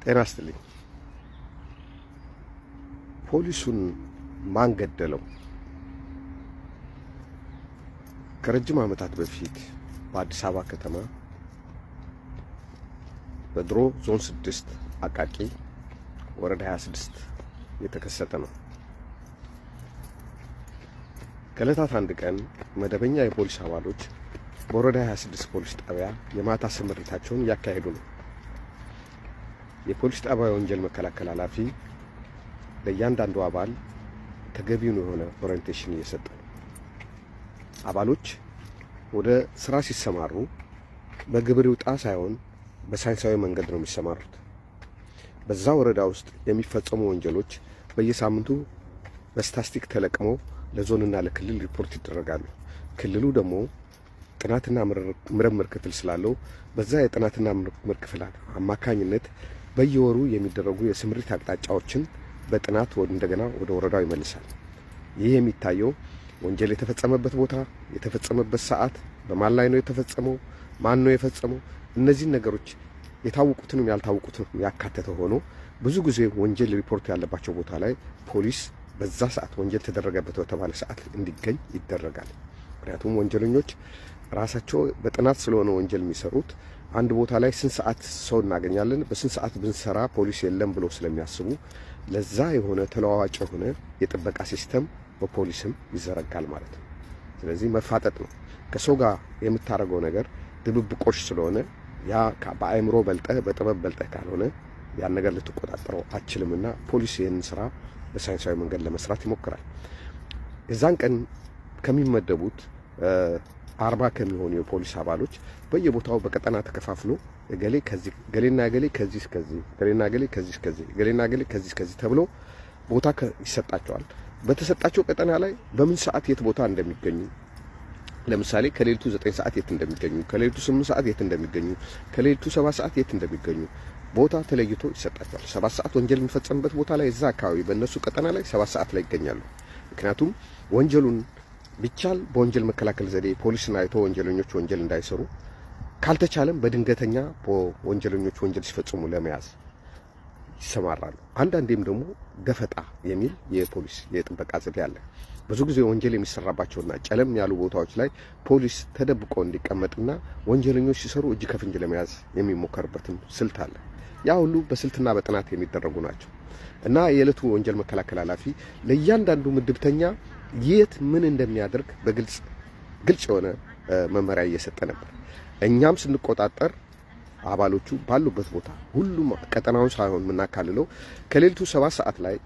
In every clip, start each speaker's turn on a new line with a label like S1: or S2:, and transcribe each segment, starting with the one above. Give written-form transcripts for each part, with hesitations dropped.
S1: ጤና ይስጥልኝ። ፖሊሱን ማን ገደለው? ከረጅም ዓመታት በፊት በአዲስ አበባ ከተማ በድሮ ዞን 6 አቃቂ ወረዳ 26 የተከሰተ ነው። ከዕለታት አንድ ቀን መደበኛ የፖሊስ አባሎች በወረዳ 26 ፖሊስ ጣቢያ የማታ ስምሪታቸውን እያካሄዱ ነው። የፖሊስ ጣቢያ ወንጀል መከላከል ኃላፊ ለእያንዳንዱ አባል ተገቢውን የሆነ ኦሪየንቴሽን እየሰጠ ነው። አባሎች ወደ ስራ ሲሰማሩ በግብር ይውጣ ሳይሆን በሳይንሳዊ መንገድ ነው የሚሰማሩት። በዛ ወረዳ ውስጥ የሚፈጸሙ ወንጀሎች በየሳምንቱ በስታስቲክ ተለቅመው ለዞንና ለክልል ሪፖርት ይደረጋሉ። ክልሉ ደግሞ ጥናትና ምርምር ክፍል ስላለው በዛ የጥናትና ምርምር ክፍል አማካኝነት በየወሩ የሚደረጉ የስምሪት አቅጣጫዎችን በጥናት እንደገና ወደ ወረዳው ይመልሳል። ይህ የሚታየው ወንጀል የተፈጸመበት ቦታ፣ የተፈጸመበት ሰዓት፣ በማን ላይ ነው የተፈጸመው፣ ማን ነው የፈጸመው፣ እነዚህ ነገሮች የታወቁትንም ያልታወቁትንም ያካተተ ሆኖ ብዙ ጊዜ ወንጀል ሪፖርት ያለባቸው ቦታ ላይ ፖሊስ በዛ ሰዓት ወንጀል ተደረገበት በተባለ ሰዓት እንዲገኝ ይደረጋል። ምክንያቱም ወንጀለኞች ራሳቸው በጥናት ስለሆነ ወንጀል የሚሰሩት አንድ ቦታ ላይ ስንት ሰዓት ሰው እናገኛለን፣ በስንት ሰዓት ብንሰራ ፖሊስ የለም ብሎ ስለሚያስቡ ለዛ የሆነ ተለዋዋጭ የሆነ የጥበቃ ሲስተም በፖሊስም ይዘረጋል ማለት ነው። ስለዚህ መፋጠጥ ነው። ከሰው ጋር የምታደርገው ነገር ድብብቆሽ ስለሆነ ያ በአእምሮ በልጠህ በጥበብ በልጠህ ካልሆነ ያን ነገር ልትቆጣጠረው አትችልምና ፖሊስ ይህንን ስራ በሳይንሳዊ መንገድ ለመስራት ይሞክራል። የዛን ቀን ከሚመደቡት 40 ከሚሆኑ የፖሊስ አባሎች በየቦታው በቀጠና ተከፋፍሎ እገሌ ከዚህ ገሌና ገሌ ከዚህ እስከዚህ ገሌና ገሌ ከዚህ እስከዚህ ገሌና ገሌ ከዚህ እስከዚህ ተብሎ ቦታ ይሰጣቸዋል። በተሰጣቸው ቀጠና ላይ በምን ሰዓት የት ቦታ እንደሚገኙ ለምሳሌ ከሌሊቱ 9 ሰዓት የት እንደሚገኙ፣ ከሌሊቱ 8 ሰዓት የት እንደሚገኙ፣ ከሌሊቱ 7 ሰዓት የት እንደሚገኙ ቦታ ተለይቶ ይሰጣቸዋል። 7 ሰዓት ወንጀል የሚፈጸምበት ቦታ ላይ እዛ አካባቢ በእነሱ ቀጠና ላይ 7 ሰዓት ላይ ይገኛሉ። ምክንያቱም ወንጀሉን ቢቻል በወንጀል መከላከል ዘዴ ፖሊስን አይቶ ወንጀለኞች ወንጀል እንዳይሰሩ፣ ካልተቻለም በድንገተኛ ወንጀለኞች ወንጀል ሲፈጽሙ ለመያዝ ይሰማራሉ። አንዳንዴም ደግሞ ደፈጣ የሚል የፖሊስ የጥበቃ ዘዴ አለ። ብዙ ጊዜ ወንጀል የሚሰራባቸውና ጨለም ያሉ ቦታዎች ላይ ፖሊስ ተደብቆ እንዲቀመጥና ወንጀለኞች ሲሰሩ እጅ ከፍንጅ ለመያዝ የሚሞከርበትም ስልት አለ። ያ ሁሉ በስልትና በጥናት የሚደረጉ ናቸው እና የዕለቱ ወንጀል መከላከል ኃላፊ ለእያንዳንዱ ምድብተኛ የት ምን እንደሚያደርግ ግልጽ የሆነ መመሪያ እየሰጠ ነበር። እኛም ስንቆጣጠር አባሎቹ ባሉበት ቦታ ሁሉም ቀጠናውን ሳይሆን የምናካልለው ከሌሊቱ 7 ሰዓት ላይ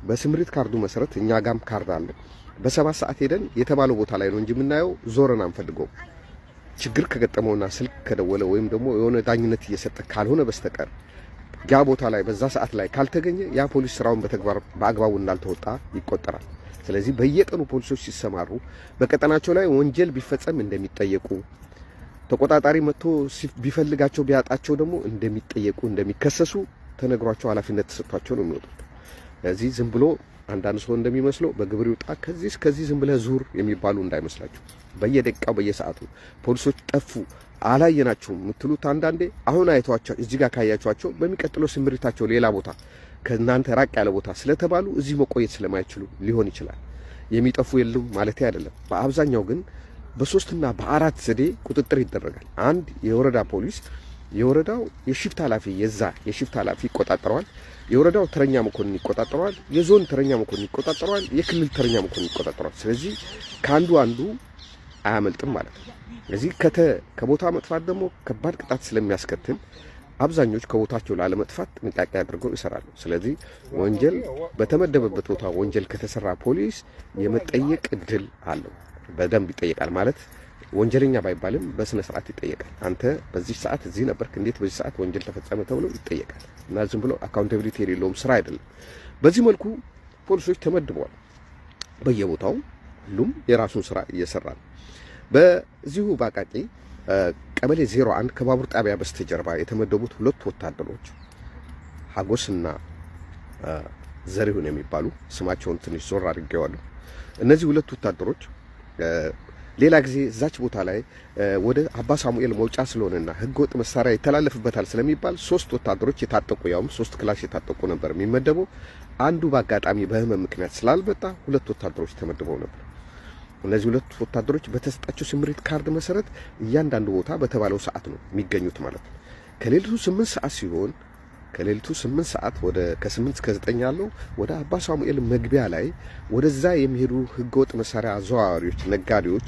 S1: በስምሪት ካርዱ መሰረት እኛ ጋም ካርድ አለ። በ7 ሰዓት ሄደን የተባለው ቦታ ላይ ነው እንጂ የምናየው ዞረን አንፈልገው። ችግር ከገጠመውና ስልክ ከደወለ ወይም ደግሞ የሆነ ዳኝነት እየሰጠ ካልሆነ በስተቀር ያ ቦታ ላይ በዛ ሰዓት ላይ ካልተገኘ ያ ፖሊስ ስራውን በተግባር በአግባቡ እንዳልተወጣ ይቆጠራል። ስለዚህ በየቀኑ ፖሊሶች ሲሰማሩ በቀጠናቸው ላይ ወንጀል ቢፈጸም እንደሚጠየቁ፣ ተቆጣጣሪ መጥቶ ቢፈልጋቸው ቢያጣቸው ደግሞ እንደሚጠየቁ እንደሚከሰሱ ተነግሯቸው ኃላፊነት ተሰጥቷቸው ነው የሚወጡት። ስለዚህ ዝም ብሎ አንዳንድ ሰው እንደሚመስለው በግብር ይውጣ ከዚህ እስከዚህ ዝም ብለህ ዙር የሚባሉ እንዳይመስላችሁ። በየደቂቃው በየሰዓቱ ፖሊሶች ጠፉ አላየናቸውም የምትሉት አንዳንዴ አሁን አይቷቸው እዚህ ጋር ካያቸዋቸው በሚቀጥለው ስምሪታቸው ሌላ ቦታ ከእናንተ ራቅ ያለ ቦታ ስለተባሉ እዚህ መቆየት ስለማይችሉ ሊሆን ይችላል። የሚጠፉ የሉም ማለት አይደለም። በአብዛኛው ግን በ3 እና 4 ዘዴ ቁጥጥር ይደረጋል። አንድ የወረዳ ፖሊስ የወረዳው የሽፍት ኃላፊ የሽፍት ኃላፊ ይቆጣጠረዋል። የወረዳው ተረኛ መኮንን ይቆጣጠረዋል። የዞን ተረኛ መኮንን ይቆጣጠረዋል። የክልል ተረኛ መኮንን ይቆጣጠረዋል። ስለዚህ ከአንዱ አያመልጥም ማለት ነው። ስለዚህ ከቦታ መጥፋት ደግሞ ከባድ ቅጣት ስለሚያስከትል አብዛኞች ከቦታቸው ላለመጥፋት ጥንቃቄ አድርገው ይሰራሉ። ስለዚህ ወንጀል በተመደበበት ቦታ ወንጀል ከተሰራ ፖሊስ የመጠየቅ እድል አለው። በደንብ ይጠየቃል ማለት ወንጀለኛ ባይባልም በስነ ስርዓት ይጠየቃል። አንተ በዚህ ሰዓት እዚህ ነበርክ፣ እንዴት በዚህ ሰዓት ወንጀል ተፈጸመ ተብሎ ይጠየቃል። እና ዝም ብሎ አካውንታቢሊቲ የሌለውም ስራ አይደለም። በዚህ መልኩ ፖሊሶች ተመድበዋል። በየቦታው ሁሉም የራሱን ስራ እየሰራ ነው። በዚሁ በአቃቂ ቀበሌ 01 ከባቡር ጣቢያ በስተጀርባ የተመደቡት 2 ወታደሮች ሀጎስና ዘሪሁን የሚባሉ ስማቸውን ትንሽ ዞር አድርጌዋለሁ። እነዚህ 2 ወታደሮች ሌላ ጊዜ እዛች ቦታ ላይ ወደ አባ ሳሙኤል መውጫ ስለሆነና ህገወጥ መሳሪያ ይተላለፍበታል ስለሚባል 3 ወታደሮች የታጠቁ ያውም 3 ክላሽ የታጠቁ ነበር የሚመደበው። አንዱ በአጋጣሚ በህመም ምክንያት ስላልመጣ 2 ወታደሮች ተመድበው ነበር። እነዚህ 2 ወታደሮች በተሰጣቸው ስምሪት ካርድ መሰረት እያንዳንዱ ቦታ በተባለው ሰዓት ነው የሚገኙት ማለት ነው። ከሌሊቱ 8 ሰዓት ሲሆን ከሌሊቱ 8 ሰዓት ወደ ከ8 እስከ 9 ያለው ወደ አባ ሳሙኤል መግቢያ ላይ ወደዛ የሚሄዱ ህገወጥ መሳሪያ አዘዋዋሪዎች፣ ነጋዴዎች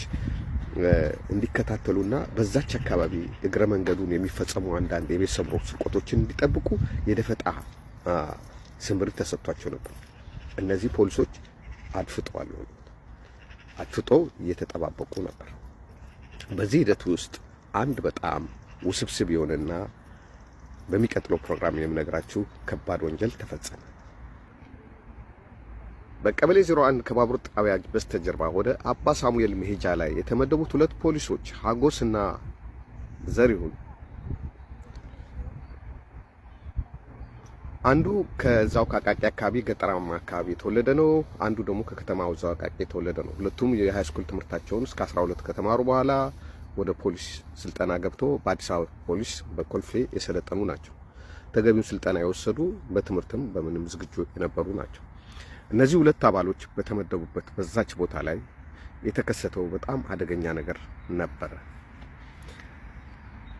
S1: እንዲከታተሉና በዛች አካባቢ እግረ መንገዱን የሚፈጸሙ አንዳንድ የቤት ስርቆቶችን እንዲጠብቁ የደፈጣ ስምሪት ተሰጥቷቸው ነበር። እነዚህ ፖሊሶች አድፍጠዋል። አድፍጠው እየተጠባበቁ ነበር። በዚህ ሂደት ውስጥ አንድ በጣም ውስብስብ የሆነና በሚቀጥለው ፕሮግራም የምነግራችሁ ከባድ ወንጀል ተፈጸመ። በቀበሌ 01 ከባቡር ጣቢያ በስተጀርባ ወደ አባ ሳሙኤል መሄጃ ላይ የተመደቡት 2 ፖሊሶች ሀጎስና ዘሪሁን አንዱ ከዛው ከአቃቂ አካባቢ ገጠራማ አካባቢ የተወለደ ነው። አንዱ ደግሞ ከከተማው ዛው አቃቂ የተወለደ ነው። ሁለቱም የሃይ ስኩል ትምህርታቸውን እስከ 12 ከተማሩ በኋላ ወደ ፖሊስ ስልጠና ገብቶ በአዲስ አበባ ፖሊስ በኮልፌ የሰለጠኑ ናቸው። ተገቢውን ስልጠና የወሰዱ በትምህርትም በምንም ዝግጁ የነበሩ ናቸው። እነዚህ 2 አባሎች በተመደቡበት በዛች ቦታ ላይ የተከሰተው በጣም አደገኛ ነገር ነበረ።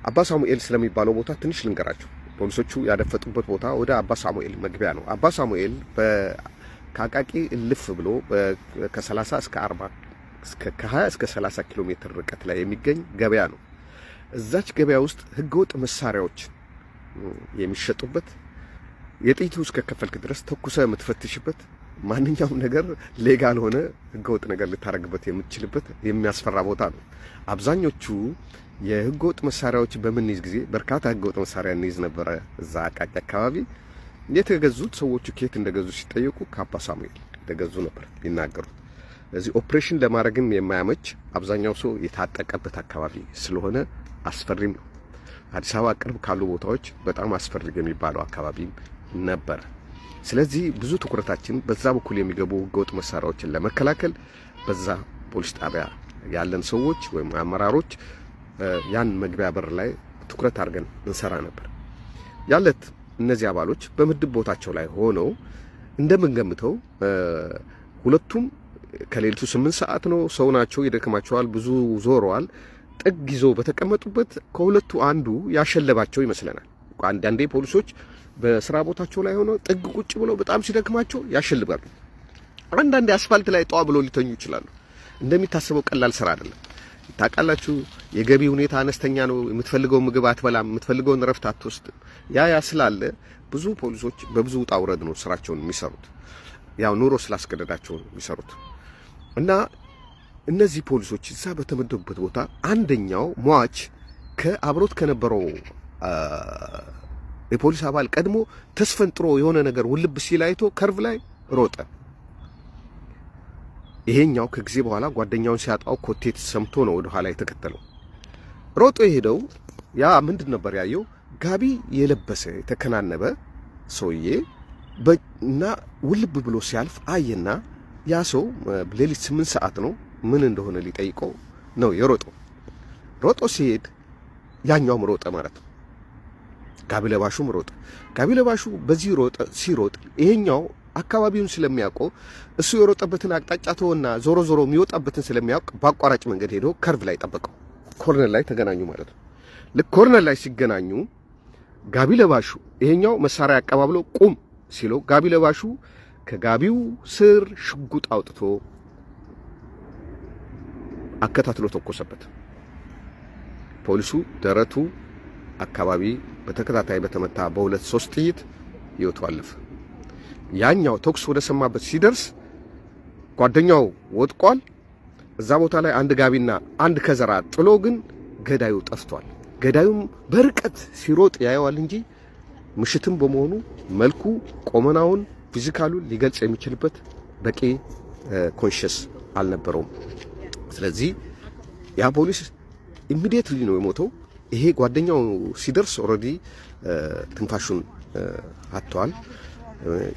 S1: አባ ሳሙኤል ስለሚባለው ቦታ ትንሽ ልንገራችሁ። ፖሊሶቹ ያደፈጡበት ቦታ ወደ አባ ሳሙኤል መግቢያ ነው። አባ ሳሙኤል ከአቃቂ እልፍ ብሎ ከ30 እስከ 40 ከ20 እስከ 30 ኪሎ ሜትር ርቀት ላይ የሚገኝ ገበያ ነው። እዛች ገበያ ውስጥ ህገወጥ መሳሪያዎች የሚሸጡበት፣ የጥይቱ እስከ ከፈልክ ድረስ ተኩሰ የምትፈትሽበት፣ ማንኛውም ነገር ሌጋል ሆነ ህገወጥ ነገር ልታረግበት የምትችልበት የሚያስፈራ ቦታ ነው። አብዛኞቹ የህገወጥ መሳሪያዎች በምንይዝ ጊዜ በርካታ ህገወጥ መሳሪያ እንይዝ ነበረ። እዛ አቃቂ አካባቢ የተገዙት ሰዎቹ ከየት እንደገዙ ሲጠየቁ ከአባ ሳሙኤል እንደገዙ ነበር ይናገሩት። እዚህ ኦፕሬሽን ለማድረግም የማያመች አብዛኛው ሰው የታጠቀበት አካባቢ ስለሆነ አስፈሪም ነው። አዲስ አበባ ቅርብ ካሉ ቦታዎች በጣም አስፈሪ የሚባለው አካባቢ ነበር። ስለዚህ ብዙ ትኩረታችን በዛ በኩል የሚገቡ ህገወጥ መሳሪያዎችን ለመከላከል በዛ ፖሊስ ጣቢያ ያለን ሰዎች ወይም አመራሮች ያን መግቢያ በር ላይ ትኩረት አድርገን እንሰራ ነበር። ያለት እነዚህ አባሎች በምድብ ቦታቸው ላይ ሆነው እንደምንገምተው ሁለቱም ከሌሊቱ 8 ሰዓት ነው። ሰው ናቸው፣ ይደክማቸዋል፣ ብዙ ዞረዋል። ጥግ ይዞ በተቀመጡበት ከሁለቱ አንዱ ያሸለባቸው ይመስለናል። አንዳንዴ ፖሊሶች በስራ ቦታቸው ላይ ሆነው ጥግ ቁጭ ብለው በጣም ሲደክማቸው ያሸልባሉ። አንዳንዴ አስፋልት ላይ ጧ ብለው ሊተኙ ይችላሉ። እንደሚታሰበው ቀላል ስራ አይደለም። ታውቃላችሁ፣ የገቢ ሁኔታ አነስተኛ ነው። የምትፈልገው ምግብ አትበላም፣ የምትፈልገውን ረፍት አትወስድም። ያ ስላለ ብዙ ፖሊሶች በብዙ ውጣ ውረድ ነው ስራቸውን የሚሰሩት። ያው ኑሮ ስላስገደዳቸው ነው የሚሰሩት። እና እነዚህ ፖሊሶች እዛ በተመደቡበት ቦታ አንደኛው ሟች ከአብሮት ከነበረው የፖሊስ አባል ቀድሞ ተስፈንጥሮ የሆነ ነገር ውልብ ሲል አይቶ ከርቭ ላይ ሮጠ። ይሄኛው ከጊዜ በኋላ ጓደኛውን ሲያጣው ኮቴት ሰምቶ ነው ወደ ኋላ የተከተለው። ሮጦ የሄደው ያ ምንድን ነበር ያየው? ጋቢ የለበሰ የተከናነበ ሰውዬ እና ውልብ ብሎ ሲያልፍ አየና ያ ሰው ሌሊት 8 ሰዓት ነው ምን እንደሆነ ሊጠይቀው ነው የሮጠው። ሮጦ ሲሄድ ያኛውም ሮጠ ማለት ነው። ጋቢ ለባሹም ሮጠ። ጋቢ ለባሹ በዚህ ሮጠ። ሲሮጥ ይሄኛው አካባቢውን ስለሚያውቀው እሱ የሮጠበትን አቅጣጫ ተወና ዞሮ ዞሮ የሚወጣበትን ስለሚያውቅ በአቋራጭ መንገድ ሄዶ ከርቭ ላይ ጠበቀው። ኮርነር ላይ ተገናኙ ማለት ነው። ልክ ኮርነር ላይ ሲገናኙ ጋቢ ለባሹ ይሄኛው መሳሪያ አቀባብሎ ቁም ሲለው ጋቢ ለባሹ ከጋቢው ስር ሽጉጥ አውጥቶ አከታትሎ ተኮሰበት። ፖሊሱ ደረቱ አካባቢ በተከታታይ በተመታ በ2-3 ጥይት ሕይወቱ አለፈ። ያኛው ተኩስ ወደ ሰማበት ሲደርስ ጓደኛው ወድቋል። እዛ ቦታ ላይ አንድ ጋቢና አንድ ከዘራ ጥሎ ግን ገዳዩ ጠፍቷል። ገዳዩም በርቀት ሲሮጥ ያየዋል እንጂ ምሽትም በመሆኑ መልኩ ቆመናውን ፊዚካሉን ሊገልጽ የሚችልበት በቂ ኮንሽስ አልነበረውም። ስለዚህ ያ ፖሊስ ኢሚዲየትሊ ነው የሞተው። ይሄ ጓደኛው ሲደርስ ኦልሬዲ ትንፋሹን አጥቷል።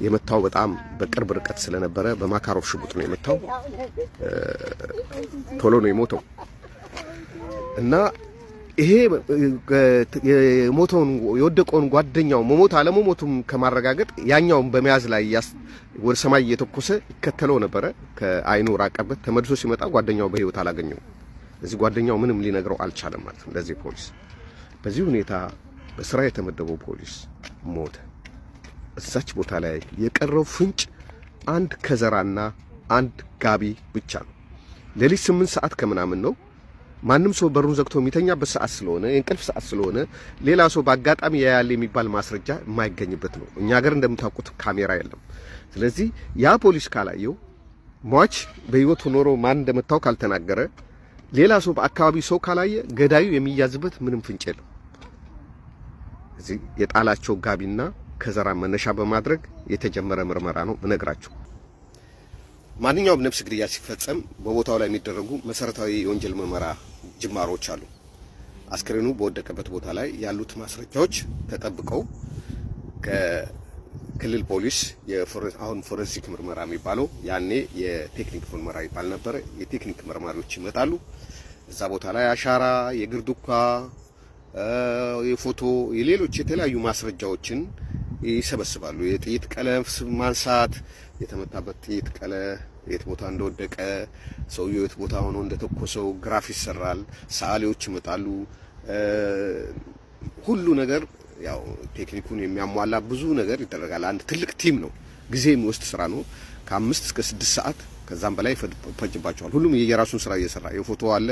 S1: የመታው በጣም በቅርብ ርቀት ስለነበረ በማካሮፍ ሽጉጥ ነው የመታው። ቶሎ ነው የሞተው እና ይሄ የሞተውን የወደቀውን ጓደኛው መሞት አለመሞቱም ከማረጋገጥ ያኛውን በመያዝ ላይ ወደ ሰማይ እየተኮሰ ይከተለው ነበረ። ከአይኑ ራቀበት። ተመልሶ ሲመጣ ጓደኛው በህይወት አላገኘው። እዚህ ጓደኛው ምንም ሊነግረው አልቻለም ማለት ነው ለዚህ ፖሊስ። በዚህ ሁኔታ በስራ የተመደበው ፖሊስ ሞተ። እዛች ቦታ ላይ የቀረው ፍንጭ አንድ ከዘራና አንድ ጋቢ ብቻ ነው። ሌሊት 8 ሰዓት ከምናምን ነው። ማንም ሰው በሩን ዘግቶ የሚተኛበት ሰዓት ስለሆነ የእንቅልፍ ሰዓት ስለሆነ ሌላ ሰው በአጋጣሚ ያያል የሚባል ማስረጃ የማይገኝበት ነው። እኛ ሀገር እንደምታውቁት ካሜራ የለም። ስለዚህ ያ ፖሊስ ካላየው ሟች በህይወቱ ኖሮ ማን እንደመታው ካልተናገረ ሌላ ሰው በአካባቢው ሰው ካላየ ገዳዩ የሚያዝበት ምንም ፍንጭ የለም። እዚህ የጣላቸው ጋቢና ከዘራ መነሻ በማድረግ የተጀመረ ምርመራ ነው እነግራችሁ። ማንኛውም ነፍስ ግድያ ሲፈጸም በቦታው ላይ የሚደረጉ መሰረታዊ የወንጀል ምርመራ ጅማሮች አሉ። አስክሬኑ በወደቀበት ቦታ ላይ ያሉት ማስረጃዎች ተጠብቀው ከክልል ፖሊስ አሁን ፎረንሲክ ምርመራ የሚባለው ያኔ የቴክኒክ ምርመራ ይባል ነበር። የቴክኒክ መርማሪዎች ይመጣሉ። እዛ ቦታ ላይ አሻራ፣ የእግር ዱካ፣ የፎቶ፣ የሌሎች የተለያዩ ማስረጃዎችን ይሰበስባሉ። የጥይት ቀለም ማንሳት፣ የተመታበት ጥይት ቀለም የት ቦታ እንደወደቀ፣ ሰውየው የት ቦታ ሆኖ እንደተኮሰው ግራፍ ይሰራል። ሰዓሊዎች ይመጣሉ። ሁሉ ነገር ያው ቴክኒኩን የሚያሟላ ብዙ ነገር ይደረጋል። አንድ ትልቅ ቲም ነው። ጊዜ የሚወስድ ስራ ነው። ከ5 እስከ 6 ሰዓት ከዛም በላይ ፈጅባቸዋል። ሁሉም የየራሱን ስራ እየሰራ የፎቶ አለ፣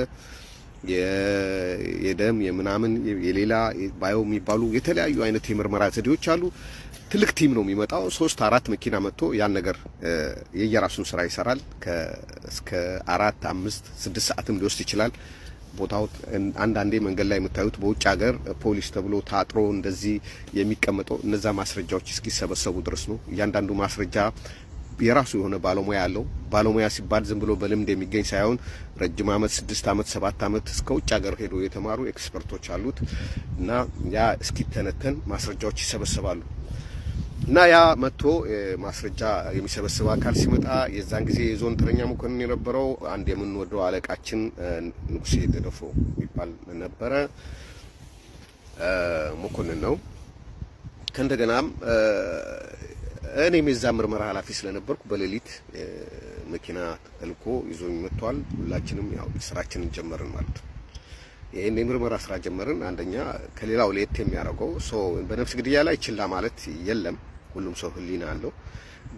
S1: የደም የምናምን የሌላ ባዮ የሚባሉ የተለያዩ አይነት የምርመራ ዘዴዎች አሉ። ትልቅ ቲም ነው የሚመጣው። 3-4 መኪና መጥቶ ያን ነገር የየራሱን ስራ ይሰራል። እስከ 4-5-6 ሰዓትም ሊወስድ ይችላል። ቦታው አንዳንዴ መንገድ ላይ የምታዩት በውጭ ሀገር ፖሊስ ተብሎ ታጥሮ እንደዚህ የሚቀመጠው እነዛ ማስረጃዎች እስኪሰበሰቡ ድረስ ነው። እያንዳንዱ ማስረጃ የራሱ የሆነ ባለሙያ አለው። ባለሙያ ሲባል ዝም ብሎ በልምድ የሚገኝ ሳይሆን ረጅም ዓመት 6 ዓመት 7 ዓመት እስከ ውጭ ሀገር ሄዶ የተማሩ ኤክስፐርቶች አሉት እና ያ እስኪተነተን ማስረጃዎች ይሰበሰባሉ። እና ያ መጥቶ ማስረጃ የሚሰበስብ አካል ሲመጣ የዛን ጊዜ የዞን ተረኛ መኮንን የነበረው አንድ የምንወደው አለቃችን ንጉሴ ገደፎ ይባል ነበረ። መኮንን ነው። ከእንደገናም እኔም የዛ ምርመራ ኃላፊ ስለነበርኩ በሌሊት መኪና ተልኮ ይዞኝ መጥቷል። ሁላችንም ያው ስራችንን ጀመርን ማለት ነው። ይሄን የምርመራ ስራ ጀመርን። አንደኛ ከሌላው ለየት የሚያደርገው ሰው በነፍስ ግድያ ላይ ችላ ማለት የለም። ሁሉም ሰው ህሊና አለው።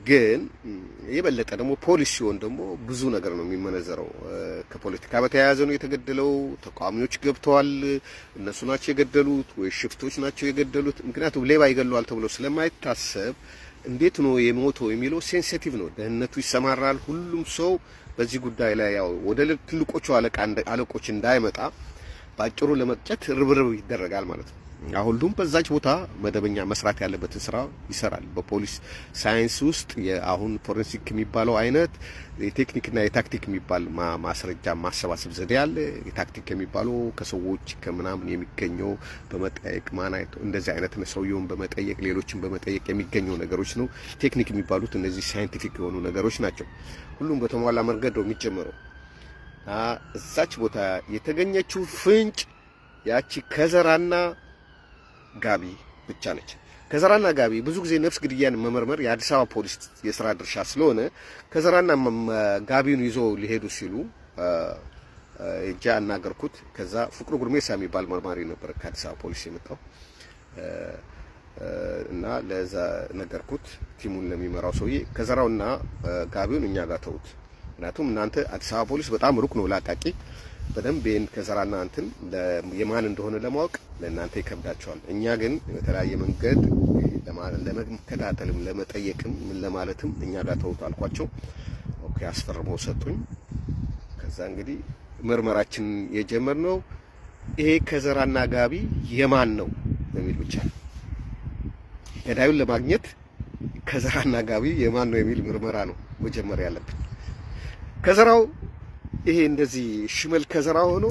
S1: ግን የበለጠ ደግሞ ፖሊስ ሲሆን ደግሞ ብዙ ነገር ነው የሚመነዘረው። ከፖለቲካ በተያያዘ ነው የተገደለው፣ ተቃዋሚዎች ገብተዋል፣ እነሱ ናቸው የገደሉት ወይ ሽፍቶች ናቸው የገደሉት። ምክንያቱም ሌባ ይገለዋል ተብሎ ስለማይታሰብ እንዴት ነው የሞተው የሚለው ሴንሲቲቭ ነው። ደህንነቱ ይሰማራል። ሁሉም ሰው በዚህ ጉዳይ ላይ ያው ወደ ትልቆቹ አለቆች እንዳይመጣ ባጭሩ ለመቅጨት ርብርብ ይደረጋል ማለት ነው። ሁሉም በዛች ቦታ መደበኛ መስራት ያለበትን ስራ ይሰራል። በፖሊስ ሳይንስ ውስጥ የአሁን ፎረንሲክ የሚባለው አይነት የቴክኒክና የታክቲክ የሚባል ማስረጃ ማሰባሰብ ዘዴ አለ። የታክቲክ የሚባለው ከሰዎች ከምናምን የሚገኘው በመጠየቅ ማናይቶ እንደዚህ አይነት ነው። ሰውየውን በመጠየቅ ሌሎችን በመጠየቅ የሚገኘው ነገሮች ነው። ቴክኒክ የሚባሉት እነዚህ ሳይንቲፊክ የሆኑ ነገሮች ናቸው። ሁሉም በተሟላ መንገድ ነው የሚጀምረው። እዛች ቦታ የተገኘችው ፍንጭ ያቺ ከዘራና ጋቢ ብቻ ነች። ከዘራና ጋቢ ብዙ ጊዜ ነፍስ ግድያን መመርመር የአዲስ አበባ ፖሊስ የስራ ድርሻ ስለሆነ ከዘራና ጋቢውን ይዞ ሊሄዱ ሲሉ እጃ አናገርኩት። ከዛ ፍቅሩ ጉርሜሳ የሚባል መርማሪ ነበር ከአዲስ አበባ ፖሊስ የመጣው እና ለዛ ነገርኩት። ቲሙን ለሚመራው ሰውዬ ከዘራውና ጋቢውን እኛ ጋር ተውት፣ ምክንያቱም እናንተ አዲስ አበባ ፖሊስ በጣም ሩቅ ነው ላቃቂ በደንብ ይሄን ከዘራና እንትን የማን እንደሆነ ለማወቅ ለእናንተ ይከብዳቸዋል። እኛ ግን በተለያየ መንገድ ለመከታተልም ለመጠየቅም ምን ለማለትም እኛ ጋር ተውት አልኳቸው። ኦኬ አስፈርመው ሰጡኝ። ከዛ እንግዲህ ምርመራችን የጀመርነው ይሄ ከዘራና ጋቢ የማን ነው የሚል ብቻ ነው። ገዳዩን ለማግኘት ከዘራና ጋቢ የማን ነው የሚል ምርመራ ነው መጀመሪያ ያለብን። ከዘራው ይሄ እንደዚህ ሽመል ከዘራ ሆኖ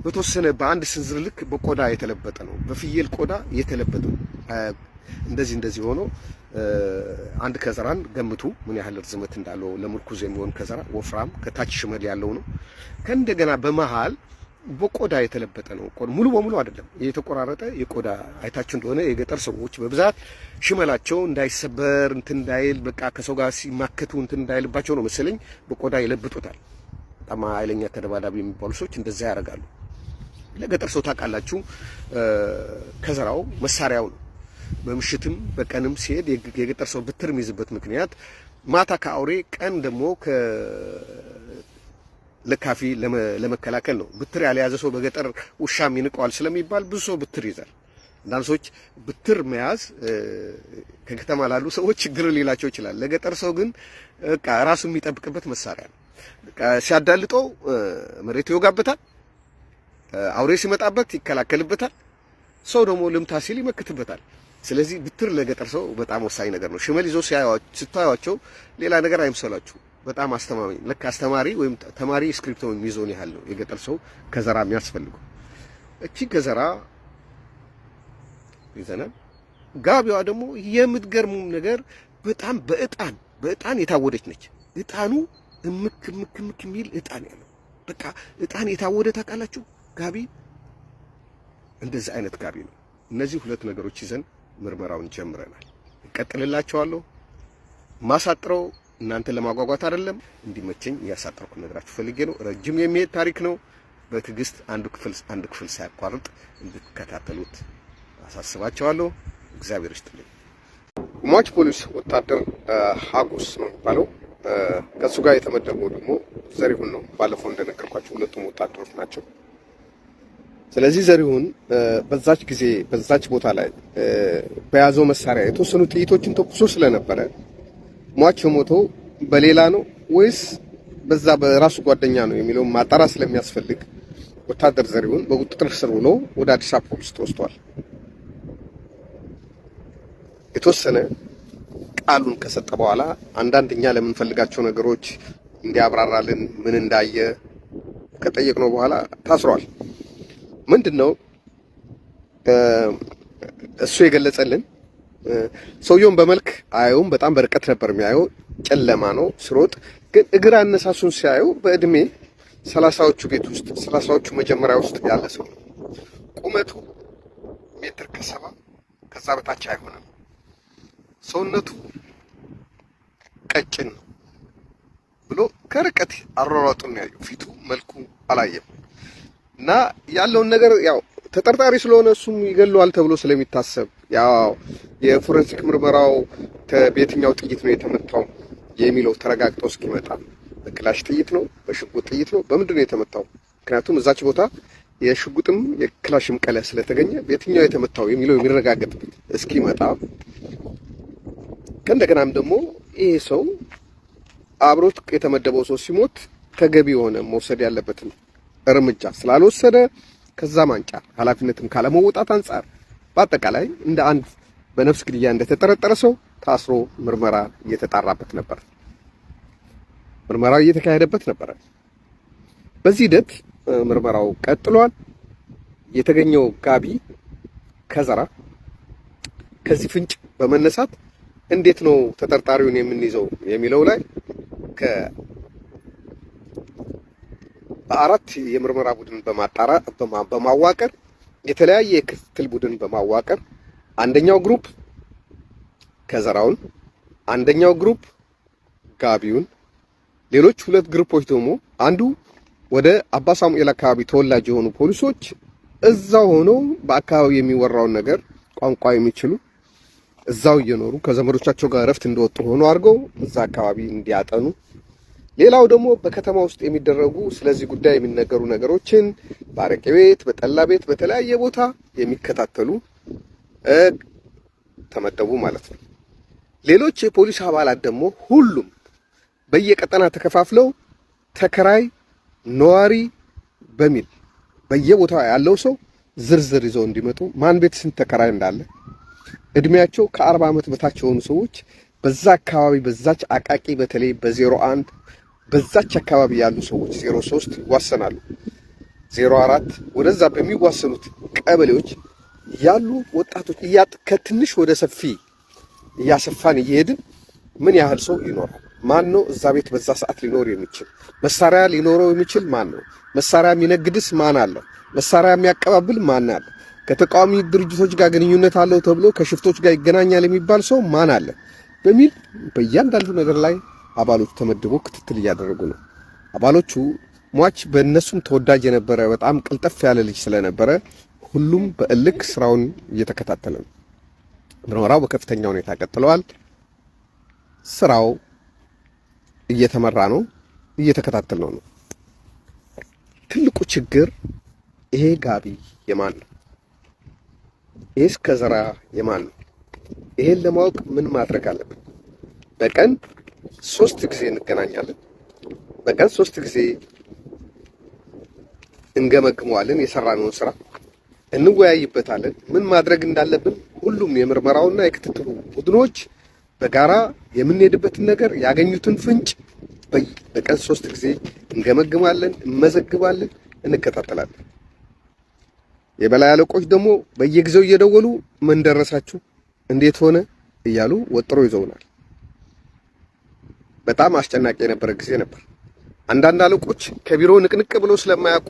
S1: በተወሰነ በአንድ ስንዝር ልክ በቆዳ የተለበጠ ነው። በፍየል ቆዳ የተለበጠ ነው። እንደዚህ ሆኖ አንድ ከዘራን ገምቱ ምን ያህል ርዝመት እንዳለው ለምርኩዝ የሚሆን ከዘራ ወፍራም ከታች ሽመል ያለው ነው። ከእንደገና በመሃል በቆዳ የተለበጠ ነው። ሙሉ በሙሉ አይደለም የተቆራረጠ የቆዳ አይታችሁ እንደሆነ የገጠር ሰዎች በብዛት ሽመላቸው እንዳይሰበር እንትን እንዳይል በቃ ከሰው ጋር ሲማከቱ እንትን እንዳይልባቸው ነው መሰለኝ በቆዳ ይለብጡታል። በጣም ኃይለኛ ተደባዳቢ የሚባሉ ሰዎች እንደዛ ያደርጋሉ። ለገጠር ሰው ታውቃላችሁ ከዘራው መሳሪያው ነው። በምሽትም በቀንም ሲሄድ የገጠር ሰው ብትር የሚይዝበት ምክንያት ማታ ከአውሬ ቀን ደግሞ ለካፊ ለመከላከል ነው። ብትር ያልያዘ ሰው በገጠር ውሻም ይንቀዋል ስለሚባል ብዙ ሰው ብትር ይዛል። አንዳንድ ሰዎች ብትር መያዝ ከከተማ ላሉ ሰዎች ችግር ሊላቸው ይችላል። ለገጠር ሰው ግን በቃ ራሱ የሚጠብቅበት መሳሪያ ነው። በቃ ሲያዳልጠው መሬቱ ይወጋበታል። አውሬ ሲመጣበት ይከላከልበታል። ሰው ደግሞ ልምታ ሲል ይመክትበታል። ስለዚህ ብትር ለገጠር ሰው በጣም ወሳኝ ነገር ነው። ሽመል ይዞ ስታዩዋቸው ሌላ ነገር አይምሰላችሁ። በጣም አስተማማኝ ልክ አስተማሪ ወይም ተማሪ ስክሪፕቶ የሚይዘውን ያህል ነው የገጠር ሰው ከዘራ የሚያስፈልገው። እቺ ከዘራ ይዘናል። ጋቢዋ ደግሞ የምትገርሙ ነገር በጣም በእጣን የታወደች ነች። እጣኑ እምክ የሚል እጣን ያለው በቃ እጣን የታወደ ታውቃላችሁ። ጋቢ እንደዚህ አይነት ጋቢ ነው። እነዚህ ሁለት ነገሮች ይዘን ምርመራውን ጀምረናል። እቀጥልላችኋለሁ። ማሳጥረው እናንተን ለማጓጓት አይደለም፣ እንዲመቸኝ ያሳጠርኩ ነገራችሁ ፈልጌ ነው። ረጅም የሚሄድ ታሪክ ነው። በትዕግስት አንድ ክፍል ሳያቋርጥ እንድትከታተሉት አሳስባችኋለሁ። እግዚአብሔር ይስጥልኝ። ሟች ፖሊስ ወታደር ሀጎስ ነው የሚባለው። ከሱ ጋር የተመደበው ደግሞ ዘሪሁን ነው። ባለፈው እንደነገርኳችሁ ሁለቱም ወታደሮች ናቸው። ስለዚህ ዘሪሁን በዛች ጊዜ በዛች ቦታ ላይ በያዘው መሳሪያ የተወሰኑ ጥይቶችን ተኩሶ ስለነበረ ሟች የሞተው በሌላ ነው ወይስ በዛ በራሱ ጓደኛ ነው የሚለው ማጣራት ስለሚያስፈልግ ወታደር ዘሪሁን በቁጥጥር ስር ውሎ ወደ አዲስ አበባ ፖሊስ ተወስዷል። የተወሰነ ቃሉን ከሰጠ በኋላ አንዳንድኛ ለምንፈልጋቸው ነገሮች እንዲያብራራልን ምን እንዳየ ከጠየቅነው በኋላ ታስሯል። ምንድነው እሱ የገለጸልን? ሰውየውን በመልክ አየውም፣ በጣም በርቀት ነበር የሚያየው። ጨለማ ነው። ስሮጥ ግን እግር አነሳሱን ሲያየው በእድሜ 30ዎቹ ቤት ውስጥ 30ዎቹ መጀመሪያ ውስጥ ያለ ሰው ነው። ቁመቱ ሜትር ከ70 ከዛ በታች አይሆንም። ሰውነቱ ቀጭን ነው ብሎ ከርቀት አሯሯጡን ያየው። ፊቱ መልኩ አላየም። እና ያለውን ነገር ያው ተጠርጣሪ ስለሆነ እሱም ይገለዋል ተብሎ ስለሚታሰብ ያው የፎረንሲክ ምርመራው በየትኛው ጥይት ነው የተመታው የሚለው ተረጋግጦ እስኪመጣ በክላሽ ጥይት ነው በሽጉጥ ጥይት ነው በምንድን ነው የተመታው? ምክንያቱም እዛች ቦታ የሽጉጥም የክላሽም ቀለ ስለተገኘ በየትኛው የተመታው የሚለው የሚረጋገጥበት እስኪመጣ ከእንደገናም ደግሞ ይሄ ሰው አብሮት የተመደበው ሰው ሲሞት ተገቢ የሆነ መውሰድ ያለበትን እርምጃ ስላልወሰደ ከዛ ማንጫ ኃላፊነትም ካለመወጣት አንጻር በአጠቃላይ እንደ አንድ በነፍስ ግድያ እንደተጠረጠረ ሰው ታስሮ ምርመራ እየተጣራበት ነበር። ምርመራው እየተካሄደበት ነበር። በዚህ ሂደት ምርመራው ቀጥሏል። የተገኘው ጋቢ ከዘራ ከዚህ ፍንጭ በመነሳት እንዴት ነው ተጠርጣሪውን የምንይዘው የሚለው ላይ በአራት የምርመራ ቡድን በማዋቀር የተለያየ የክትትል ቡድን በማዋቀር አንደኛው ግሩፕ ከዘራውን፣ አንደኛው ግሩፕ ጋቢውን፣ ሌሎች ሁለት ግሩፖች ደግሞ አንዱ ወደ አባ ሳሙኤል አካባቢ ተወላጅ የሆኑ ፖሊሶች እዛው ሆነው በአካባቢው የሚወራውን ነገር ቋንቋ የሚችሉ እዛው እየኖሩ ከዘመዶቻቸው ጋር እረፍት እንደወጡ ሆኖ አድርገው እዛ አካባቢ እንዲያጠኑ፣ ሌላው ደግሞ በከተማ ውስጥ የሚደረጉ ስለዚህ ጉዳይ የሚነገሩ ነገሮችን በአረቄ ቤት፣ በጠላ ቤት፣ በተለያየ ቦታ የሚከታተሉ ተመደቡ ማለት ነው። ሌሎች የፖሊስ አባላት ደግሞ ሁሉም በየቀጠና ተከፋፍለው ተከራይ፣ ነዋሪ በሚል በየቦታው ያለው ሰው ዝርዝር ይዘው እንዲመጡ ማን ቤት ስንት ተከራይ እንዳለ እድሜያቸው ከ40 ዓመት በታች የሆኑ ሰዎች በዛ አካባቢ በዛች አቃቂ በተለይ በ01 በዛች አካባቢ ያሉ ሰዎች 03 ይዋሰናሉ። 04 ወደዛ በሚዋሰኑት ቀበሌዎች ያሉ ወጣቶች ከትንሽ ወደ ሰፊ እያሰፋን እየሄድን ምን ያህል ሰው ይኖራል? ማን ነው እዛ ቤት በዛ ሰዓት ሊኖር የሚችል? መሳሪያ ሊኖረው የሚችል ማን ነው? መሳሪያ የሚነግድስ ማን አለ? መሳሪያ የሚያቀባብል ማን አለ? ከተቃዋሚ ድርጅቶች ጋር ግንኙነት አለው ተብሎ ከሽፍቶች ጋር ይገናኛል የሚባል ሰው ማን አለ? በሚል በእያንዳንዱ ነገር ላይ አባሎቹ ተመድቦ ክትትል እያደረጉ ነው። አባሎቹ ሟች በእነሱም ተወዳጅ የነበረ በጣም ቅልጠፍ ያለ ልጅ ስለነበረ ሁሉም በእልክ ስራውን እየተከታተለ ነው። ምርመራው በከፍተኛ ሁኔታ ቀጥለዋል። ስራው እየተመራ ነው፣ እየተከታተልነው ነው። ትልቁ ችግር ይሄ ጋቢ የማን ነው? ይሄስ ከዘራ የማን ነው? ይሄን ለማወቅ ምን ማድረግ አለብን? በቀን 3 ጊዜ እንገናኛለን። በቀን 3 ጊዜ እንገመግመዋለን። የሰራነውን ስራ እንወያይበታለን። ምን ማድረግ እንዳለብን ሁሉም የምርመራውና የክትትሉ ቡድኖች በጋራ የምንሄድበትን ነገር ያገኙትን ፍንጭ በቀን 3 ጊዜ እንገመግማለን፣ እንመዘግባለን፣ እንከታተላለን። የበላይ አለቆች ደግሞ በየጊዜው እየደወሉ ምን ደረሳችሁ፣ እንዴት ሆነ እያሉ ወጥሮ ይዘውናል። በጣም አስጨናቂ የነበረ ጊዜ ነበር። አንዳንድ አለቆች ከቢሮ ንቅንቅ ብለው ስለማያውቁ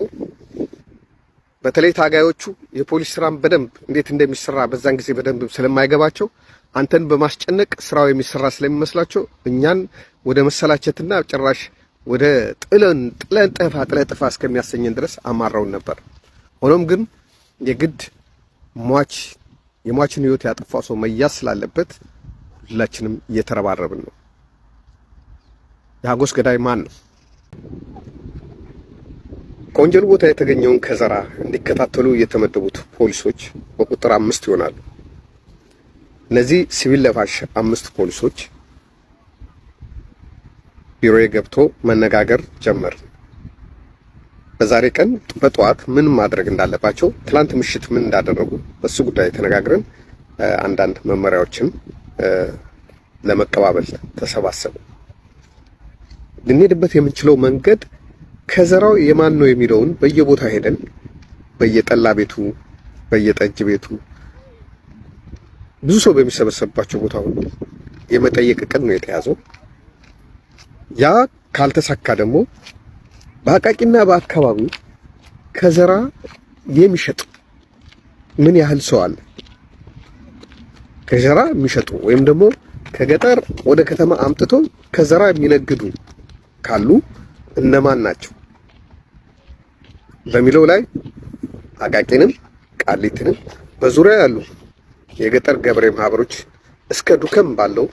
S1: በተለይ ታጋዮቹ የፖሊስ ስራን በደንብ እንዴት እንደሚሰራ በዛን ጊዜ በደንብ ስለማይገባቸው አንተን በማስጨነቅ ስራው የሚሰራ ስለሚመስላቸው እኛን ወደ መሰላቸትና ጭራሽ ወደ ጥለን ጥፋ እስከሚያሰኘን ድረስ አማራውን ነበር። ሆኖም ግን የግድ የሟችን ህይወት ያጠፋ ሰው መያዝ ስላለበት ሁላችንም እየተረባረብን ነው። የሀጎስ ገዳይ ማን ነው? ከወንጀል ቦታ የተገኘውን ከዘራ እንዲከታተሉ የተመደቡት ፖሊሶች በቁጥር 5 ይሆናሉ። እነዚህ ሲቪል ለባሽ 5 ፖሊሶች ቢሮዬ ገብቶ መነጋገር ጀመር። በዛሬ ቀን በጠዋት ምን ማድረግ እንዳለባቸው፣ ትላንት ምሽት ምን እንዳደረጉ በሱ ጉዳይ ተነጋግረን አንዳንድ መመሪያዎችን ለመቀባበል ተሰባሰቡ። ልንሄድበት የምንችለው መንገድ ከዘራው የማን ነው የሚለውን በየቦታ ሄደን በየጠላ ቤቱ፣ በየጠጅ ቤቱ፣ ብዙ ሰው በሚሰበሰብባቸው ቦታ ሁሉ የመጠየቅ እቅድ ነው የተያዘው። ያ ካልተሳካ ደግሞ በአቃቂና በአካባቢው ከዘራ የሚሸጥ ምን ያህል ሰው አለ? ከዘራ የሚሸጡ ወይም ደግሞ ከገጠር ወደ ከተማ አምጥቶ ከዘራ የሚነግዱ ካሉ እነማን ናቸው በሚለው ላይ አቃቂንም ቃሊትንም በዙሪያ ያሉ የገጠር ገበሬ ማህበሮች እስከ ዱከም ባለው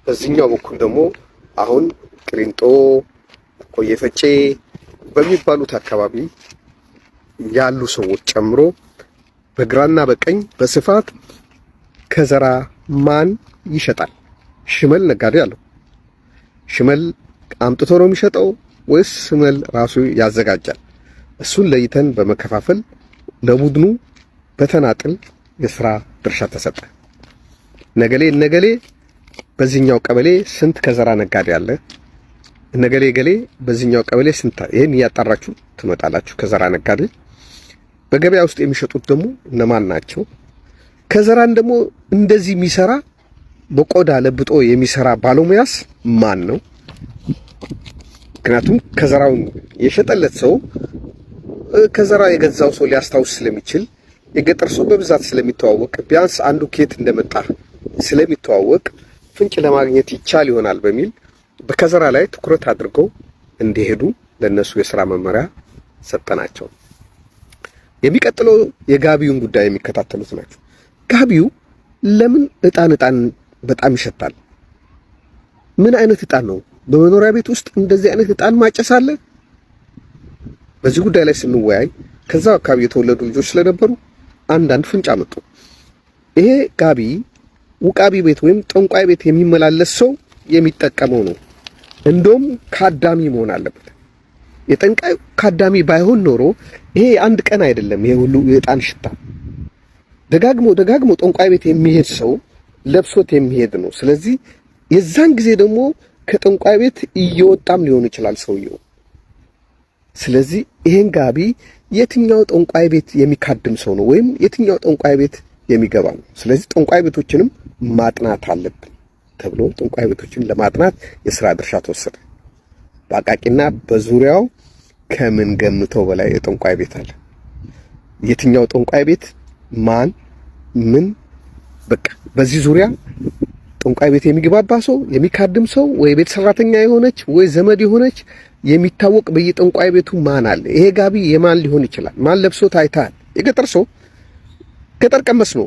S1: በዚህኛው በኩል ደግሞ አሁን ቅሊንጦ፣ ኮየፈጬ በሚባሉት አካባቢ ያሉ ሰዎች ጨምሮ በግራና በቀኝ በስፋት ከዘራ ማን ይሸጣል? ሽመል ነጋዴ አለው። ሽመል አምጥቶ ነው የሚሸጠው ወይስ ሽመል ራሱ ያዘጋጃል? እሱን ለይተን በመከፋፈል ለቡድኑ በተናጥል የሥራ ድርሻ ተሰጠ። ነገሌ በዚህኛው ቀበሌ ስንት ከዘራ ነጋዴ አለ፣ ነገሌ በዚህኛው ቀበሌ ስንት፣ ይሄን እያጣራችሁ ትመጣላችሁ። ከዘራ ነጋዴ በገበያ ውስጥ የሚሸጡት ደግሞ እነማን ናቸው? ከዘራን ደግሞ እንደዚህ የሚሰራ በቆዳ ለብጦ የሚሰራ ባለሙያስ ማን ነው? ምክንያቱም ከዘራውን የሸጠለት ሰው ከዘራ የገዛው ሰው ሊያስታውስ ስለሚችል የገጠር ሰው በብዛት ስለሚተዋወቅ ቢያንስ አንዱ ኬት እንደመጣ ስለሚተዋወቅ ፍንጭ ለማግኘት ይቻል ይሆናል በሚል በከዘራ ላይ ትኩረት አድርገው እንዲሄዱ ለነሱ የሥራ መመሪያ ሰጠናቸው። የሚቀጥለው የጋቢውን ጉዳይ የሚከታተሉት ናቸው። ጋቢው ለምን እጣን በጣም ይሸታል? ምን አይነት እጣን ነው? በመኖሪያ ቤት ውስጥ እንደዚህ አይነት እጣን ማጨስ አለ? በዚህ ጉዳይ ላይ ስንወያይ ከዛው አካባቢ የተወለዱ ልጆች ስለነበሩ አንዳንድ ፍንጭ አመጡ። ይሄ ጋቢ ውቃቢ ቤት ወይም ጠንቋይ ቤት የሚመላለስ ሰው የሚጠቀመው ነው። እንደውም ካዳሚ መሆን አለበት። የጠንቋይ ካዳሚ ባይሆን ኖሮ ይሄ አንድ ቀን አይደለም፣ ይሄ ሁሉ የእጣን ሽታ ደጋግሞ ጠንቋይ ቤት የሚሄድ ሰው ለብሶት የሚሄድ ነው። ስለዚህ የዛን ጊዜ ደግሞ ከጠንቋይ ቤት እየወጣም ሊሆን ይችላል ሰውየው። ስለዚህ ይሄን ጋቢ የትኛው ጠንቋይ ቤት የሚካድም ሰው ነው ወይም የትኛው ጠንቋይ ቤት የሚገባ ነው። ስለዚህ ጠንቋይ ቤቶችንም ማጥናት አለብን ተብሎ ጠንቋይ ቤቶችን ለማጥናት የስራ ድርሻ ተወሰደ። በአቃቂና በዙሪያው ከምን ገምተው በላይ የጠንቋይ ቤት አለ። የትኛው ጠንቋይ ቤት ማን ምን በቃ በዚህ ዙሪያ ጠንቋይ ቤት የሚገባባ ሰው የሚካድም ሰው ወይ ቤት ሰራተኛ የሆነች ወይ ዘመድ የሆነች የሚታወቅ በየጠንቋይ ቤቱ ማን አለ? ይሄ ጋቢ የማን ሊሆን ይችላል? ማን ለብሶ ታይታል? የገጠር ሰው ገጠር ቀመስ ነው።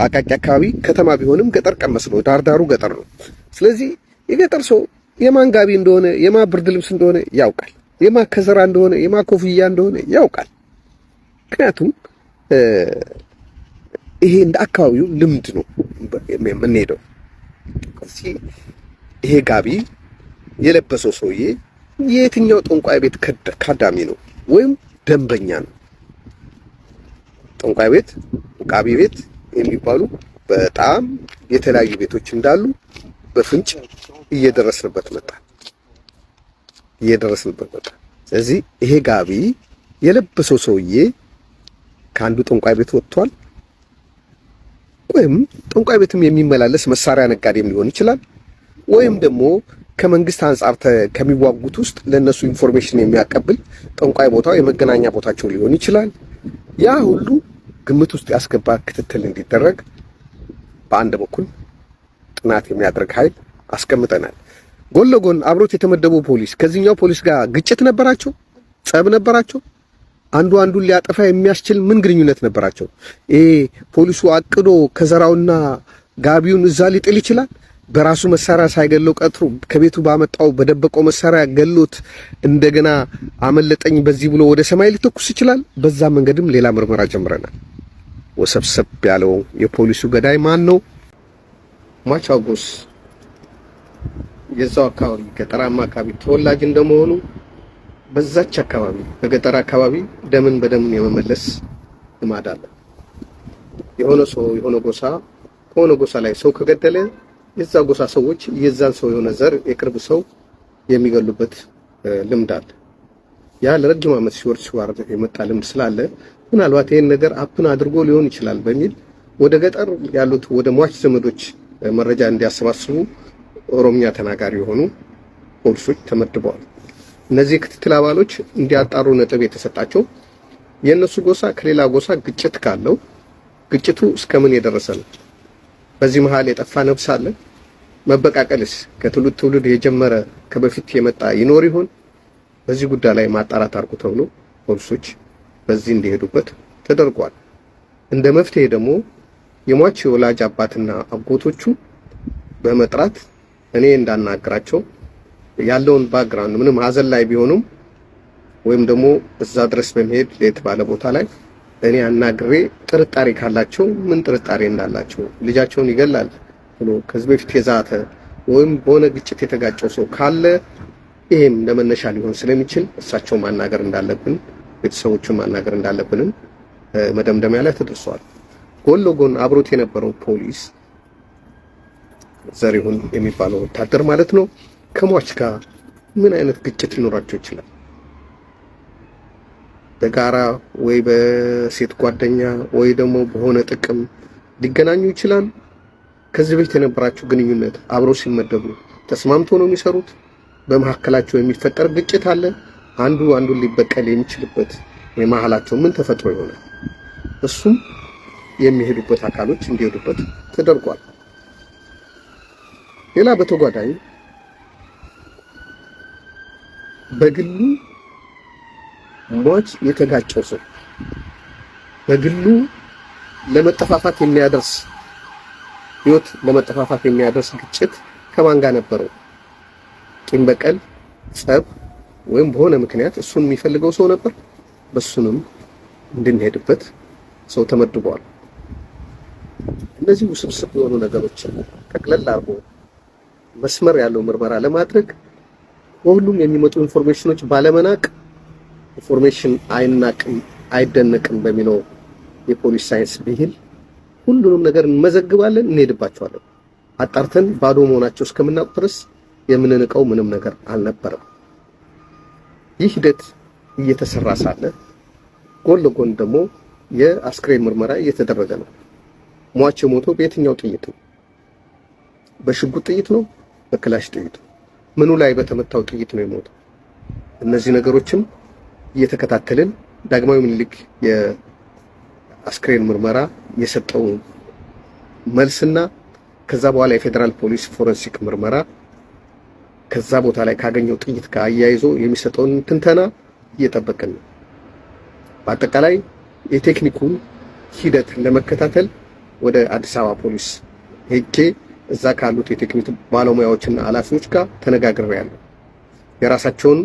S1: አቃቂ አካባቢ ከተማ ቢሆንም ገጠር ቀመስ ነው። ዳርዳሩ ገጠር ነው። ስለዚህ የገጠር ሰው የማን ጋቢ እንደሆነ የማን ብርድ ልብስ እንደሆነ ያውቃል። የማን ከዘራ እንደሆነ የማን ኮፍያ እንደሆነ ያውቃል። ምክንያቱም ይሄ እንደ አካባቢው ልምድ ነው የምንሄደው። እዚህ ይሄ ጋቢ የለበሰው ሰውዬ የትኛው ጠንቋይ ቤት ካዳሚ ነው ወይም ደንበኛ ነው? ጠንቋይ ቤት፣ ጋቢ ቤት የሚባሉ በጣም የተለያዩ ቤቶች እንዳሉ በፍንጭ እየደረስንበት መጣ። ስለዚህ ይሄ ጋቢ የለበሰው ሰውዬ ከአንዱ ጠንቋይ ቤት ወጥቷል፣ ወይም ጠንቋይ ቤትም የሚመላለስ መሳሪያ ነጋዴም ሊሆን ይችላል፣ ወይም ደግሞ ከመንግስት አንጻር ከሚዋጉት ውስጥ ለነሱ ኢንፎርሜሽን የሚያቀብል ጠንቋይ ቦታው የመገናኛ ቦታቸው ሊሆን ይችላል። ያ ሁሉ ግምት ውስጥ ያስገባ ክትትል እንዲደረግ በአንድ በኩል ጥናት የሚያደርግ ኃይል አስቀምጠናል። ጎን ለጎን አብሮት የተመደበው ፖሊስ ከዚህኛው ፖሊስ ጋር ግጭት ነበራቸው፣ ጸብ ነበራቸው። አንዱ አንዱን ሊያጠፋ የሚያስችል ምን ግንኙነት ነበራቸው? ፖሊሱ አቅዶ ከዘራውና ጋቢውን እዛ ሊጥል ይችላል። በራሱ መሳሪያ ሳይገለው ቀጥሮ ከቤቱ ባመጣው በደበቀው መሳሪያ ገሎት እንደገና አመለጠኝ በዚህ ብሎ ወደ ሰማይ ሊተኩስ ይችላል። በዛ መንገድም ሌላ ምርመራ ጀምረናል። ወሰብሰብ ያለው የፖሊሱ ገዳይ ማን ነው? ሟች አጎስ የዛው አካባቢ ገጠራማ አካባቢ ተወላጅ እንደመሆኑ በዛች አካባቢ በገጠር አካባቢ ደምን በደም የመመለስ ልማድ አለ። የሆነ ሰው የሆነ ጎሳ ከሆነ ጎሳ ላይ ሰው ከገደለ የዛ ጎሳ ሰዎች የዛን ሰው የሆነ ዘር የቅርብ ሰው የሚገሉበት ልምድ አለ። ያ ለረጅም ዓመት ሲወርድ የመጣ ልምድ ስላለ ምናልባት ይሄን ነገር አፕን አድርጎ ሊሆን ይችላል በሚል ወደ ገጠር ያሉት ወደ ሟች ዘመዶች መረጃ እንዲያሰባስቡ ኦሮምኛ ተናጋሪ የሆኑ ፖሊሶች ተመድበዋል። እነዚህ ክትትል አባሎች እንዲያጣሩ ነጥብ የተሰጣቸው የነሱ ጎሳ ከሌላ ጎሳ ግጭት ካለው ግጭቱ እስከምን የደረሰ ነው? በዚህ መሃል የጠፋ ነፍስ አለ? መበቃቀልስ ከትውልድ ትውልድ የጀመረ ከበፊት የመጣ ይኖር ይሆን? በዚህ ጉዳይ ላይ ማጣራት አድርጉ ተብሎ ፖሊሶች በዚህ እንዲሄዱበት ተደርጓል። እንደ መፍትሄ ደግሞ የሟች የወላጅ አባትና አጎቶቹ በመጥራት እኔ እንዳናገራቸው ያለውን ባክግራውንድ ምንም ሀዘን ላይ ቢሆኑም ወይም ደግሞ እዛ ድረስ በመሄድ ለየት ባለ ቦታ ላይ እኔ አናግሬ ጥርጣሬ ካላቸው ምን ጥርጣሬ እንዳላቸው ልጃቸውን ይገላል ብሎ ከዚህ በፊት የዛተ ወይም በሆነ ግጭት የተጋጨው ሰው ካለ ይሄም ለመነሻ ሊሆን ስለሚችል እሳቸው ማናገር እንዳለብን ቤተሰቦቹን ማናገር እንዳለብንም መደምደሚያ ላይ ተደርሷል። ጎን ለጎን አብሮት የነበረው ፖሊስ ዘሪሁን የሚባለው ወታደር ማለት ነው ከሟች ጋር ምን አይነት ግጭት ሊኖራቸው ይችላል? በጋራ ወይ በሴት ጓደኛ ወይ ደግሞ በሆነ ጥቅም ሊገናኙ ይችላል። ከዚህ በፊት የነበራቸው ግንኙነት አብረው ሲመደቡ ተስማምቶ ነው የሚሰሩት? በመካከላቸው የሚፈጠር ግጭት አለ? አንዱ አንዱን ሊበቀል የሚችልበት የመሃላቸው ምን ተፈጥሮ ይሆናል? እሱም የሚሄዱበት አካሎች እንዲሄዱበት ተደርጓል። ሌላ በተጓዳኝ በግሉ ሟች የተጋጨው ሰው በግሉ ለመጠፋፋት የሚያደርስ ህይወት ለመጠፋፋት የሚያደርስ ግጭት ከማን ጋር ነበረው? ቂም በቀል፣ ጸብ ወይም በሆነ ምክንያት እሱን የሚፈልገው ሰው ነበር። በሱንም እንድንሄድበት ሰው ተመድቧል። እነዚህ ውስብስብ የሆኑ ነገሮችን ጠቅለል አድርጎ መስመር ያለው ምርመራ ለማድረግ በሁሉም የሚመጡ ኢንፎርሜሽኖች ባለመናቅ ኢንፎርሜሽን አይናቅም አይደነቅም በሚለው የፖሊስ ሳይንስ ብሂል ሁሉንም ነገር እንመዘግባለን፣ እንሄድባቸዋለን። አጣርተን ባዶ መሆናቸው እስከምናውቅ ድረስ የምንንቀው ምንም ነገር አልነበረም። ይህ ሂደት እየተሰራ ሳለ ጎን ለጎን ደግሞ የአስክሬን ምርመራ እየተደረገ ነው። ሟች የሞተው በየትኛው ጥይት ነው? በሽጉጥ ጥይት ነው? በክላሽ ጥይት ነው? ምኑ ላይ በተመታው ጥይት ነው የሞተው? እነዚህ ነገሮችም እየተከታተልን ዳግማዊ ምኒልክ የአስክሬን ምርመራ የሰጠው መልስና ከዛ በኋላ የፌዴራል ፖሊስ ፎረንሲክ ምርመራ ከዛ ቦታ ላይ ካገኘው ጥይት ጋር አያይዞ የሚሰጠውን ትንተና እየጠበቅን ነው። በአጠቃላይ የቴክኒኩን ሂደት ለመከታተል ወደ አዲስ አበባ ፖሊስ ሄጄ እዛ ካሉት የቴክኒክ ባለሙያዎችና ኃላፊዎች ጋር ተነጋግሬያለሁ። የራሳቸውን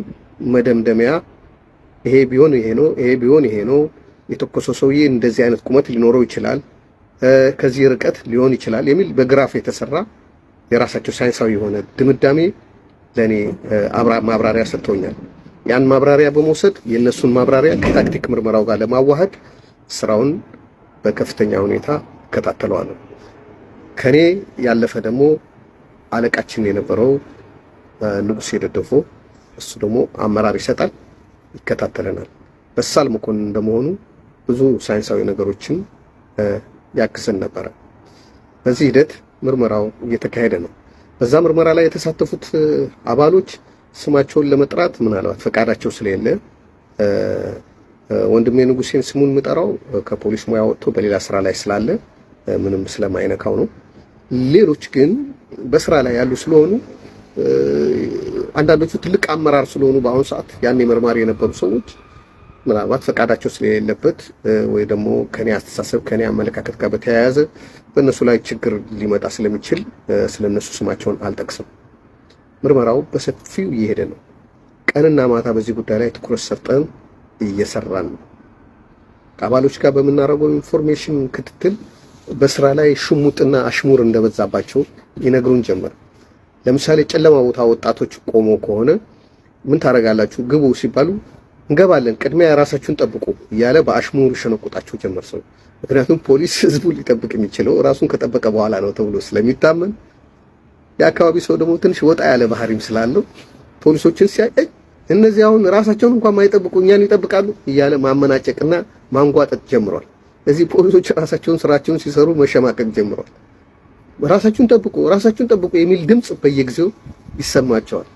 S1: መደምደሚያ ይሄ ቢሆን ይሄ ነው፣ ይሄ ቢሆን ይሄ ነው፣ የተኮሰው ሰውዬ እንደዚህ አይነት ቁመት ሊኖረው ይችላል፣ ከዚህ ርቀት ሊሆን ይችላል የሚል በግራፍ የተሰራ የራሳቸው ሳይንሳዊ የሆነ ድምዳሜ ለኔ ማብራሪያ ሰጥተውኛል። ያን ማብራሪያ በመውሰድ የነሱን ማብራሪያ ከታክቲክ ምርመራው ጋር ለማዋሃድ ስራውን በከፍተኛ ሁኔታ እከታተለዋለሁ። ከኔ ያለፈ ደግሞ አለቃችን የነበረው ንጉሴ ደደፎ እሱ ደግሞ አመራር ይሰጣል፣ ይከታተለናል። በሳል መኮንን እንደመሆኑ ብዙ ሳይንሳዊ ነገሮችን ያግዘን ነበረ። በዚህ ሂደት ምርመራው እየተካሄደ ነው። በዛ ምርመራ ላይ የተሳተፉት አባሎች ስማቸውን ለመጥራት ምናልባት ፈቃዳቸው ስለሌለ ወንድሜ ንጉሴን ስሙን ምጠራው ከፖሊስ ሙያ ወጥቶ በሌላ ስራ ላይ ስላለ ምንም ስለማይነካው ነው። ሌሎች ግን በስራ ላይ ያሉ ስለሆኑ አንዳንዶቹ ትልቅ አመራር ስለሆኑ በአሁኑ ሰዓት ያኔ መርማሪ የነበሩ ሰዎች ምናልባት ፈቃዳቸው ስለሌለበት ወይ ደግሞ ከኔ አስተሳሰብ ከኔ አመለካከት ጋር በተያያዘ በእነሱ ላይ ችግር ሊመጣ ስለሚችል ስለነሱ ስማቸውን አልጠቅስም። ምርመራው በሰፊው እየሄደ ነው። ቀንና ማታ በዚህ ጉዳይ ላይ ትኩረት ሰጠን እየሰራን ነው። ከአባሎች ጋር በምናደርገው ኢንፎርሜሽን ክትትል በስራ ላይ ሽሙጥና አሽሙር እንደበዛባቸው ይነግሩን ጀመር። ለምሳሌ ጨለማ ቦታ ወጣቶች ቆሞ ከሆነ ምን ታደርጋላችሁ ግቡ ሲባሉ እንገባለን፣ ቅድሚያ ራሳችሁን ጠብቁ እያለ በአሽሙር ሸነቆጣቸው ጀመር ሰው። ምክንያቱም ፖሊስ ህዝቡን ሊጠብቅ የሚችለው ራሱን ከጠበቀ በኋላ ነው ተብሎ ስለሚታመን የአካባቢ ሰው ደግሞ ትንሽ ወጣ ያለ ባህሪም ስላለው ፖሊሶችን ሲያይ እነዚህ አሁን ራሳቸውን እንኳን ማይጠብቁ እኛን ይጠብቃሉ እያለ ማመናጨቅና ማንጓጠጥ ጀምሯል። እዚህ ፖሊሶች ራሳቸውን ስራቸውን ሲሰሩ መሸማቀቅ ጀምሯል። ራሳችሁን ጠብቁ የሚል ድምጽ በየጊዜው ይሰማቸዋል።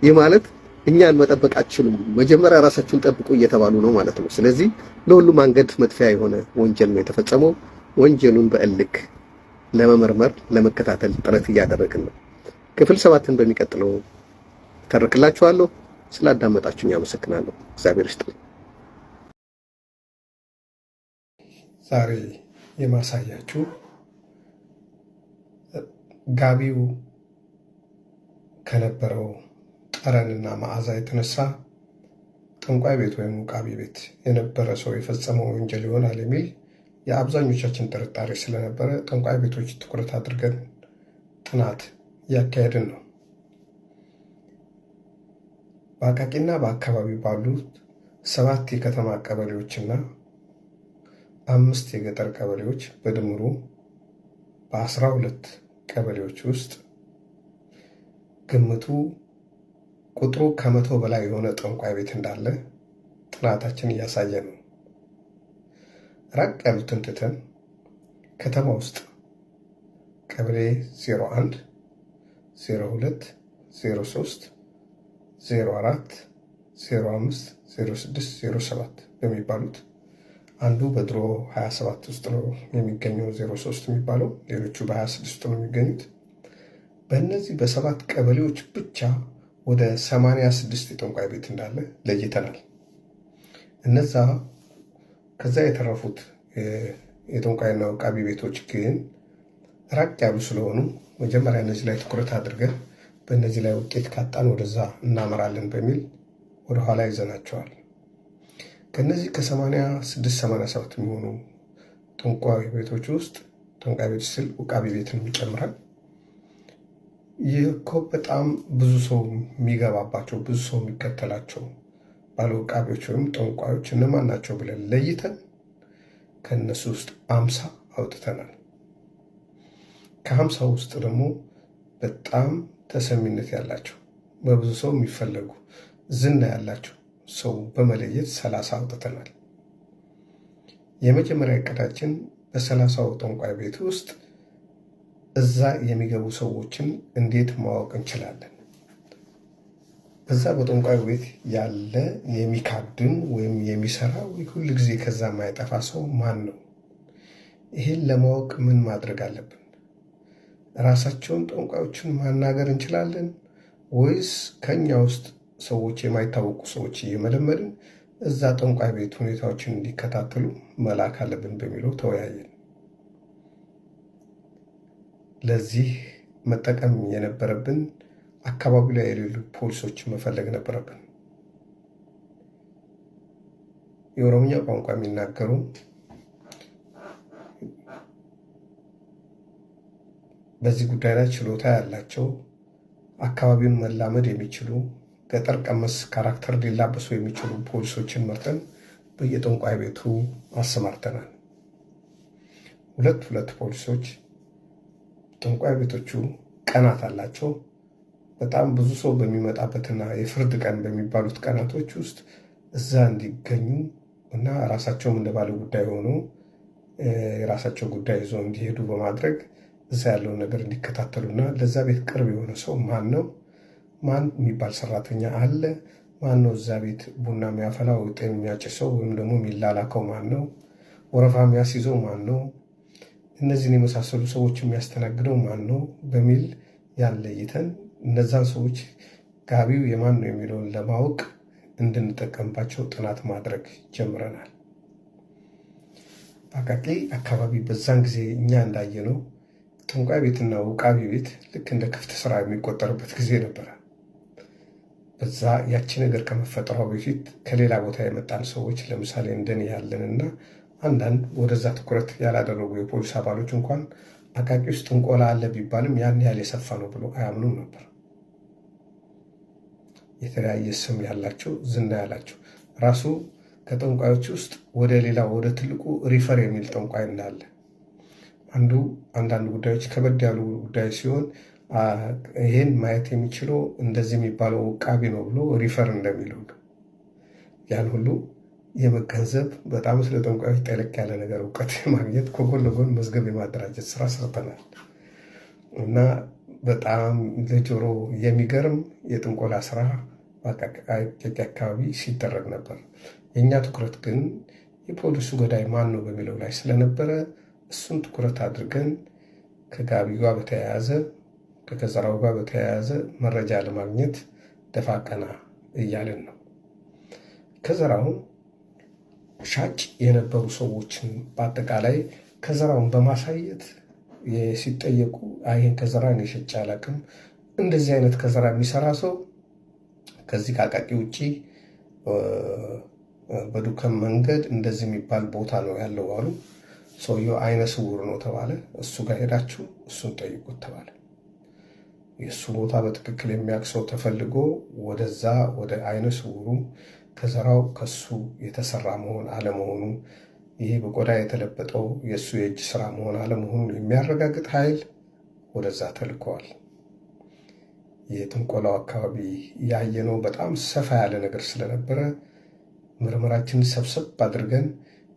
S1: ይህ ማለት እኛን መጠበቅ አትችሉም፣ መጀመሪያ ራሳችሁን ጠብቁ እየተባሉ ነው ማለት ነው። ስለዚህ ለሁሉም አንገድ መጥፊያ የሆነ ወንጀል ነው የተፈጸመው። ወንጀሉን በእልክ ለመመርመር ለመከታተል ጥረት እያደረግን ነው። ክፍል 7ን በሚቀጥለው ተርክላችኋለሁ። ስላዳመጣችሁኝ አመሰግናለሁ። እግዚአብሔር ይስጥልኝ።
S2: ዛሬ የማሳያችሁ ጋቢው ከነበረው ጠረንና መዓዛ የተነሳ ጠንቋይ ቤት ወይም ውቃቢ ቤት የነበረ ሰው የፈጸመው ወንጀል ይሆናል የሚል የአብዛኞቻችን ጥርጣሬ ስለነበረ ጠንቋይ ቤቶች ትኩረት አድርገን ጥናት እያካሄድን ነው። በአቃቂና በአካባቢው ባሉት 7 የከተማ ቀበሌዎችና 5 የገጠር ቀበሌዎች በድምሩ በ12 ቀበሌዎች ውስጥ ግምቱ ቁጥሩ ከ100 በላይ የሆነ ጠንቋይ ቤት እንዳለ ጥናታችን እያሳየ ነው። ራቅ ያሉትን ትተን ከተማ ውስጥ ቀበሌ 01፣ 02፣ 03፣ 04፣ 05፣ 06፣ 07 በሚባሉት አንዱ በድሮ 27 ውስጥ ነው የሚገኘው 03 የሚባለው፣ ሌሎቹ በ26 ነው የሚገኙት። በእነዚህ በ7 ቀበሌዎች ብቻ ወደ 86 የጠንቋይ ቤት እንዳለ ለይተናል። እነዛ ከዛ የተረፉት የጠንቋይና ውቃቢ ቤቶች ግን ራቅ ያሉ ስለሆኑ መጀመሪያ እነዚህ ላይ ትኩረት አድርገን በእነዚህ ላይ ውጤት ካጣን ወደዛ እናመራለን በሚል ወደኋላ ይዘናቸዋል። ከነዚህ ከ86 87 የሚሆኑ ጠንቋይ ቤቶች ውስጥ ጠንቋይ ቤት ስል ውቃቢ ቤትን ይጨምራል። ይህ እኮ በጣም ብዙ ሰው የሚገባባቸው ብዙ ሰው የሚከተላቸው ባለ ውቃቢዎች ወይም ጠንቋዮች እነማን ናቸው ብለን ለይተን ከነሱ ውስጥ 50 አውጥተናል። ከ50 ውስጥ ደግሞ በጣም ተሰሚነት ያላቸው በብዙ ሰው የሚፈለጉ ዝና ያላቸው ሰው በመለየት 30 አውጥተናል። የመጀመሪያ እቅዳችን በ30ው ጠንቋይ ቤት ውስጥ እዛ የሚገቡ ሰዎችን እንዴት ማወቅ እንችላለን? በዛ በጠንቋይ ቤት ያለ የሚካድም ወይም የሚሰራ ወይ ሁል ጊዜ ከዛ የማይጠፋ ሰው ማን ነው? ይህን ለማወቅ ምን ማድረግ አለብን? ራሳቸውን ጠንቋዮችን ማናገር እንችላለን ወይስ ከኛ ውስጥ ሰዎች የማይታወቁ ሰዎች እየመለመልን እዛ ጠንቋይ ቤት ሁኔታዎችን እንዲከታተሉ መላክ አለብን በሚለው ተወያየን። ለዚህ መጠቀም የነበረብን አካባቢው ላይ የሌሉ ፖሊሶች መፈለግ ነበረብን። የኦሮምኛ ቋንቋ የሚናገሩ በዚህ ጉዳይ ላይ ችሎታ ያላቸው አካባቢውን መላመድ የሚችሉ ገጠር ቀመስ ካራክተር ሊላበሱ የሚችሉ ፖሊሶችን መርጠን በየጠንቋይ ቤቱ አሰማርተናል። ሁለት ፖሊሶች ጠንቋይ ቤቶቹ ቀናት አላቸው። በጣም ብዙ ሰው በሚመጣበትና የፍርድ ቀን በሚባሉት ቀናቶች ውስጥ እዛ እንዲገኙ እና ራሳቸውም እንደ ባለ ጉዳይ ሆኖ የራሳቸው ጉዳይ ይዞ እንዲሄዱ በማድረግ እዛ ያለውን ነገር እንዲከታተሉና ለዛ ቤት ቅርብ የሆነ ሰው ማን ነው፣ ማን የሚባል ሰራተኛ አለ፣ ማን ነው እዛ ቤት ቡና የሚያፈላው ጤን የሚያጭሰው ወይም ደግሞ የሚላላከው ማን ነው፣ ወረፋ የሚያስይዘው ማን ነው፣ እነዚህን የመሳሰሉ ሰዎች የሚያስተናግደው ማን ነው በሚል ያለይተን እነዛን ሰዎች ጋቢው የማን ነው የሚለውን ለማወቅ እንድንጠቀምባቸው ጥናት ማድረግ ጀምረናል። በአቃቂ አካባቢ በዛን ጊዜ እኛ እንዳየነው ጠንቋይ ቤትና ውቃቢ ቤት ልክ እንደ ክፍት ስራ የሚቆጠርበት ጊዜ ነበረ። በዛ ያቺ ነገር ከመፈጠሯ በፊት ከሌላ ቦታ የመጣን ሰዎች ለምሳሌ እንደኔ ያለንና አንዳንድ ወደዛ ትኩረት ያላደረጉ የፖሊስ አባሎች እንኳን አቃቂ ውስጥ ጥንቆላ አለ ቢባልም ያን ያህል የሰፋ ነው ብሎ አያምኑም ነበር። የተለያየ ስም ያላቸው ዝና ያላቸው ራሱ ከጠንቋዮች ውስጥ ወደ ሌላ ወደ ትልቁ ሪፈር የሚል ጠንቋይ እንዳለ አንዳንድ ጉዳዮች ከበድ ያሉ ጉዳዮች ሲሆን ይህን ማየት የሚችለው እንደዚህ የሚባለው ውቃቢ ነው ብሎ ሪፈር እንደሚለው ያን ሁሉ የመገንዘብ በጣም ስለ ጠንቋዮች ጠለቅ ያለ ነገር እውቀት ማግኘት ከጎን ለጎን መዝገብ የማደራጀት ስራ ሰርተናል እና በጣም ለጆሮ የሚገርም የጥንቆላ ስራ በአቃቂ አካባቢ ሲደረግ ነበር። የእኛ ትኩረት ግን የፖሊሱ ገዳይ ማን ነው በሚለው ላይ ስለነበረ እሱን ትኩረት አድርገን ከጋቢው ጋር በተያያዘ ከከዘራው ጋር በተያያዘ መረጃ ለማግኘት ደፋ ቀና እያለን ነው። ከዘራውን ሻጭ የነበሩ ሰዎችን በአጠቃላይ ከዘራውን በማሳየት ሲጠየቁ ይህን ከዘራ እኔ ሸጬ አላውቅም፣ እንደዚህ አይነት ከዘራ የሚሰራ ሰው ከዚህ ከአቃቂ ውጭ በዱከም መንገድ እንደዚህ የሚባል ቦታ ነው ያለው አሉ። ሰውየው አይነ ስውር ነው ተባለ። እሱ ጋር ሄዳችሁ እሱን ጠይቁት ተባለ። የእሱ ቦታ በትክክል የሚያውቅ ሰው ተፈልጎ ወደዛ ወደ አይነ ስውሩ ከዘራው ከሱ የተሰራ መሆን አለመሆኑ፣ ይሄ በቆዳ የተለበጠው የእሱ የእጅ ስራ መሆን አለመሆኑን የሚያረጋግጥ ኃይል ወደዛ ተልከዋል። የጥንቆላው አካባቢ ያየነው በጣም ሰፋ ያለ ነገር ስለነበረ ምርመራችንን ሰብሰብ አድርገን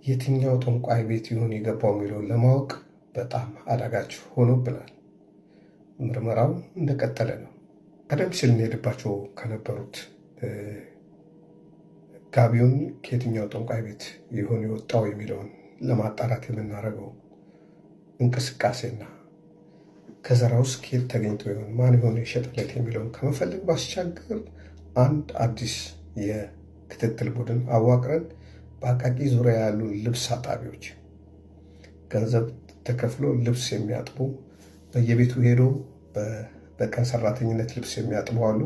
S2: የትኛው ጠንቋይ ቤት ይሆን የገባው የሚለውን ለማወቅ በጣም አዳጋች ሆኖብናል። ምርመራው እንደቀጠለ ነው። ቀደም ሲል እንሄድባቸው ከነበሩት ጋቢውን ከየትኛው ጠንቋይ ቤት ይሆን የወጣው የሚለውን ለማጣራት የምናደርገው እንቅስቃሴና ከዘራው ውስጥ ከየት ተገኝቶ ይሆን ማን ይሆን የሸጠለት የሚለውን ከመፈለግ ባሻገር አንድ አዲስ የክትትል ቡድን አዋቅረን በአቃቂ ዙሪያ ያሉ ልብስ አጣቢዎች ገንዘብ ተከፍሎ ልብስ የሚያጥቡ በየቤቱ ሄዶ በቀን ሰራተኝነት ልብስ የሚያጥቡ አሉ።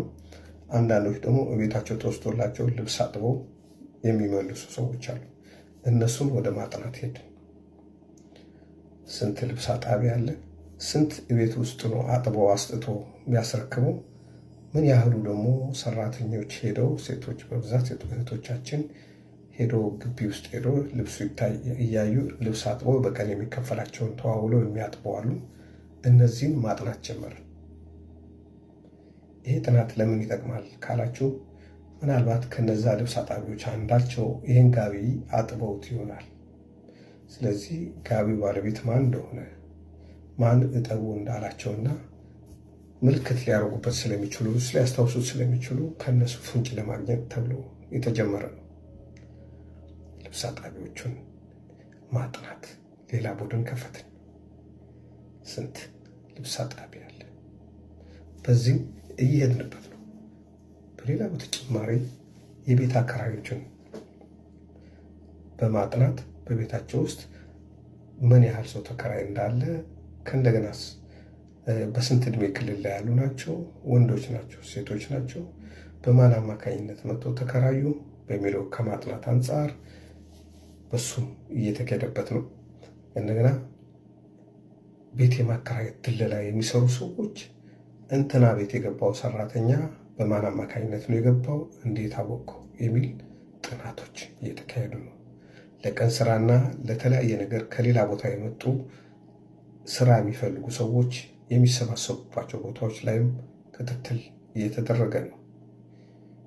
S2: አንዳንዶች ደግሞ ቤታቸው ተወስዶላቸው ልብስ አጥበው የሚመልሱ ሰዎች አሉ። እነሱን ወደ ማጥናት ሄድን። ስንት ልብስ አጣቢ አለ? ስንት ቤት ውስጥ ነው አጥበው አስጥቶ የሚያስረክበው? ምን ያህሉ ደግሞ ሰራተኞች ሄደው ሴቶች በብዛት እህቶቻችን ሄዶ ግቢ ውስጥ ሄዶ ልብሱ እያዩ ልብስ አጥበው በቀን የሚከፈላቸውን ተዋውለው የሚያጥቡ አሉ። እነዚህን ማጥናት ጀመርን። ይሄ ጥናት ለምን ይጠቅማል ካላችሁ፣ ምናልባት ከነዛ ልብስ አጣቢዎች አንዳቸው ይህን ጋቢ አጥበውት ይሆናል። ስለዚህ ጋቢው ባለቤት ማን እንደሆነ ማን እጠቡ እንዳላቸውና ምልክት ሊያደርጉበት ስለሚችሉ ሊያስታውሱት ስለሚችሉ ከእነሱ ፍንጭ ለማግኘት ተብሎ የተጀመረ ነው። ልብስ አጣቢዎቹን ማጥናት ሌላ ቡድን ከፈትን። ስንት ልብስ አጣቢ አለ። በዚህም እየሄድንበት ነው። በሌላ በተጨማሪ የቤት አከራዮችን በማጥናት በቤታቸው ውስጥ ምን ያህል ሰው ተከራይ እንዳለ ከእንደገናስ በስንት ዕድሜ ክልል ላይ ያሉ ናቸው፣ ወንዶች ናቸው፣ ሴቶች ናቸው፣ በማን አማካኝነት መጥተው ተከራዩ በሚለው ከማጥናት አንጻር በሱም እየተካሄደበት ነው። እንደገና ቤት የማከራየት ድለላ የሚሰሩ ሰዎች እንትና ቤት የገባው ሰራተኛ በማን አማካኝነት ነው የገባው፣ እንዴት አወቀው የሚል ጥናቶች እየተካሄዱ ነው። ለቀን ስራና ለተለያየ ነገር ከሌላ ቦታ የመጡ ስራ የሚፈልጉ ሰዎች የሚሰባሰቡባቸው ቦታዎች ላይም ክትትል እየተደረገ ነው።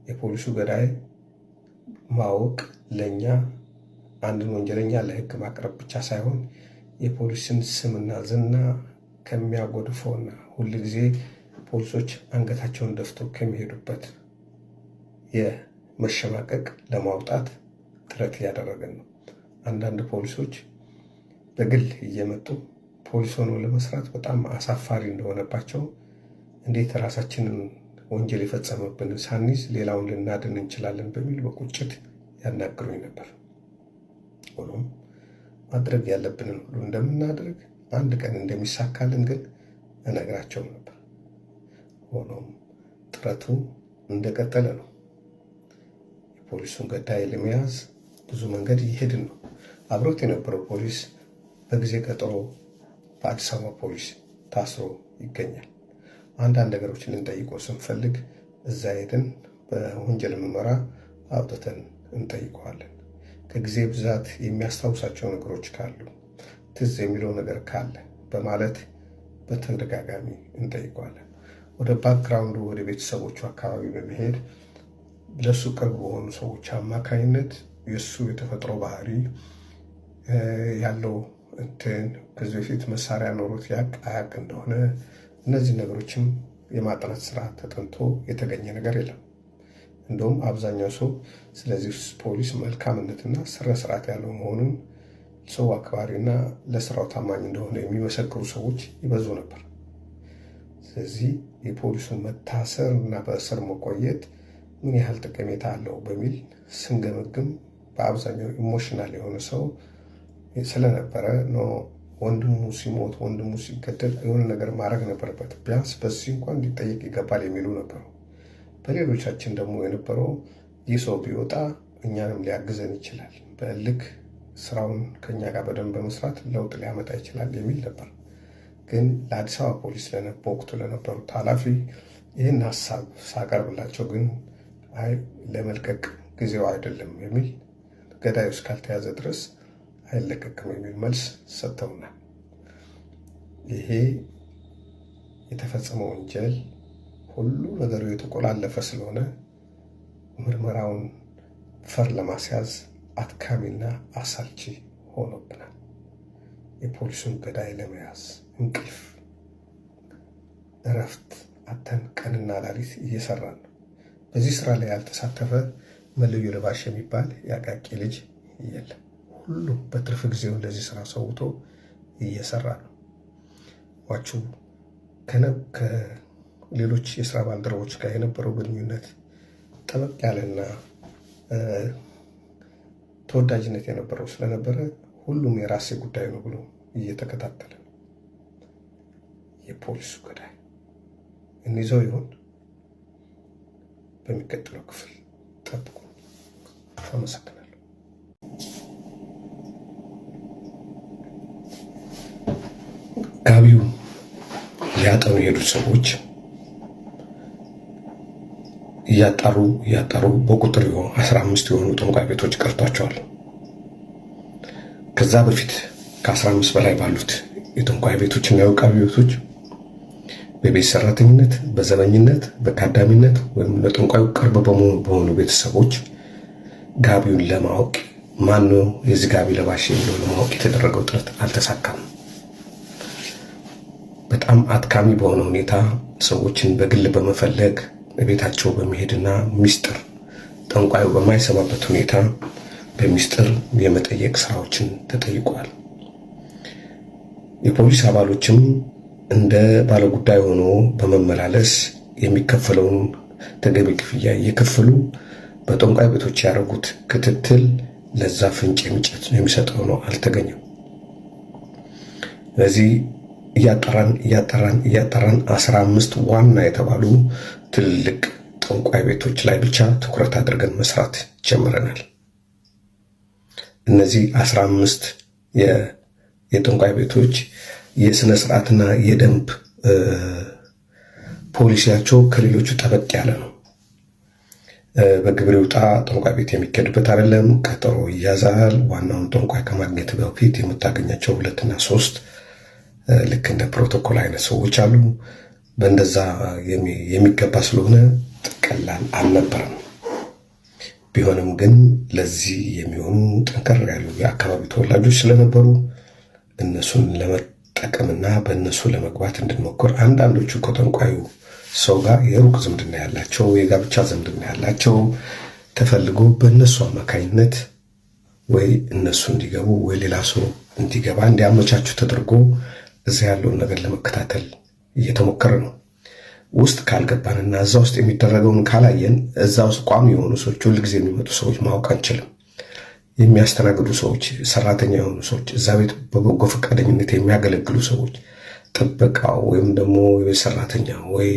S2: የፖሊሱ ገዳይ ማወቅ ለእኛ አንድን ወንጀለኛ ለሕግ ማቅረብ ብቻ ሳይሆን የፖሊስን ስምና ዝና ከሚያጎድፈውና ሁልጊዜ ፖሊሶች አንገታቸውን ደፍተው ከሚሄዱበት የመሸማቀቅ ለማውጣት ጥረት እያደረገን ነው። አንዳንድ ፖሊሶች በግል እየመጡ ፖሊስ ሆኖ ለመስራት በጣም አሳፋሪ እንደሆነባቸው እንዴት ራሳችንን ወንጀል የፈጸመብንን ሳንይዝ ሌላውን ልናድን እንችላለን በሚል በቁጭት ያናግሩኝ ነበር። ሆኖም ማድረግ ያለብንን ሁሉ እንደምናደርግ አንድ ቀን እንደሚሳካልን ግን እነግራቸው ነበር። ሆኖም ጥረቱ እንደቀጠለ ነው። የፖሊሱን ገዳይ ለመያዝ ብዙ መንገድ እየሄድን ነው። አብሮት የነበረው ፖሊስ በጊዜ ቀጠሮ በአዲስ አበባ ፖሊስ ታስሮ ይገኛል። አንዳንድ ነገሮችን ልንጠይቀው ስንፈልግ እዛ ሄደን በወንጀል ምርመራ አውጥተን እንጠይቀዋለን። ከጊዜ ብዛት የሚያስታውሳቸው ነገሮች ካሉ ትዝ የሚለው ነገር ካለ በማለት በተደጋጋሚ እንጠይቀዋለን። ወደ ባክግራውንዱ ወደ ቤተሰቦቹ አካባቢ በመሄድ ለሱ ቅርብ በሆኑ ሰዎች አማካኝነት የእሱ የተፈጥሮ ባህሪ ያለው ከዚህ በፊት መሳሪያ ኖሮት አያቅ እንደሆነ እነዚህ ነገሮችም የማጥናት ስራ ተጠንቶ የተገኘ ነገር የለም። እንደውም አብዛኛው ሰው ስለዚህ ፖሊስ መልካምነትና ስነ ስርዓት ያለው መሆኑን ሰው አክባሪና ለስራው ታማኝ እንደሆነ የሚመሰክሩ ሰዎች ይበዙ ነበር። ስለዚህ የፖሊሱን መታሰር እና በእስር መቆየት ምን ያህል ጠቀሜታ አለው በሚል ስንገመግም በአብዛኛው ኢሞሽናል የሆነ ሰው ስለነበረ ነው። ወንድሙ ሲሞት ወንድሙ ሲገደል የሆነ ነገር ማድረግ ነበረበት፣ ቢያንስ በዚህ እንኳን እንዲጠየቅ ይገባል የሚሉ ነበሩ። በሌሎቻችን ደግሞ የነበረው ይህ ሰው ቢወጣ እኛንም ሊያግዘን ይችላል፣ በልክ ስራውን ከኛ ጋር በደንብ በመስራት ለውጥ ሊያመጣ ይችላል የሚል ነበር። ግን ለአዲስ አበባ ፖሊስ በወቅቱ ለነበሩት ኃላፊ ይህን ሀሳብ ሳቀርብላቸው ግን አይ ለመልቀቅ ጊዜው አይደለም የሚል ገዳዩ እስካልተያዘ ድረስ አይለቀቅም የሚል መልስ ሰጥተውናል። ይሄ የተፈጸመው ወንጀል ሁሉ ነገሩ የተቆላለፈ ስለሆነ ምርመራውን ፈር ለማስያዝ አድካሚና አሳልቺ ሆኖብናል። የፖሊሱን ገዳይ ለመያዝ እንቅልፍ እረፍት አተን ቀንና ሌሊት እየሰራን ነው። በዚህ ስራ ላይ ያልተሳተፈ መለዮ ለባሽ የሚባል የአቃቂ ልጅ የለም። ሁሉ በትርፍ ጊዜው ለዚህ ስራ ሰውቶ እየሰራ ነው። ዋቹ ከሌሎች የስራ ባልደረቦች ጋር የነበረው ግንኙነት ጠበቅ ያለና ተወዳጅነት የነበረው ስለነበረ ሁሉም የራሴ ጉዳይ ነው ብሎ እየተከታተለ ነው። የፖሊሱ ገዳይ እንይዘው ይሆን? በሚቀጥለው ክፍል ጠብቁ። አመሰግናለሁ። ጋቢው ሊያጠኑ የሄዱት ሰዎች እያጣሩ በቁጥር 15 የሆኑ ጠንቋይ ቤቶች ቀርቷቸዋል። ከዛ በፊት ከ15 በላይ ባሉት የጠንቋይ ቤቶችና የውቃቢ ቤቶች በቤት ሰራተኝነት፣ በዘበኝነት፣ በካዳሚነት ወይም ለጠንቋዩ ቅርብ በሆኑ ቤተሰቦች ጋቢውን ለማወቅ ማነው የዚህ ጋቢ ለባሽ የሚለው ለማወቅ የተደረገው ጥረት አልተሳካም። በጣም አድካሚ በሆነ ሁኔታ ሰዎችን በግል በመፈለግ በቤታቸው በመሄድና ሚስጥር ጠንቋዩ በማይሰማበት ሁኔታ በሚስጥር የመጠየቅ ስራዎችን ተጠይቀዋል። የፖሊስ አባሎችም እንደ ባለጉዳይ ሆኖ በመመላለስ የሚከፈለውን ተገቢ ክፍያ እየከፈሉ በጠንቋይ ቤቶች ያደረጉት ክትትል ለዛ ፍንጭ የሚሰጠው ነው አልተገኘም። ስለዚህ እያጠራን 15 ዋና የተባሉ ትልልቅ ጠንቋይ ቤቶች ላይ ብቻ ትኩረት አድርገን መስራት ጀምረናል። እነዚህ 15 የጠንቋይ ቤቶች የስነ ስርዓትና የደንብ ፖሊሲያቸው ከሌሎቹ ጠበቅ ያለ ነው። በግብር ይውጣ ጠንቋይ ቤት የሚኬድበት አይደለም። ቀጠሮ ይያዛል። ዋናውን ጠንቋይ ከማግኘት በፊት የምታገኛቸው 2 እና 3 ልክ እንደ ፕሮቶኮል አይነት ሰዎች አሉ። በእንደዛ የሚገባ ስለሆነ ቀላል አልነበረም። ቢሆንም ግን ለዚህ የሚሆኑ ጠንከር ያሉ የአካባቢ ተወላጆች ስለነበሩ እነሱን ለመጠቀምና በእነሱ ለመግባት እንድንሞክር አንዳንዶቹ ከጠንቋዩ ሰው ጋር የሩቅ ዝምድና ያላቸው የጋብቻ ዝምድና ያላቸው ተፈልጎ በእነሱ አማካኝነት ወይ እነሱ እንዲገቡ ወይ ሌላ ሰው እንዲገባ እንዲያመቻቹ ተደርጎ እዛ ያለውን ነገር ለመከታተል እየተሞከረ ነው። ውስጥ ካልገባንና እዛ ውስጥ የሚደረገውን ካላየን እዛ ውስጥ ቋሚ የሆኑ ሰዎች፣ ሁልጊዜ የሚመጡ ሰዎች ማወቅ አንችልም። የሚያስተናግዱ ሰዎች፣ ሰራተኛ የሆኑ ሰዎች፣ እዛ ቤት በበጎ ፈቃደኝነት የሚያገለግሉ ሰዎች፣ ጥበቃው ወይም ደግሞ የቤት ሰራተኛ ወይ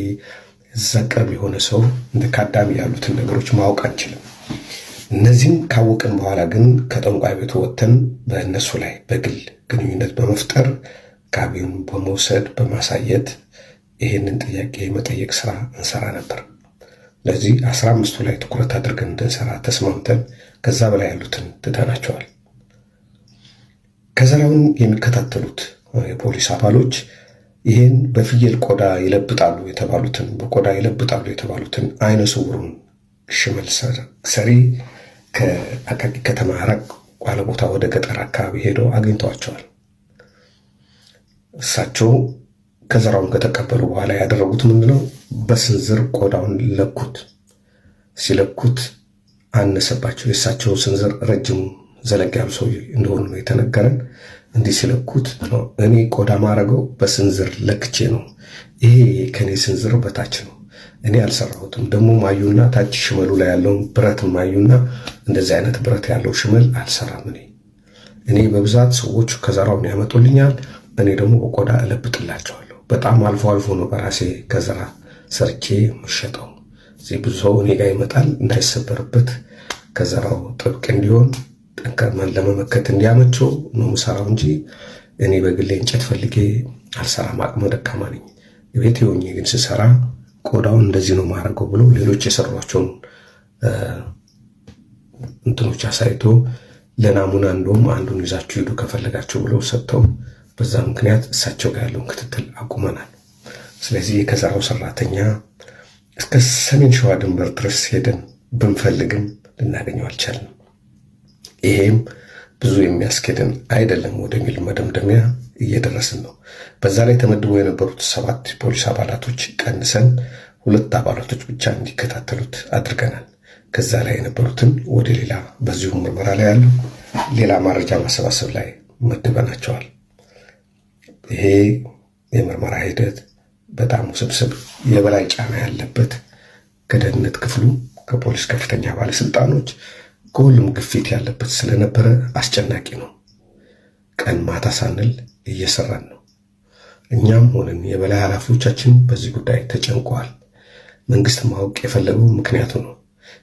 S2: እዛ ቅርብ የሆነ ሰው እንደ ካዳሚ ያሉትን ነገሮች ማወቅ አንችልም። እነዚህም ካወቅን በኋላ ግን ከጠንቋይ ቤቱ ወጥተን በእነሱ ላይ በግል ግንኙነት በመፍጠር ጋቢውን በመውሰድ በማሳየት ይህንን ጥያቄ የመጠየቅ ስራ እንሰራ ነበር። ለዚህ 15ቱ ላይ ትኩረት አድርገን እንድንሰራ ተስማምተን ከዛ በላይ ያሉትን ትተናቸዋል። ከዘራውን የሚከታተሉት የፖሊስ አባሎች ይህን በፍየል ቆዳ ይለብጣሉ የተባሉትን አይነ ስውሩን ሽመል ሰሪ ከአቃቂ ከተማ ራቅ ባለ ቦታ ወደ ገጠር አካባቢ ሄደው አግኝተዋቸዋል። እሳቸው ከዘራውን ከተቀበሉ በኋላ ያደረጉት ምንድነው? በስንዝር ቆዳውን ለኩት። ሲለኩት አነሰባቸው። የእሳቸው ስንዝር ረጅም ዘለግ ያሉ ሰው እንደሆኑ ነው የተነገረን። እንዲህ ሲለኩት ነው እኔ ቆዳ ማረገው በስንዝር ለክቼ ነው፣ ይሄ ከኔ ስንዝር በታች ነው፣ እኔ አልሰራሁትም። ደግሞ ማዩና ታች ሽመሉ ላይ ያለውን ብረት ማዩና እንደዚህ አይነት ብረት ያለው ሽመል አልሰራም። እኔ በብዛት ሰዎቹ ከዘራውን ያመጡልኛል፣ እኔ ደግሞ በቆዳ እለብጥላቸዋለሁ። በጣም አልፎ አልፎ ነው በራሴ ከዘራ ሰርቼ የምሸጠው። እዚህ ብዙ ሰው እኔ ጋር ይመጣል፣ እንዳይሰበርበት ከዘራው ጥብቅ እንዲሆን ጠንከርመን ለመመከት እንዲያመቸው ነው የምሰራው እንጂ እኔ በግሌ እንጨት ፈልጌ አልሰራም። አቅመ ደካማ ነኝ። ቤት ሆኜ ግን ስሰራ ቆዳውን እንደዚህ ነው ማድረገው ብሎ ሌሎች የሰሯቸውን እንትኖች አሳይቶ ለናሙና እንደውም አንዱን ይዛችሁ ሂዱ ከፈለጋችሁ ብለው ሰጥተው በዛ ምክንያት እሳቸው ጋር ያለውን ክትትል አቁመናል። ስለዚህ የከዘራው ሰራተኛ እስከ ሰሜን ሸዋ ድንበር ድረስ ሄደን ብንፈልግም ልናገኘው አልቻልንም። ይሄም ብዙ የሚያስኬድን አይደለም ወደሚል መደምደሚያ እየደረስን ነው። በዛ ላይ ተመድበው የነበሩት 7 ፖሊስ አባላቶች ቀንሰን 2 አባላቶች ብቻ እንዲከታተሉት አድርገናል። ከዛ ላይ የነበሩትን ወደ ሌላ በዚሁ ምርመራ ላይ ያሉ ሌላ መረጃ ማሰባሰብ ላይ መድበናቸዋል። ይሄ የምርመራ ሂደት በጣም ውስብስብ፣ የበላይ ጫና ያለበት ከደህንነት ክፍሉ ከፖሊስ ከፍተኛ ባለስልጣኖች ከሁሉም ግፊት ያለበት ስለነበረ አስጨናቂ ነው። ቀን ማታ ሳንል እየሰራን ነው። እኛም ሆነን የበላይ ኃላፊዎቻችን በዚህ ጉዳይ ተጨንቀዋል። መንግስት ማወቅ የፈለገው ምክንያቱ ነው።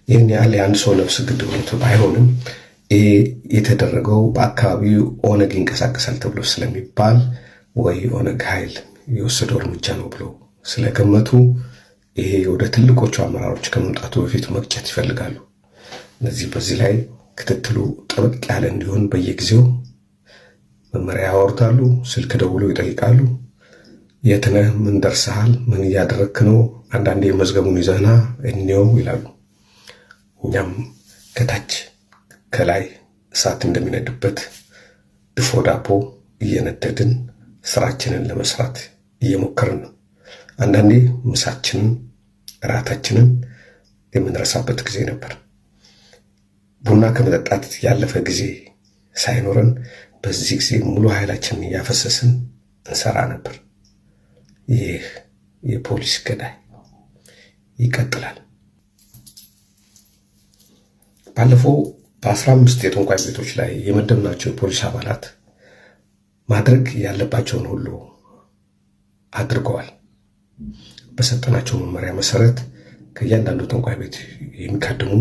S2: ይህን ያህል የአንድ ሰው ነፍስ ግድ ብሎት ባይሆንም ይሄ የተደረገው በአካባቢው ኦነግ ይንቀሳቀሳል ተብሎ ስለሚባል ወይ ኦነግ ኃይል የወሰደው እርምጃ ነው ብሎ ስለገመቱ ይሄ ወደ ትልቆቹ አመራሮች ከመምጣቱ በፊት መቅጨት ይፈልጋሉ። እነዚህ በዚህ ላይ ክትትሉ ጠበቅ ያለ እንዲሆን በየጊዜው መመሪያ ያወርዳሉ። ስልክ ደውለው ይጠይቃሉ። የት ነህ? ምን ደርሰሃል? ምን እያደረግክ ነው? አንዳንዴ መዝገቡን ይዘህና እንየው ይላሉ። እኛም ከታች ከላይ እሳት እንደሚነድበት ድፎ ዳቦ እየነደድን ስራችንን ለመስራት እየሞከርን ነው። አንዳንዴ ምሳችንን፣ እራታችንን የምንረሳበት ጊዜ ነበር። ቡና ከመጠጣት ያለፈ ጊዜ ሳይኖረን በዚህ ጊዜ ሙሉ ኃይላችንን እያፈሰስን እንሰራ ነበር። ይህ የፖሊስ ገዳይ ይቀጥላል። ባለፈው በ15 የጠንቋይ ቤቶች ላይ የመደብናቸው የፖሊስ አባላት ማድረግ ያለባቸውን ሁሉ አድርገዋል። በሰጠናቸው መመሪያ መሰረት ከእያንዳንዱ ጠንቋይ ቤት የሚካድሙ፣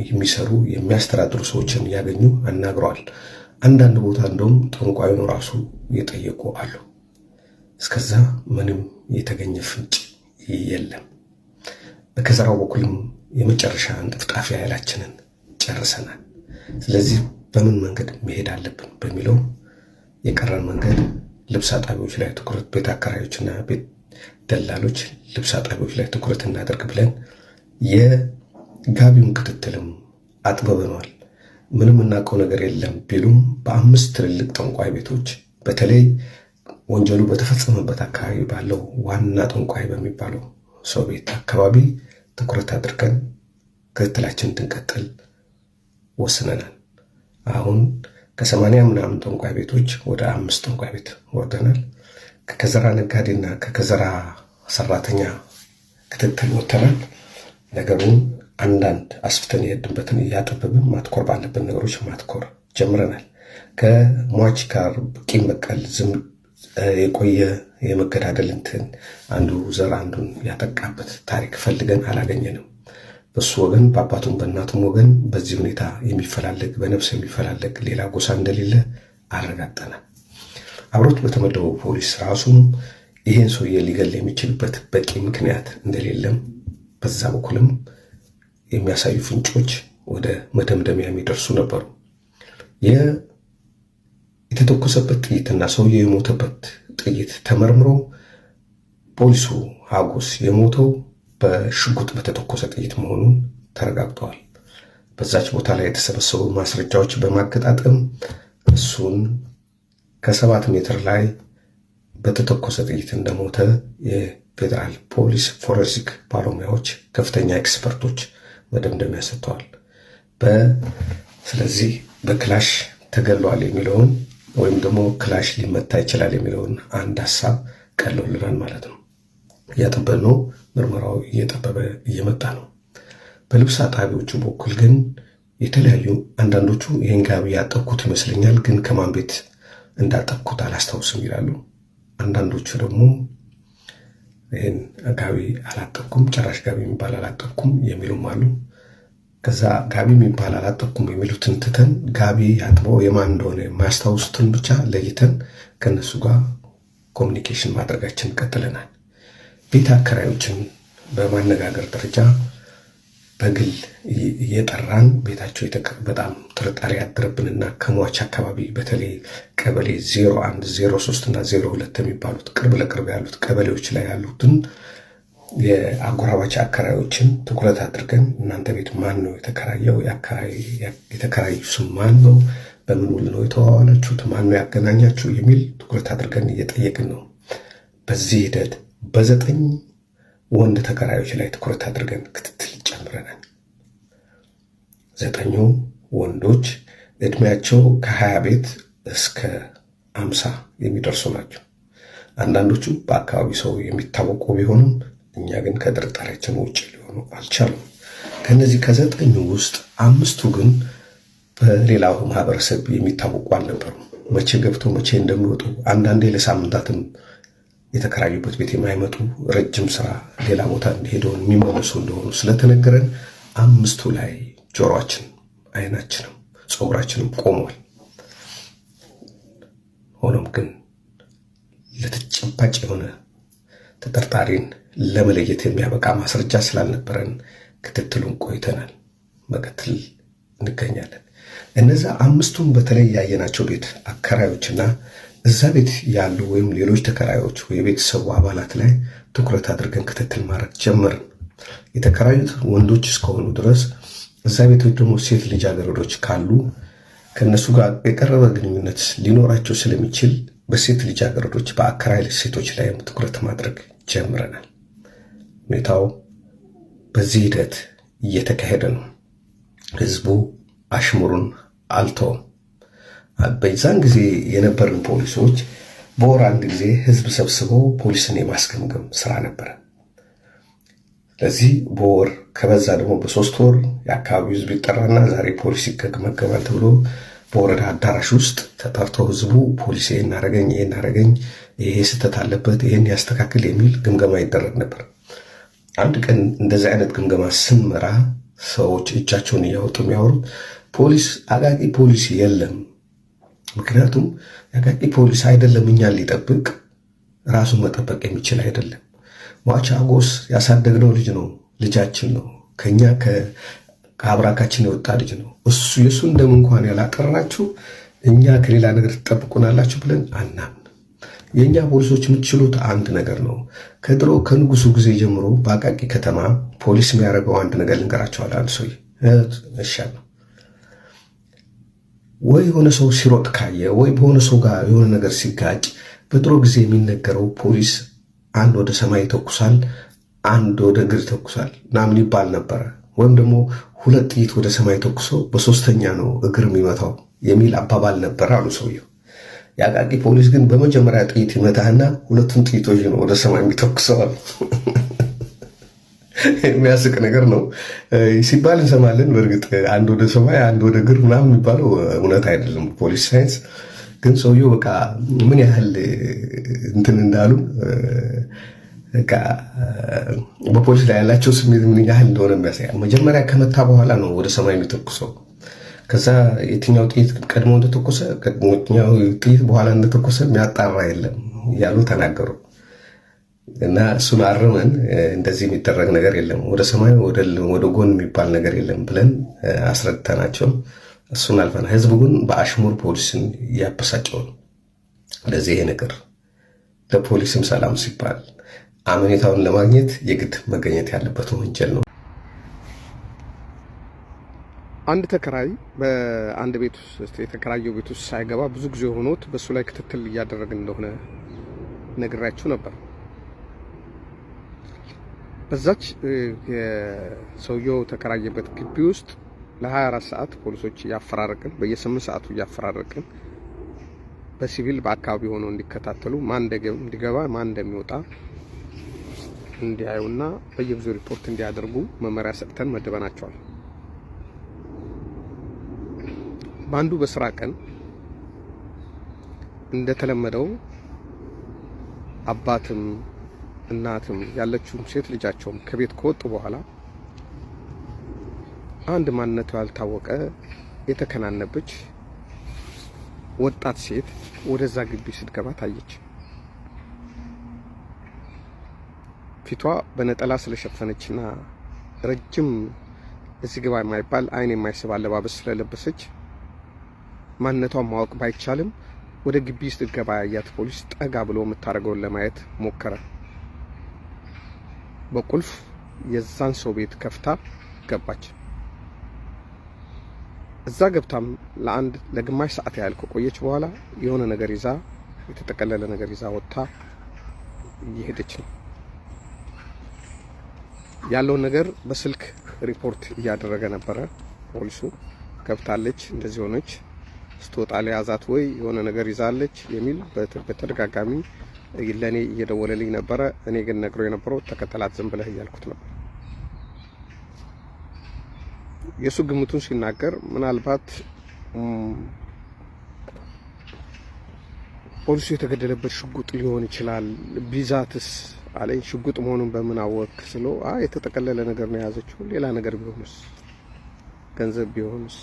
S2: የሚሰሩ፣ የሚያስተዳድሩ ሰዎችን እያገኙ አናግረዋል። አንዳንድ ቦታ እንደውም ጠንቋዩን ራሱ የጠየቁ አሉ። እስከዛ ምንም የተገኘ ፍንጭ የለም። በከዘራው በኩልም የመጨረሻ እንጥፍጣፊ ኃይላችንን ጨርሰናል። ስለዚህ በምን መንገድ መሄድ አለብን በሚለው የቀረን መንገድ ልብስ አጣቢዎች ላይ ትኩረት፣ ቤት አከራዮችና ቤት ደላሎች ልብስ አጣቢዎች ላይ ትኩረት እናደርግ ብለን የጋቢውን ክትትልም አጥበበነዋል። ምንም እናውቀው ነገር የለም ቢሉም በ5 ትልልቅ ጠንቋይ ቤቶች በተለይ ወንጀሉ በተፈጸመበት አካባቢ ባለው ዋና ጠንቋይ በሚባለው ሰው ቤት አካባቢ ትኩረት አድርገን ክትትላችን እንድንቀጥል ወስነናል። አሁን ከ80 ምናምን ጠንቋይ ቤቶች ወደ 5 ጠንቋይ ቤት ወርደናል። ከከዘራ ነጋዴና ከከዘራ ሰራተኛ ክትትል ወጥተናል። ነገሩን አንዳንድ አስፍተን የሄድንበትን እያጠበብን ማትኮር ባለብን ነገሮች ማትኮር ጀምረናል። ከሟች ጋር ቂም በቀል የቆየ የመገዳደል አንዱ ዘር አንዱን ያጠቃበት ታሪክ ፈልገን አላገኘንም። በሱ ወገን በአባቱም በእናቱም ወገን በዚህ ሁኔታ የሚፈላለግ በነፍስ የሚፈላለግ ሌላ ጎሳ እንደሌለ አረጋግጠናል። አብሮት በተመደበው ፖሊስ ራሱም ይህን ሰውዬ ሊገል የሚችልበት በቂ ምክንያት እንደሌለም በዛ በኩልም የሚያሳዩ ፍንጮች ወደ መደምደሚያ የሚደርሱ ነበሩ። የተተኮሰበት ጥይትና ሰውዬ የሞተበት ጥይት ተመርምሮ ፖሊሱ ሀጎስ የሞተው በሽጉጥ በተተኮሰ ጥይት መሆኑን ተረጋግጠዋል። በዛች ቦታ ላይ የተሰበሰቡ ማስረጃዎች በማገጣጠም እሱን ከ7 ሜትር ላይ በተተኮሰ ጥይት እንደሞተ የፌዴራል ፖሊስ ፎረንሲክ ባለሙያዎች፣ ከፍተኛ ኤክስፐርቶች መደምደሚያ ሰጥተዋል። ስለዚህ በክላሽ ተገሏል የሚለውን ወይም ደግሞ ክላሽ ሊመታ ይችላል የሚለውን አንድ ሀሳብ ቀሎልናል ማለት ነው። እያጠበብ ነው። ምርመራው እየጠበበ እየመጣ ነው። በልብስ አጣቢዎቹ በኩል ግን የተለያዩ አንዳንዶቹ ይህን ጋቢ ያጠብኩት ይመስለኛል፣ ግን ከማን ቤት እንዳጠብኩት አላስታውስም ይላሉ። አንዳንዶቹ ደግሞ ይህን ጋቢ አላጠብኩም፣ ጭራሽ ጋቢ የሚባል አላጠብኩም የሚሉም አሉ። ከዛ ጋቢ የሚባል አላጠብኩም የሚሉትን ትተን ጋቢ ያጥበው የማን እንደሆነ የማያስታውሱትን ብቻ ለይተን ከነሱ ጋር ኮሚኒኬሽን ማድረጋችን ቀጥለናል። ቤት አከራዮችን በማነጋገር ደረጃ በግል እየጠራን ቤታቸው በጣም ጥርጣሬ ያደረብንና ከሟች አካባቢ በተለይ ቀበሌ 01፣ 03 እና 02 የሚባሉት ቅርብ ለቅርብ ያሉት ቀበሌዎች ላይ ያሉትን የአጎራባች አከራዮችን ትኩረት አድርገን እናንተ ቤት ማን ነው የተከራየው? የተከራዩ ስም ማን ነው? በምን ውል ነው የተዋዋላችሁት? ማን ነው ያገናኛችሁ? የሚል ትኩረት አድርገን እየጠየቅን ነው። በዚህ ሂደት በ9 ወንድ ተከራዮች ላይ ትኩረት አድርገን ክትትል ጨምረናል። 9 ወንዶች እድሜያቸው ከ20 ቤት እስከ 50 የሚደርሱ ናቸው። አንዳንዶቹ በአካባቢ ሰው የሚታወቁ ቢሆኑም እኛ ግን ከጥርጣሬያችን ውጭ ሊሆኑ አልቻሉም። ከነዚህ ከ9 ውስጥ 5ቱ ግን በሌላው ማህበረሰብ የሚታወቁ አልነበሩም። መቼ ገብቶ መቼ እንደሚወጡ አንዳንዴ ለሳምንታትም የተከራዩበት ቤት የማይመጡ ረጅም ስራ ሌላ ቦታ ሄደውን የሚመለሱ እንደሆኑ ስለተነገረን 5ቱ ላይ ጆሮአችን፣ አይናችንም ፀጉራችንም ቆሟል። ሆኖም ግን ለተጨባጭ የሆነ ተጠርጣሪን ለመለየት የሚያበቃ ማስረጃ ስላልነበረን ክትትሉን ቆይተናል። መቀጠል እንገኛለን። እነዛ 5ቱን በተለይ ያየናቸው ቤት አከራዮችና እዛ ቤት ያሉ ወይም ሌሎች ተከራዮች ወይ የቤተሰቡ አባላት ላይ ትኩረት አድርገን ክትትል ማድረግ ጀመርን። የተከራዩት ወንዶች እስከሆኑ ድረስ እዛ ቤቶች ደግሞ ሴት ልጃገረዶች ካሉ ከእነሱ ጋር የቀረበ ግንኙነት ሊኖራቸው ስለሚችል በሴት ልጃገረዶች በአከራይ ሴቶች ላይ ትኩረት ማድረግ ጀምረናል። ሁኔታው በዚህ ሂደት እየተካሄደ ነው። ህዝቡ አሽሙሩን አልተውም። በዛን ጊዜ የነበርን ፖሊሶች በወር አንድ ጊዜ ህዝብ ሰብስበው ፖሊስን የማስገምገም ስራ ነበረ። ስለዚህ በወር ከበዛ ደግሞ በ3 ወር የአካባቢው ህዝብ ይጠራና ዛሬ ፖሊስ ይገመገማል ተብሎ በወረዳ አዳራሽ ውስጥ ተጠርቶ ህዝቡ ፖሊስ ይሄን አረገኝ፣ ይሄ ስህተት አለበት፣ ይሄን ያስተካክል የሚል ግምገማ ይደረግ ነበር። አንድ ቀን እንደዚህ አይነት ግምገማ ስንመራ ሰዎች እጃቸውን እያወጡ የሚያወሩት ፖሊስ አቃቂ ፖሊስ የለም። ምክንያቱም አቃቂ ፖሊስ አይደለም እኛን ሊጠብቅ ራሱን መጠበቅ የሚችል አይደለም። ሟች አጎስ ያሳደግነው ልጅ ነው፣ ልጃችን ነው፣ ከኛ ከአብራካችን የወጣ ልጅ ነው። እሱ የሱን ደም እንኳን ያላጠራችሁ እኛ ከሌላ ነገር ትጠብቁናላችሁ ብለን አናምን። የኛ ፖሊሶች የምትችሉት አንድ ነገር ነው። ከድሮ ከንጉሱ ጊዜ ጀምሮ በአቃቂ ከተማ ፖሊስ የሚያደርገው አንድ ነገር ልንገራቸዋል። አንድ ሰው እሻል ወይ የሆነ ሰው ሲሮጥ ካየ ወይ በሆነ ሰው ጋር የሆነ ነገር ሲጋጭ በድሮ ጊዜ የሚነገረው ፖሊስ አንድ ወደ ሰማይ ይተኩሳል፣ አንድ ወደ እግር ይተኩሳል ምናምን ይባል ነበረ። ወይም ደግሞ 2 ጥይት ወደ ሰማይ ተኩሶ በ3ኛ ነው እግር የሚመታው የሚል አባባል ነበር አሉ ሰውየው። የአቃቂ ፖሊስ ግን በመጀመሪያ ጥይት ይመታህና 2ቱን ጥይቶች ነው ወደ ሰማይ የሚተኩሰው። የሚያስቅ ነገር ነው ሲባል እንሰማለን። በእርግጥ አንድ ወደ ሰማይ አንድ ወደ እግር ምናምን የሚባለው እውነት አይደለም ፖሊስ ሳይንስ። ግን ሰውየው በቃ ምን ያህል እንትን እንዳሉ በፖሊስ ላይ ያላቸው ስሜት ምን ያህል እንደሆነ የሚያሳያል። መጀመሪያ ከመታ በኋላ ነው ወደ ሰማይ የሚተኩሰው። ከዛ የትኛው ጥይት ቀድሞ እንደተኮሰ የትኛው ጥይት በኋላ እንደተኮሰ የሚያጣራ የለም እያሉ ተናገሩ። እና እሱን አርመን እንደዚህ የሚደረግ ነገር የለም፣ ወደ ሰማይ ወደ ጎን የሚባል ነገር የለም ብለን አስረድተናቸው እሱን አልፈና። ህዝቡ ግን በአሽሙር ፖሊስን እያበሳጨው ነው። ለዚህ ይሄ ነገር ለፖሊስም ሰላም ሲባል አመኔታውን ለማግኘት የግድ መገኘት ያለበት ወንጀል ነው።
S1: አንድ ተከራይ በአንድ ቤት ውስጥ የተከራየው ቤት ውስጥ ሳይገባ ብዙ ጊዜ ሆኖት በሱ ላይ ክትትል እያደረግን እንደሆነ ነግራችሁ ነበር። በዛች የሰውየው ተከራየበት ግቢ ውስጥ ለ24 ሰዓት ፖሊሶች እያፈራረቅን በየ8 ሰዓቱ እያፈራረቅን በሲቪል በአካባቢ ሆኖ እንዲከታተሉ ማን እንዲገባ ማን እንደሚወጣ እንዲያዩና በየጊዜው ሪፖርት እንዲያደርጉ መመሪያ ሰጥተን መድበናቸዋል። በአንዱ በስራ ቀን እንደተለመደው አባትም እናትም ያለችውም ሴት ልጃቸውም ከቤት ከወጡ በኋላ አንድ ማንነቱ ያልታወቀ የተከናነበች ወጣት ሴት ወደዛ ግቢ ስትገባ ታየች። ፊቷ በነጠላ ስለሸፈነችና ረጅም እዚህ ግባ የማይባል አይን የማይስብ አለባበስ ስለለበሰች ማንነቷን ማወቅ ባይቻልም ወደ ግቢ ስትገባ ያያት ፖሊስ ጠጋ ብሎ የምታደርገውን ለማየት ሞከረ። በቁልፍ የዛን ሰው ቤት ከፍታ ገባች። እዛ ገብታም ለግማሽ ሰዓት ያህል ከቆየች በኋላ የሆነ ነገር ይዛ የተጠቀለለ ነገር ይዛ ወጥታ እየሄደች ነው። ያለውን ነገር በስልክ ሪፖርት እያደረገ ነበረ ፖሊሱ። ገብታለች፣ እንደዚህ ሆነች፣ ስትወጣ ለያዛት ወይ የሆነ ነገር ይዛለች የሚል በተደጋጋሚ ለኔ እየደወለልኝ ነበረ። እኔ ግን ነግሮ የነበረው ተከተላት ዝም ብለህ እያልኩት ነበር። የሱ ግምቱን ሲናገር ምናልባት ፖሊሱ የተገደለበት ሽጉጥ ሊሆን ይችላል ቢዛትስ አለኝ። ሽጉጥ መሆኑን በምን አወቅ ስለው የተጠቀለለ ነገር ነው የያዘችው፣ ሌላ ነገር ቢሆንስ፣ ገንዘብ ቢሆንስ፣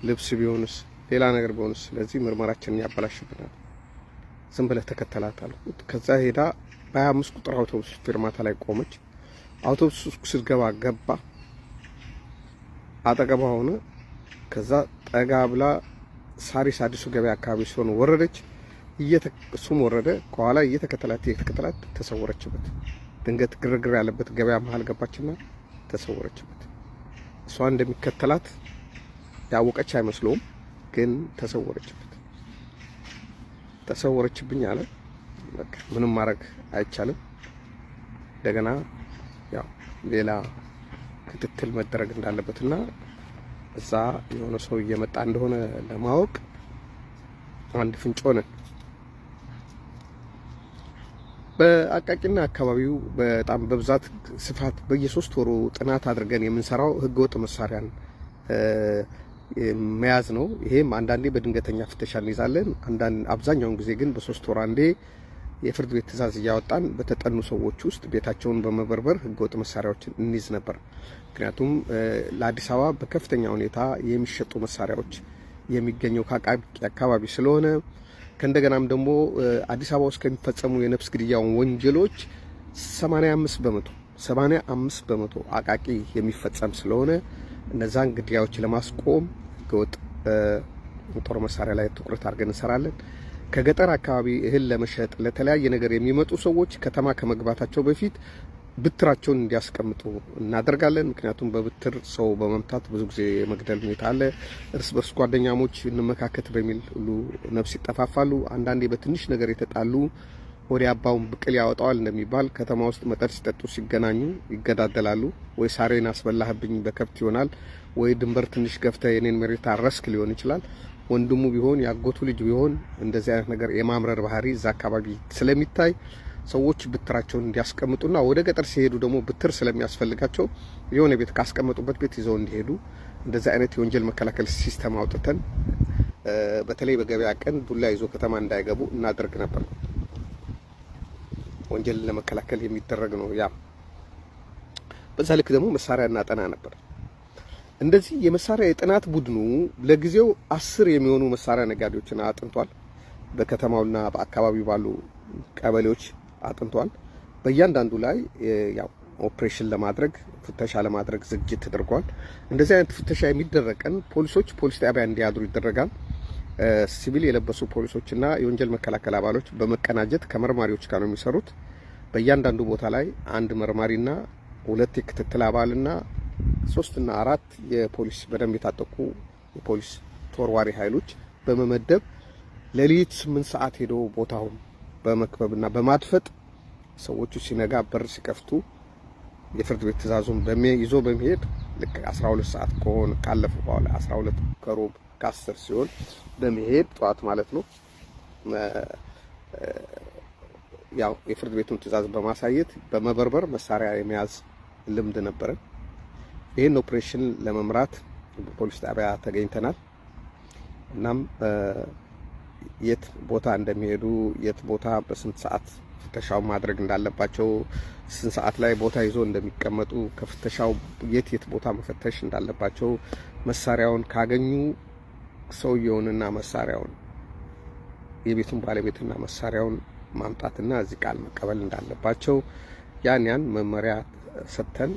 S1: ልብስ ቢሆንስ፣ ሌላ ነገር ቢሆንስ፣ ስለዚህ ምርመራችንን ያበላሽብናል፣ ዝም ብለህ ተከተላት አልኩት። ከዛ ሄዳ በ25 ቁጥር አውቶቡስ ፊርማታ ላይ ቆመች። አውቶቡስ ስትገባ ገባ፣ አጠገቧ ሆነ። ከዛ ጠጋ ብላ ሳሪስ አዲሱ ገበያ አካባቢ ሲሆን ወረደች። እሱም ወረደ። ከኋላ እየተከተላት ተሰወረችበት። ድንገት ግርግር ያለበት ገበያ መሀል ገባችና ተሰወረችበት። እሷ እንደሚከተላት ያወቀች አይመስለውም፣ ግን ተሰወረችብኝ አለ። በቃ ምንም ማድረግ አይቻልም። እንደገና ያው ሌላ ክትትል መደረግ እንዳለበትና እዛ የሆነ ሰው እየመጣ እንደሆነ ለማወቅ አንድ ፍንጭ ሆነን በአቃቂና አካባቢው በጣም በብዛት ስፋት በየ3 ወሩ ጥናት አድርገን የምንሰራው ህገወጥ መሳሪያን መያዝ ነው። ይሄም አንዳንዴ በድንገተኛ ፍተሻ እንይዛለን። አብዛኛውን ጊዜ ግን በ3 ወር አንዴ የፍርድ ቤት ትዕዛዝ እያወጣን በተጠኑ ሰዎች ውስጥ ቤታቸውን በመበርበር ህገወጥ መሳሪያዎችን እንይዝ ነበር። ምክንያቱም ለአዲስ አበባ በከፍተኛ ሁኔታ የሚሸጡ መሳሪያዎች የሚገኘው ከአቃቂ አካባቢ ስለሆነ ከእንደገናም ደግሞ አዲስ አበባ ውስጥ ከሚፈጸሙ የነፍስ ግድያ ወንጀሎች 85 በመቶ አቃቂ የሚፈጸም ስለሆነ እነዛን ግድያዎች ለማስቆም ህገወጥ ጦር መሳሪያ ላይ ትኩረት አድርገን እንሰራለን። ከገጠር አካባቢ እህል ለመሸጥ ለተለያየ ነገር የሚመጡ ሰዎች ከተማ ከመግባታቸው በፊት ብትራቸውን እንዲያስቀምጡ እናደርጋለን። ምክንያቱም በብትር ሰው በመምታት ብዙ ጊዜ የመግደል ሁኔታ አለ። እርስ በርስ ጓደኛሞች እንመካከት በሚል ሁሉ ነፍስ ይጠፋፋሉ። አንዳንዴ በትንሽ ነገር የተጣሉ ወደ አባውን ብቅል ያወጣዋል እንደሚባል ከተማ ውስጥ መጠጥ ሲጠጡ ሲገናኙ ይገዳደላሉ። ወይ ሳሬን አስበላህብኝ በከብት ይሆናል፣ ወይ ድንበር ትንሽ ገፍተ የኔን መሬት አረስክ ሊሆን ይችላል። ወንድሙ ቢሆን ያጎቱ ልጅ ቢሆን እንደዚህ አይነት ነገር የማምረር ባህሪ እዛ አካባቢ ስለሚታይ ሰዎች ብትራቸውን እንዲያስቀምጡና ወደ ገጠር ሲሄዱ ደግሞ ብትር ስለሚያስፈልጋቸው የሆነ ቤት ካስቀመጡበት ቤት ይዘው እንዲሄዱ እንደዚህ አይነት የወንጀል መከላከል ሲስተም አውጥተን በተለይ በገበያ ቀን ዱላ ይዞ ከተማ እንዳይገቡ እናደርግ ነበር። ወንጀልን ለመከላከል የሚደረግ ነው። ያ በዛ ልክ ደግሞ መሳሪያ እናጠና ነበር። እንደዚህ የመሳሪያ የጥናት ቡድኑ ለጊዜው 10 የሚሆኑ መሳሪያ ነጋዴዎችን አጥንቷል። በከተማውና በአካባቢው ባሉ ቀበሌዎች አጥንቷል። በእያንዳንዱ ላይ ያው ኦፕሬሽን ለማድረግ ፍተሻ ለማድረግ ዝግጅት ተደርጓል። እንደዚህ አይነት ፍተሻ የሚደረገን ፖሊሶች ፖሊስ ጣቢያ እንዲያድሩ ይደረጋል። ሲቪል የለበሱ ፖሊሶችና የወንጀል መከላከል አባሎች በመቀናጀት ከመርማሪዎች ጋር ነው የሚሰሩት። በእያንዳንዱ ቦታ ላይ 1 መርማሪና 2 የክትትል አባልና 3 እና 4 የፖሊስ በደንብ የታጠቁ የፖሊስ ተወርዋሪ ኃይሎች በመመደብ ሌሊት 8 ሰዓት ሄዶ ቦታውን በመክበብና በማድፈጥ ሰዎቹ ሲነጋ በር ሲከፍቱ የፍርድ ቤት ትዕዛዙን ይዞ በመሄድ ልክ 12 ሰዓት ከሆነ ካለፈ በኋላ 12 ከሩብ ከ10 ሲሆን በመሄድ ጠዋት ማለት ነው ያው የፍርድ ቤቱን ትዕዛዝ በማሳየት በመበርበር መሳሪያ የመያዝ ልምድ ነበረ። ይህን ኦፕሬሽን ለመምራት በፖሊስ ጣቢያ ተገኝተናል። እናም የት ቦታ እንደሚሄዱ የት ቦታ በስንት ሰዓት ፍተሻው ማድረግ እንዳለባቸው ስንት ሰዓት ላይ ቦታ ይዞ እንደሚቀመጡ ከፍተሻው የት ቦታ መፈተሽ እንዳለባቸው መሳሪያውን ካገኙ ሰውየውንና መሳሪያውን የቤቱን ባለቤትና መሳሪያውን ማምጣትና እዚህ ቃል መቀበል እንዳለባቸው ያን መመሪያ ሰጥተን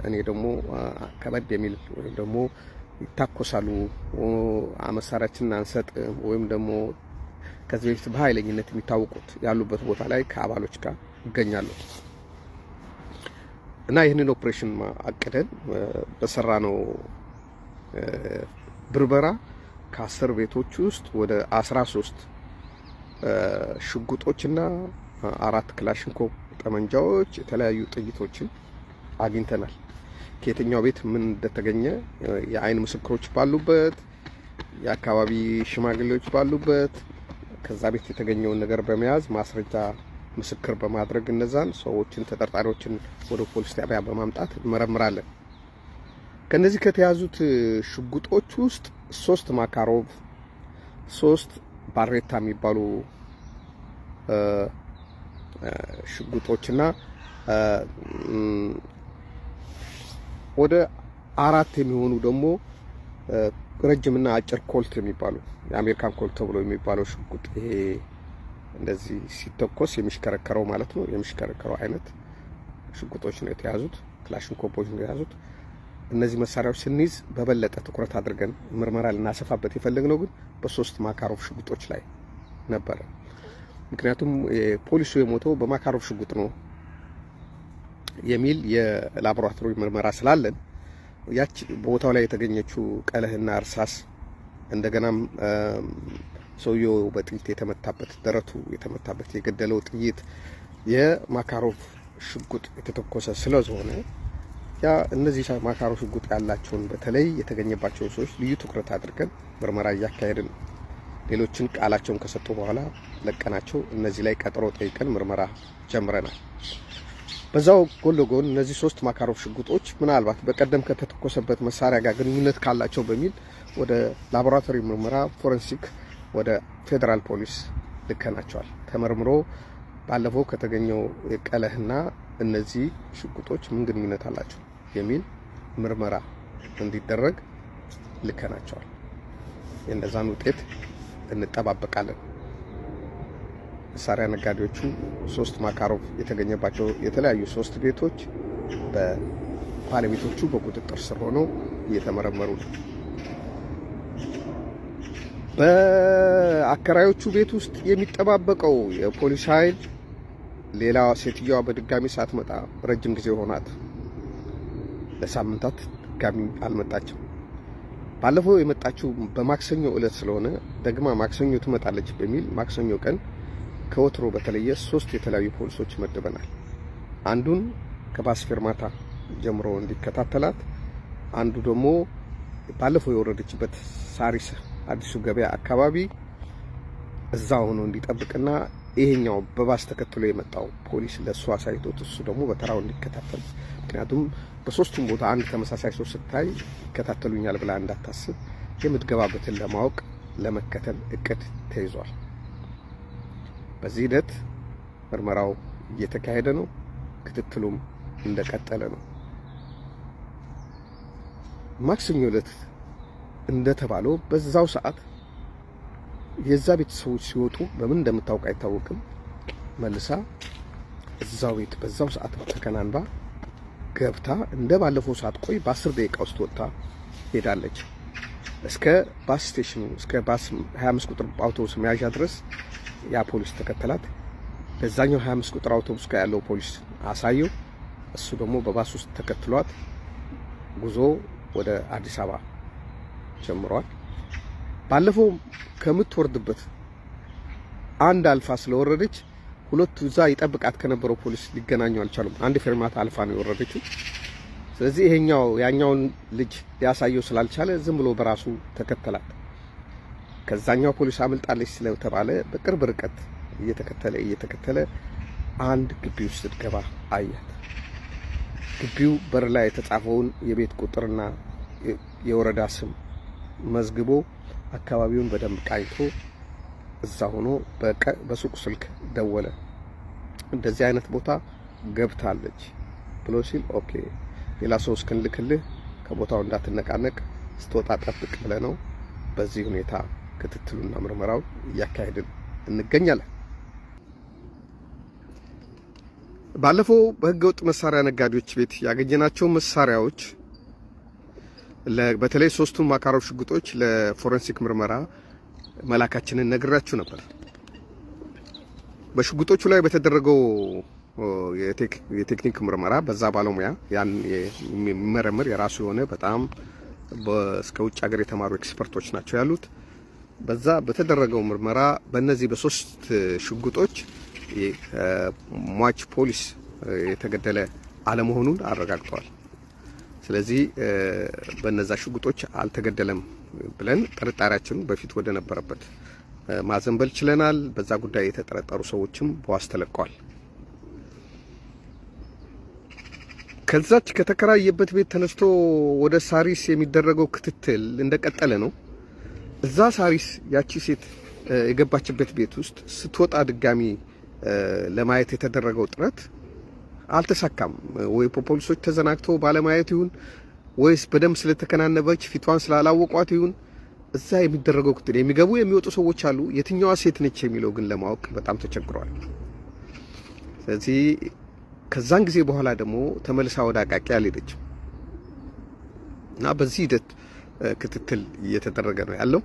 S1: እኔ ደግሞ ከበድ የሚል ወይም ደግሞ ይታኮሳሉ መሳሪያችንን አንሰጥ ወይም ደግሞ ከዚህ በፊት በኃይለኝነት የሚታወቁት ያሉበት ቦታ ላይ ከአባሎች ጋር ይገኛሉ እና ይህንን ኦፕሬሽን አቅደን በሰራ ነው ብርበራ ከ10 ቤቶች ውስጥ ወደ 13 ሽጉጦችና 4 ክላሽንኮቭ ጠመንጃዎች የተለያዩ ጥይቶችን አግኝተናል። ከየትኛው ቤት ምን እንደተገኘ የአይን ምስክሮች ባሉበት የአካባቢ ሽማግሌዎች ባሉበት ከዛ ቤት የተገኘውን ነገር በመያዝ ማስረጃ ምስክር በማድረግ እነዛን ሰዎችን ተጠርጣሪዎችን ወደ ፖሊስ ጣቢያ በማምጣት እንመረምራለን። ከነዚህ ከተያዙት ሽጉጦች ውስጥ 3 ማካሮቭ 3 ባሬታ የሚባሉ ሽጉጦችና ወደ 4 የሚሆኑ ደግሞ ረጅምና አጭር ኮልት የሚባሉ የአሜሪካን ኮልት ተብሎ የሚባለው ሽጉጥ ይሄ እንደዚህ ሲተኮስ የሚሽከረከረው ማለት ነው። የሚሽከረከረው አይነት ሽጉጦች ነው የተያዙት፣ ክላሽንኮቮች ነው የተያዙት። እነዚህ መሳሪያዎች ስንይዝ በበለጠ ትኩረት አድርገን ምርመራ ልናሰፋበት የፈለግነው ግን በ3 ማካሮቭ ሽጉጦች ላይ ነበረ። ምክንያቱም ፖሊሱ የሞተው በማካሮቭ ሽጉጥ ነው የሚል የላቦራቶሪ ምርመራ ስላለን ያቺ ቦታው ላይ የተገኘችው ቀለህና እርሳስ እንደገናም ሰውየው በጥይት የተመታበት ደረቱ የተመታበት የገደለው ጥይት የማካሮቭ ሽጉጥ የተተኮሰ ስለሆነ ያ እነዚህ ማካሮቭ ሽጉጥ ያላቸውን በተለይ የተገኘባቸውን ሰዎች ልዩ ትኩረት አድርገን ምርመራ እያካሄድን ሌሎችን ቃላቸውን ከሰጡ በኋላ ለቀናቸው እነዚህ ላይ ቀጠሮ ጠይቀን ምርመራ ጀምረናል። በዛው ጎን ለጎን እነዚህ 3 ማካሮቭ ሽጉጦች ምናልባት በቀደም ከተተኮሰበት መሳሪያ ጋር ግንኙነት ካላቸው በሚል ወደ ላቦራቶሪ ምርመራ ፎረንሲክ ወደ ፌዴራል ፖሊስ ልከናቸዋል። ተመርምሮ ባለፈው ከተገኘው የቀለህና እነዚህ ሽጉጦች ምን ግንኙነት አላቸው የሚል ምርመራ እንዲደረግ ልከናቸዋል። የእነዛን ውጤት እንጠባበቃለን። መሳሪያ ነጋዴዎቹ 3 ማካሮቭ የተገኘባቸው የተለያዩ 3 ቤቶች በባለቤቶቹ በቁጥጥር ስር ሆነው እየተመረመሩ ነው። በአከራዮቹ ቤት ውስጥ የሚጠባበቀው የፖሊስ ኃይል ሌላ ሴትዮዋ በድጋሚ ሳትመጣ ረጅም ጊዜ ሆናት። ለሳምንታት ድጋሚ አልመጣችም። ባለፈው የመጣችው በማክሰኞ ዕለት ስለሆነ ደግማ ማክሰኞ ትመጣለች በሚል ማክሰኞ ቀን ከወትሮ በተለየ 3 የተለያዩ ፖሊሶች መድበናል። አንዱን ከባስ ፌርማታ ጀምሮ እንዲከታተላት፣ አንዱ ደግሞ ባለፈው የወረደችበት ሳሪስ አዲሱ ገበያ አካባቢ እዛ ሆኖ እንዲጠብቅና ይሄኛው በባስ ተከትሎ የመጣው ፖሊስ ለሱ አሳይቶት እሱ ደግሞ በተራው እንዲከታተል። ምክንያቱም በሶስቱም ቦታ አንድ ተመሳሳይ ሰው ስታይ ይከታተሉኛል ብላ እንዳታስብ የምትገባበትን ለማወቅ ለመከተል እቅድ ተይዟል። በዚህ ሂደት ምርመራው እየተካሄደ ነው። ክትትሉም እንደቀጠለ ነው። ማክሰኞ ዕለት እንደተባለው በዛው ሰዓት የዛ ቤተሰቦች ሲወጡ በምን እንደምታውቅ አይታወቅም። መልሳ እዛው ቤት በዛው ሰዓት ተከናንባ ገብታ እንደ ባለፈው ሰዓት ቆይ በ10 ደቂቃ ውስጥ ወጣ ሄዳለች። እስከ ባስ ስቴሽኑ እስከ ባስ 25 ቁጥር አውቶቡስ መያዣ ድረስ ያ ፖሊስ ተከተላት። በዛኛው 25 ቁጥር አውቶቡስ ጋር ያለው ፖሊስ አሳየው። እሱ ደግሞ በባስ ውስጥ ተከትሏት ጉዞ ወደ አዲስ አበባ ጀምሯል። ባለፈው ከምትወርድበት አንድ አልፋ ስለወረደች ሁለቱ እዛ ይጠብቃት ከነበረው ፖሊስ ሊገናኙ አልቻሉም። አንድ ፌርማታ አልፋ ነው የወረደችው። ስለዚህ ይሄኛው ያኛውን ልጅ ሊያሳየው ስላልቻለ ዝም ብሎ በራሱ ተከተላት። ከዛኛው ፖሊስ አመልጣለች ስለተባለ በቅርብ ርቀት እየተከተለ አንድ ግቢ ውስጥ ስትገባ አያት። ግቢው በር ላይ የተጻፈውን የቤት ቁጥርና የወረዳ ስም መዝግቦ አካባቢውን በደንብ ቃኝቶ እዛ ሆኖ በሱቅ ስልክ ደወለ። እንደዚህ አይነት ቦታ ገብታለች ብሎ ሲል ኦኬ ሌላ ሰው እስክንልክልህ ከቦታው እንዳትነቃነቅ ስትወጣ ጠብቅ ብለህ ነው። በዚህ ሁኔታ ክትትሉና ምርመራው እያካሄድን እንገኛለን። ባለፈው በህገወጥ መሳሪያ ነጋዴዎች ቤት ያገኘናቸው መሳሪያዎች በተለይ 3ቱን ማካሮቭ ሽጉጦች ለፎረንሲክ ምርመራ መላካችንን ነግራችሁ ነበር። በሽጉጦቹ ላይ በተደረገው የቴክኒክ ምርመራ በዛ ባለሙያ ያን የሚመረምር የራሱ የሆነ በጣም እስከ ውጭ ሀገር የተማሩ ኤክስፐርቶች ናቸው ያሉት። በዛ በተደረገው ምርመራ በእነዚህ በ3 ሽጉጦች ሟች ፖሊስ የተገደለ አለመሆኑን አረጋግጠዋል። ስለዚህ በእነዛ ሽጉጦች አልተገደለም ብለን ጥርጣሬያችን በፊት ወደ ነበረበት ማዘንበል ችለናል። በዛ ጉዳይ የተጠረጠሩ ሰዎችም በዋስ ተለቀዋል። ከዛች ከተከራየበት ቤት ተነስቶ ወደ ሳሪስ የሚደረገው ክትትል እንደቀጠለ ነው። እዛ ሳሪስ ያቺ ሴት የገባችበት ቤት ውስጥ ስትወጣ ድጋሚ ለማየት የተደረገው ጥረት አልተሳካም። ወይ ፖሊሶች ተዘናግተው ባለማየት ይሁን ወይስ በደም ስለተከናነበች ፊቷን ስላላወቋት ይሁን እዛ የሚደረገው ክትትል የሚገቡ የሚወጡ ሰዎች አሉ። የትኛዋ ሴት ነች የሚለው ግን ለማወቅ በጣም ተቸግሯል። ስለዚህ ከዛን ጊዜ በኋላ ደግሞ ተመልሳ ወደ አቃቂ አልሄደችም እና በዚህ ሂደት ክትትል እየተደረገ ነው ያለው።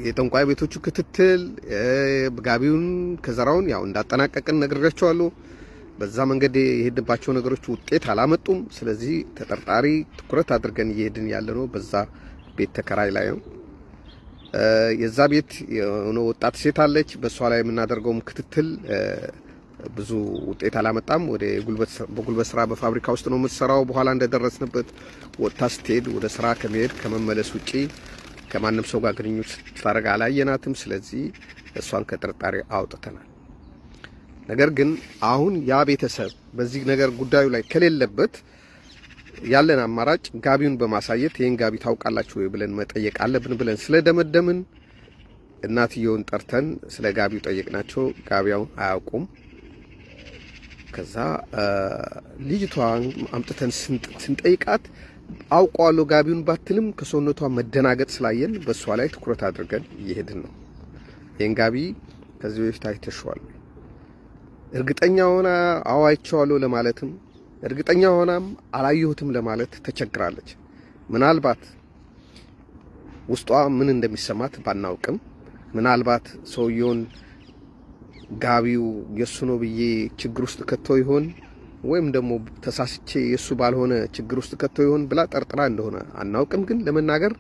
S1: የጠንቋይ ቤቶቹ ክትትል ጋቢውን ከዘራውን ያው እንዳጠናቀቅን ነግሬያቸዋለሁ። በዛ መንገድ የሄድንባቸው ነገሮች ውጤት አላመጡም። ስለዚህ ተጠርጣሪ ትኩረት አድርገን እየሄድን ያለነው በዛ ቤት ተከራይ ላይ ነው። የዛ ቤት የሆነ ወጣት ሴት አለች። በሷ ላይ የምናደርገውም ክትትል ብዙ ውጤት አላመጣም። ወደ በጉልበት ስራ በፋብሪካ ውስጥ ነው የምትሰራው። በኋላ እንደደረስንበት ወጣ ስትሄድ ወደ ስራ ከመሄድ ከመመለስ ውጪ ከማንም ሰው ጋር ግንኙነት ስታደርግ አላየናትም። ስለዚህ እሷን ከጥርጣሬ አውጥተናል። ነገር ግን አሁን ያ ቤተሰብ በዚህ ነገር ጉዳዩ ላይ ከሌለበት ያለን አማራጭ ጋቢውን በማሳየት ይህን ጋቢ ታውቃላችሁ ወይ ብለን መጠየቅ አለብን ብለን ስለደመደምን እናትየውን ጠርተን ስለ ጋቢው ጠየቅናቸው። ጋቢያውን አያውቁም። ከዛ ልጅቷን አምጥተን ስንጠይቃት አውቀዋለሁ ጋቢውን ባትልም ከሰውነቷ መደናገጥ ስላየን በእሷ ላይ ትኩረት አድርገን እየሄድን ነው። ይህን ጋቢ ከዚህ በፊት አይተሽዋል? እርግጠኛ ሆና አዋይቸዋለሁ ለማለትም እርግጠኛ ሆናም አላየሁትም ለማለት ተቸግራለች። ምናልባት ውስጧ ምን እንደሚሰማት ባናውቅም ምናልባት ሰውየውን ጋቢው የሱ ነው ብዬ ችግር ውስጥ ከቶ ይሆን ወይም ደግሞ ተሳስቼ የሱ ባልሆነ ችግር ውስጥ ከቶ ይሆን ብላ ጠርጥራ እንደሆነ አናውቅም። ግን ለመናገር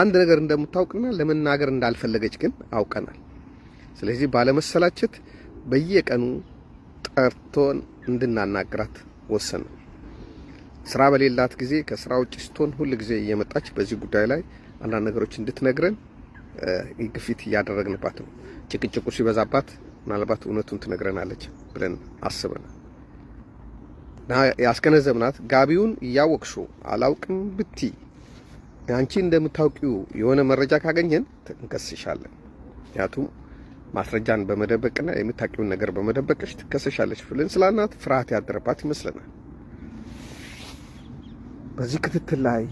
S1: አንድ ነገር እንደምታውቅና ለመናገር እንዳልፈለገች ግን አውቀናል። ስለዚህ ባለመሰላቸት በየቀኑ ጠርቶን እንድናናግራት ወሰን። ስራ በሌላት ጊዜ ከስራ ውጭ ስትሆን ሁል ጊዜ እየመጣች በዚህ ጉዳይ ላይ አንዳንድ ነገሮች እንድትነግረን ግፊት እያደረግንባት ነው። ጭቅጭቁ ሲበዛባት ምናልባት እውነቱን ትነግረናለች ብለን አስበናል። ያስገነዘብናት ጋቢውን እያወቅሽው አላውቅም ብቲ አንቺ እንደምታውቂው የሆነ መረጃ ካገኘን እንከስሻለን። ምክንያቱም ማስረጃን በመደበቅና የምታውቂውን ነገር በመደበቅሽ ትከሰሻለች ብለን ስላልናት ፍርሃት ያደረባት ይመስለናል። በዚህ ክትትል ላይ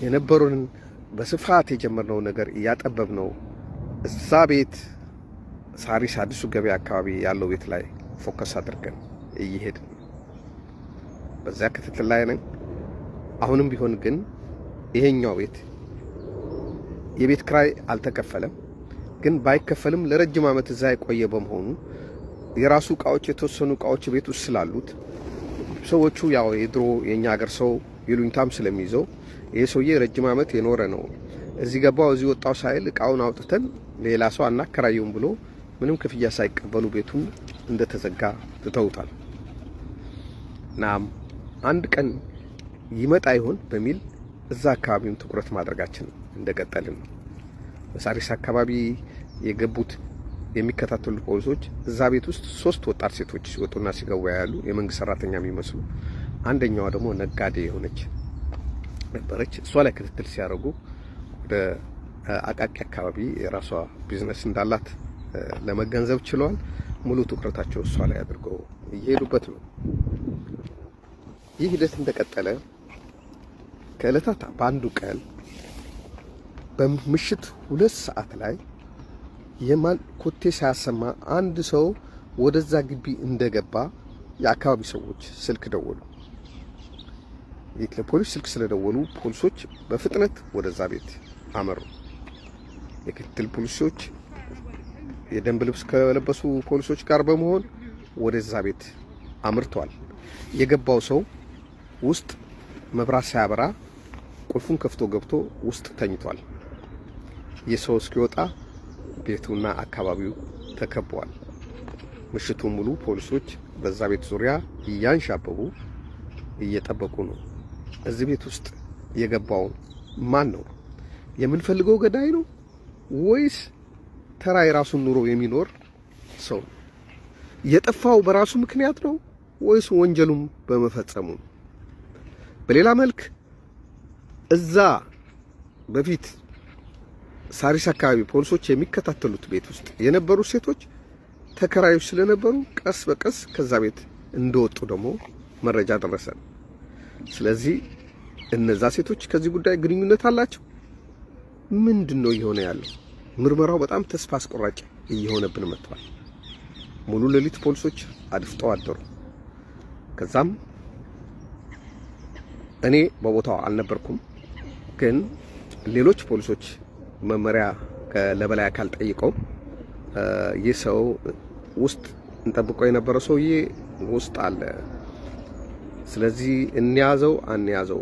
S1: የነበሩን በስፋት የጀመርነው ነገር እያጠበብነው እዛ ቤት ሳሪስ አዲሱ ገበያ አካባቢ ያለው ቤት ላይ ፎከስ አድርገን እየሄድን በዛ ክትትል ላይ ነን። አሁንም ቢሆን ግን ይሄኛው ቤት የቤት ክራይ አልተከፈለም። ግን ባይከፈልም ለረጅም ዓመት እዛ የቆየ በመሆኑ የራሱ እቃዎች የተወሰኑ እቃዎች ቤት ውስጥ ስላሉት ሰዎቹ ያው የድሮ የኛ ሀገር ሰው ይሉኝታም ስለሚይዘው ይሄ ሰውዬ ረጅም ዓመት የኖረ ነው፣ እዚህ ገባው እዚህ ወጣው ሳይል እቃውን አውጥተን ሌላ ሰው አናከራየውም ብሎ ምንም ክፍያ ሳይቀበሉ ቤቱን እንደተዘጋ ትተውታል። ናም አንድ ቀን ይመጣ ይሆን በሚል እዛ አካባቢውን ትኩረት ማድረጋችን እንደቀጠልን ነው። በሳሪስ አካባቢ የገቡት የሚከታተሉ ፖሊሶች እዛ ቤት ውስጥ 3 ወጣት ሴቶች ሲወጡና ሲገቡ ያሉ የመንግስት ሰራተኛ የሚመስሉ፣ አንደኛዋ ደግሞ ነጋዴ የሆነች ነበረች። እሷ ላይ ክትትል ሲያደርጉ ወደ አቃቂ አካባቢ የራሷ ቢዝነስ እንዳላት ለመገንዘብ ችለዋል። ሙሉ ትኩረታቸው እሷ ላይ አድርገው እየሄዱበት ነው። ይህ ሂደት እንደቀጠለ ከዕለታት በአንዱ ቀን በምሽት 2 ሰዓት ላይ የማን ኮቴ ሳያሰማ አንድ ሰው ወደዛ ግቢ እንደገባ የአካባቢ ሰዎች ስልክ ደወሉ። ለፖሊስ ስልክ ስለደወሉ ፖሊሶች በፍጥነት ወደዛ ቤት አመሩ። የክትትል ፖሊሶች የደንብ ልብስ ከለበሱ ፖሊሶች ጋር በመሆን ወደዛ ቤት አምርተዋል። የገባው ሰው ውስጥ መብራት ሳያበራ ቁልፉን ከፍቶ ገብቶ ውስጥ ተኝቷል። የሰው እስኪወጣ ቤቱና አካባቢው ተከቧል። ምሽቱን ሙሉ ፖሊሶች በዛ ቤት ዙሪያ እያንሻበቡ እየጠበቁ ነው። እዚህ ቤት ውስጥ የገባው ማን ነው? የምንፈልገው ገዳይ ነው ወይስ ተራ የራሱን ኑሮ የሚኖር ሰው? የጠፋው በራሱ ምክንያት ነው ወይስ ወንጀሉም በመፈጸሙ? በሌላ መልክ እዛ በፊት ሳሪስ አካባቢ ፖሊሶች የሚከታተሉት ቤት ውስጥ የነበሩ ሴቶች ተከራዮች ስለነበሩ ቀስ በቀስ ከዛ ቤት እንደወጡ ደግሞ መረጃ ደረሰን። ስለዚህ እነዛ ሴቶች ከዚህ ጉዳይ ግንኙነት አላቸው? ምንድነው እየሆነ ያለው? ምርመራው በጣም ተስፋ አስቆራጭ እየሆነብን መጥቷል። ሙሉ ሌሊት ፖሊሶች አድፍጠው አደሩ። ከዛም እኔ በቦታው አልነበርኩም፣ ግን ሌሎች ፖሊሶች መመሪያ ለበላይ አካል ጠይቀው ይህ ሰው ውስጥ እንጠብቀው የነበረ ሰውዬ ውስጥ አለ። ስለዚህ እንያዘው አንያዘው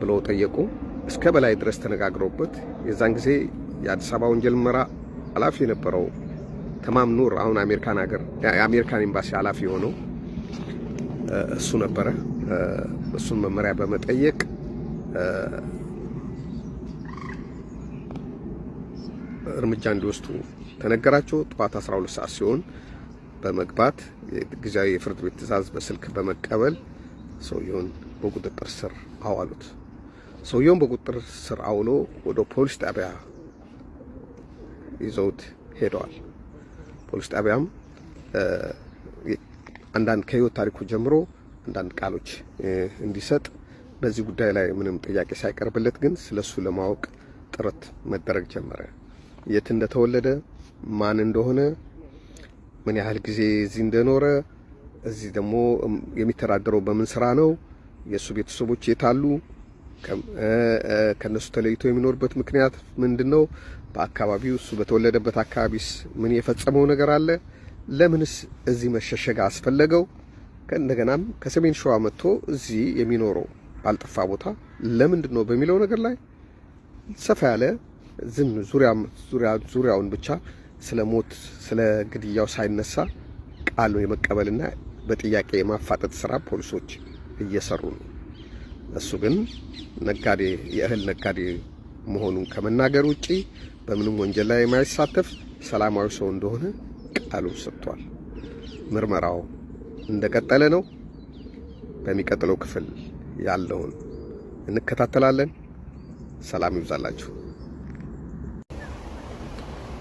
S1: ብለው ጠየቁ። እስከ በላይ ድረስ ተነጋግረውበት የዛን ጊዜ የአዲስ አበባ ወንጀል ምርመራ ኃላፊ የነበረው ተማም ኑር አሁን አሜሪካን ሀገር የአሜሪካን ኤምባሲ ኃላፊ ሆነው እሱ ነበረ። እሱን መመሪያ በመጠየቅ እርምጃ እንዲወስዱ ተነገራቸው። ጠዋት 12 ሰዓት ሲሆን በመግባት ጊዜያዊ የፍርድ ቤት ትዕዛዝ በስልክ በመቀበል ሰውየውን በቁጥጥር ስር አዋሉት። ሰውየውን በቁጥጥር ስር አውሎ ወደ ፖሊስ ጣቢያ ይዘውት ሄደዋል። ፖሊስ ጣቢያም አንዳንድ ከህይወት ታሪኩ ጀምሮ አንዳንድ ቃሎች እንዲሰጥ በዚህ ጉዳይ ላይ ምንም ጥያቄ ሳይቀርብለት ግን ስለሱ ለማወቅ ጥረት መደረግ ጀመረ። የት እንደተወለደ፣ ማን እንደሆነ፣ ምን ያህል ጊዜ እዚህ እንደኖረ፣ እዚህ ደግሞ የሚተዳደረው በምን ስራ ነው፣ የሱ ቤተሰቦች የት አሉ፣ ከነሱ ተለይቶ የሚኖርበት ምክንያት ምንድነው፣ በአካባቢው እሱ በተወለደበት አካባቢስ ምን የፈጸመው ነገር አለ፣ ለምንስ እዚህ መሸሸግ አስፈለገው፣ ከእንደገናም ከሰሜን ሸዋ መጥቶ እዚህ የሚኖረው ባልጠፋ ቦታ ለምንድን ነው በሚለው ነገር ላይ ሰፋ ያለ ዝም ዙሪያውን ብቻ ስለ ሞት ስለ ግድያው ሳይነሳ ቃሉ የመቀበልና በጥያቄ የማፋጠጥ ስራ ፖሊሶች እየሰሩ ነው። እሱ ግን ነጋዴ የእህል ነጋዴ መሆኑን ከመናገር ውጪ በምንም ወንጀል ላይ የማይሳተፍ ሰላማዊ ሰው እንደሆነ ቃሉ ሰጥቷል። ምርመራው እንደቀጠለ ነው። በሚቀጥለው ክፍል ያለውን እንከታተላለን። ሰላም ይብዛላችሁ።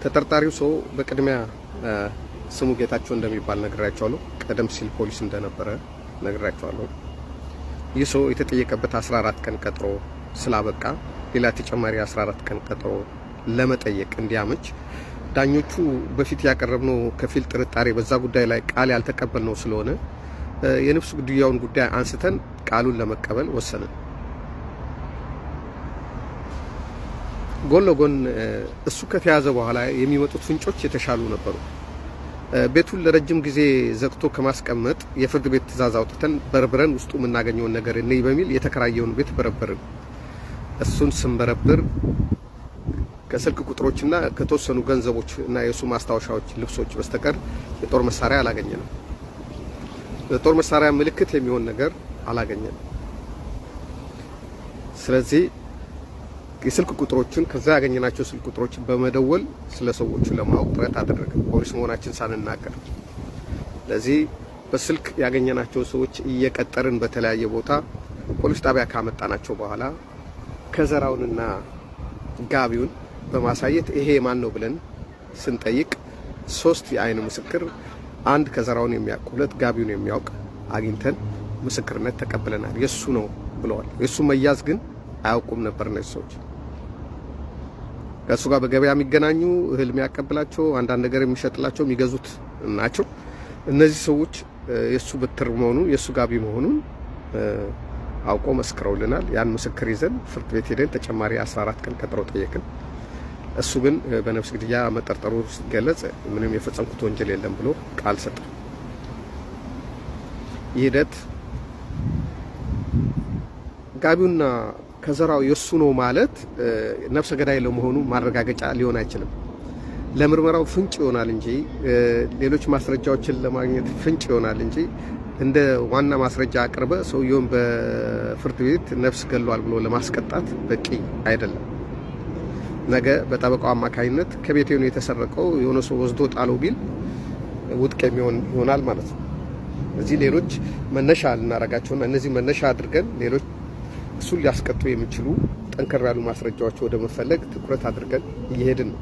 S1: ተጠርጣሪው ሰው በቅድሚያ ስሙ ጌታቸው እንደሚባል ነግራቸዋለሁ። ቀደም ሲል ፖሊስ እንደነበረ ነግራቸዋለሁ። ይህ ሰው የተጠየቀበት 14 ቀን ቀጥሮ ስላበቃ ሌላ ተጨማሪ 14 ቀን ቀጥሮ ለመጠየቅ እንዲያመች ዳኞቹ በፊት ያቀረብነው ከፊል ጥርጣሬ በዛ ጉዳይ ላይ ቃል ያልተቀበልነው ስለሆነ የነፍስ ግድያውን ጉዳይ አንስተን ቃሉን ለመቀበል ወሰንን። ጎን ለጎን እሱ ከተያዘ በኋላ የሚመጡት ፍንጮች የተሻሉ ነበሩ። ቤቱን ለረጅም ጊዜ ዘግቶ ከማስቀመጥ የፍርድ ቤት ትዕዛዝ አውጥተን በርብረን ውስጡ የምናገኘውን ነገር እንይ በሚል የተከራየውን ቤት በረበርን። እሱን ስንበረብር ከስልክ ቁጥሮችና ከተወሰኑ ገንዘቦች እና የሱ ማስታወሻዎች፣ ልብሶች በስተቀር የጦር መሳሪያ አላገኘንም። የጦር መሳሪያ ምልክት የሚሆን ነገር አላገኘንም። ስለዚህ የስልክ ቁጥሮችን ከዛ ያገኘናቸው ስልክ ቁጥሮችን በመደወል ስለ ሰዎቹ ለማወቅ ጥረት አደረግን፣ ፖሊስ መሆናችን ሳንናገር። ስለዚህ በስልክ ያገኘናቸው ሰዎች እየቀጠርን በተለያየ ቦታ ፖሊስ ጣቢያ ካመጣናቸው በኋላ ከዘራውንና ጋቢውን በማሳየት ይሄ ማን ነው ብለን ስንጠይቅ 3 የአይን ምስክር፣ 1 ከዘራውን የሚያውቅ 2 ጋቢውን የሚያውቅ አግኝተን ምስክርነት ተቀብለናል። የሱ ነው ብለዋል። የሱ መያዝ ግን አያውቁም ነበር። እነዚህ ሰዎች ከሱ ጋር በገበያ የሚገናኙ እህል የሚያቀብላቸው አንዳንድ ነገር የሚሸጥላቸው የሚገዙት ናቸው። እነዚህ ሰዎች የሱ በትር መሆኑን የሱ ጋቢ መሆኑን አውቆ መስክረውልናል። ያን ምስክር ይዘን ፍርድ ቤት ሄደን ተጨማሪ 14 ቀን ቀጠሮ ጠየቅን። እሱ ግን በነፍስ ግድያ መጠርጠሩ ሲገለጽ ምንም የፈጸምኩት ወንጀል የለም ብሎ ቃል ሰጠ። ይህ ሂደት ጋቢውና ከዘራው የሱ ነው ማለት ነፍሰ ገዳይ ለመሆኑ ማረጋገጫ ሊሆን አይችልም። ለምርመራው ፍንጭ ይሆናል እንጂ ሌሎች ማስረጃዎችን ለማግኘት ፍንጭ ይሆናል እንጂ እንደ ዋና ማስረጃ አቅርበ ሰውየውን በፍርድ ቤት ነፍስ ገሏል ብሎ ለማስቀጣት በቂ አይደለም። ነገ በጠበቃው አማካይነት ከቤቴ ነው የተሰረቀው የሆነ ሰው ወስዶ ጣለው ቢል ውድቅ የሚሆን ይሆናል ማለት ነው። እዚህ ሌሎች መነሻ ልናረጋቸውና እነዚህ መነሻ አድርገን ሌሎች እሱን ሊያስቀጡ የሚችሉ ጠንከር ያሉ ማስረጃዎች ወደ መፈለግ ትኩረት አድርገን እየሄድን ነው።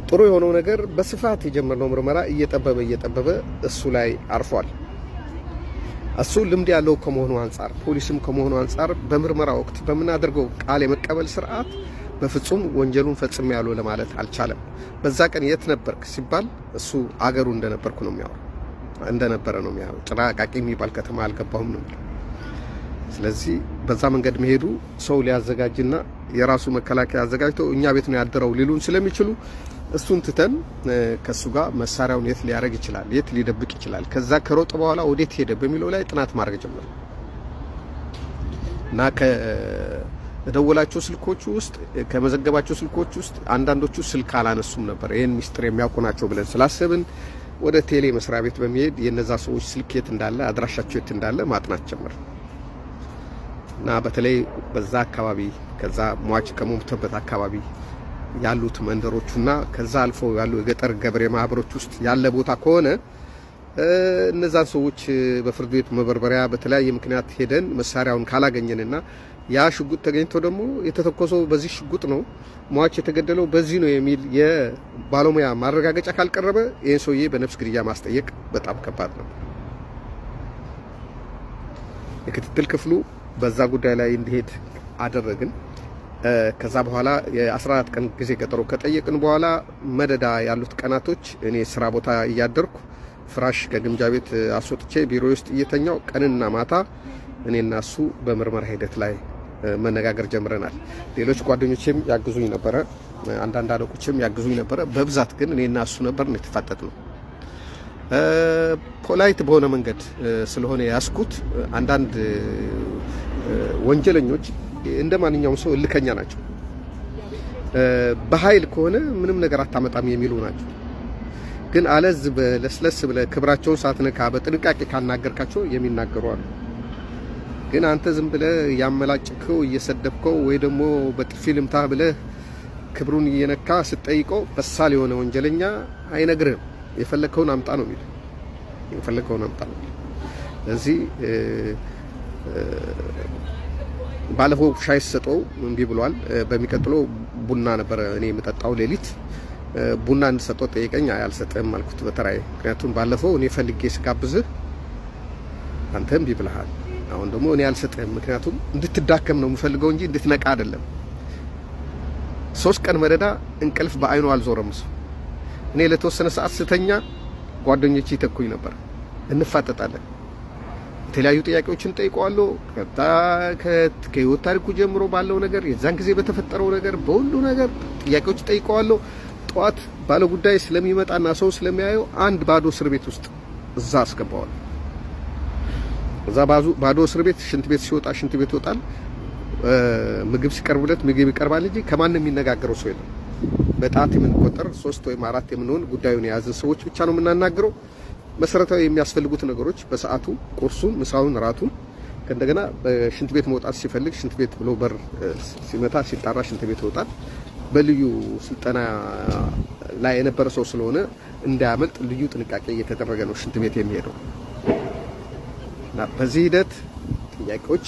S1: ጥሩ የሆነው ነገር በስፋት የጀመርነው ምርመራ እየጠበበ እሱ ላይ አርፏል። እሱ ልምድ ያለው ከመሆኑ አንጻር ፖሊስም ከመሆኑ አንጻር በምርመራ ወቅት በምናደርገው ቃል የመቀበል ስርዓት በፍጹም ወንጀሉን ፈጽሜ ያለው ለማለት አልቻለም። በዛ ቀን የት ነበርክ ሲባል እሱ አገሩ እንደነበርኩ ነው የሚያወራው፣ እንደነበረ ነው የሚያወራው። ጭራቃቂ የሚባል ከተማ አልገባሁም ነው። ስለዚህ በዛ መንገድ መሄዱ ሰው ሊያዘጋጅና የራሱ መከላከያ አዘጋጅቶ እኛ ቤት ነው ያደረው ሊሉን ስለሚችሉ እሱን ትተን ከሱ ጋር መሳሪያውን የት ሊያረግ ይችላል፣ የት ሊደብቅ ይችላል፣ ከዛ ከሮጥ በኋላ ወዴት ሄደ በሚለው ላይ ጥናት ማድረግ ጀመረ እና ከደወላቸው ስልኮቹ ውስጥ ከመዘገባቸው ስልኮቹ ውስጥ አንዳንዶቹ ስልክ አላነሱም ነበር። ይሄን ሚስጥር የሚያውቁ ናቸው ብለን ስላሰብን ወደ ቴሌ መስሪያ ቤት በመሄድ የነዛ ሰዎች ስልክ የት እንዳለ አድራሻቸው የት እንዳለ ማጥናት ጀመረ እና በተለይ በዛ አካባቢ ከዛ ሟች ከሞተበት አካባቢ ያሉት መንደሮቹና ከዛ አልፎ ያሉ የገጠር ገበሬ ማህበሮች ውስጥ ያለ ቦታ ከሆነ እነዛን ሰዎች በፍርድ ቤት መበርበሪያ በተለያየ ምክንያት ሄደን መሳሪያውን ካላገኘንና ያ ሽጉጥ ተገኝቶ ደግሞ የተተኮሰው በዚህ ሽጉጥ ነው፣ ሟች የተገደለው በዚህ ነው የሚል የባለሙያ ማረጋገጫ ካልቀረበ ይህን ሰውዬ በነፍስ ግድያ ማስጠየቅ በጣም ከባድ ነው። የክትትል ክፍሉ በዛ ጉዳይ ላይ እንዲሄድ አደረግን። ከዛ በኋላ የ14 ቀን ጊዜ ቀጠሮ ከጠየቅን በኋላ መደዳ ያሉት ቀናቶች እኔ ስራ ቦታ እያደርኩ ፍራሽ ከግምጃ ቤት አስወጥቼ ቢሮ ውስጥ እየተኛው ቀንና ማታ እኔና እሱ በምርመራ ሂደት ላይ መነጋገር ጀምረናል። ሌሎች ጓደኞቼም ያግዙኝ ነበረ፣ አንዳንድ አለቆችም ያግዙኝ ነበረ። በብዛት ግን እኔና እሱ ነበር ነው የተፋጠጥነው። ፖላይት በሆነ መንገድ ስለሆነ ያስኩት አንዳንድ ወንጀለኞች እንደ ማንኛውም ሰው እልከኛ ናቸው። በኃይል ከሆነ ምንም ነገር አታመጣም የሚሉ ናቸው። ግን አለዝ በለስለስ ብለ ክብራቸውን ሳትነካ በጥንቃቄ ካናገርካቸው የሚናገሩ አሉ። ግን አንተ ዝም ብለ ያመላጭከው እየሰደብከው ወይ ደግሞ በጥፊ ልምታ ብለ ክብሩን እየነካ ስትጠይቀው በሳል የሆነ ወንጀለኛ አይነግርህም። የፈለከውን አምጣ ነው የሚል የፈለከውን አምጣ ነው። ስለዚህ ባለፈው ሻይ ሰጠው እምቢ ብሏል። በሚቀጥለው ቡና ነበር እኔ የምጠጣው ሌሊት ቡና እንድሰጠው ጠይቀኝ። አልሰጥህም አልኩት በተራዬ። ምክንያቱም ባለፈው እኔ ፈልጌ ስጋብዝህ አንተ እምቢ ብለሃል። አሁን ደግሞ እኔ አልሰጥህም፣ ምክንያቱም እንድትዳከም ነው የምፈልገው እንጂ እንድትነቃ አይደለም። 3 ቀን መደዳ እንቅልፍ በአይኑ አልዞረም እሱ። እኔ ለተወሰነ ሰዓት ስተኛ ጓደኞቼ ይተኩኝ ነበር፣ እንፋጠጣለን። የተለያዩ ጥያቄዎችን ጠይቀዋለሁ። ከህይወት ታሪኩ ጀምሮ ባለው ነገር የዛን ጊዜ በተፈጠረው ነገር በሁሉ ነገር ጥያቄዎች ጠይቀዋለሁ። ጠዋት ባለ ጉዳይ ስለሚመጣና ሰው ስለሚያየው አንድ ባዶ እስር ቤት ውስጥ እዛ አስገባዋል። እዛ ባዶ እስር ቤት ሽንት ቤት ሲወጣ ሽንት ቤት ይወጣል፣ ምግብ ሲቀርብለት ምግብ ይቀርባል እንጂ ከማንም የሚነጋገረው ሰው የለም። በጣት የምንቆጠር 3 ወይም 4 የምንሆን ጉዳዩን የያዝን ሰዎች ብቻ ነው የምናናግረው። መሰረታዊ የሚያስፈልጉት ነገሮች በሰዓቱ ቁርሱን፣ ምሳውን፣ ራቱን ከእንደገና በሽንት ቤት መውጣት ሲፈልግ ሽንት ቤት ብሎ በር ሲመታ ሲጣራ ሽንት ቤት ይወጣል። በልዩ ስልጠና ላይ የነበረ ሰው ስለሆነ እንዳያመልጥ ልዩ ጥንቃቄ እየተደረገ ነው ሽንት ቤት የሚሄደው እና በዚህ ሂደት ጥያቄዎች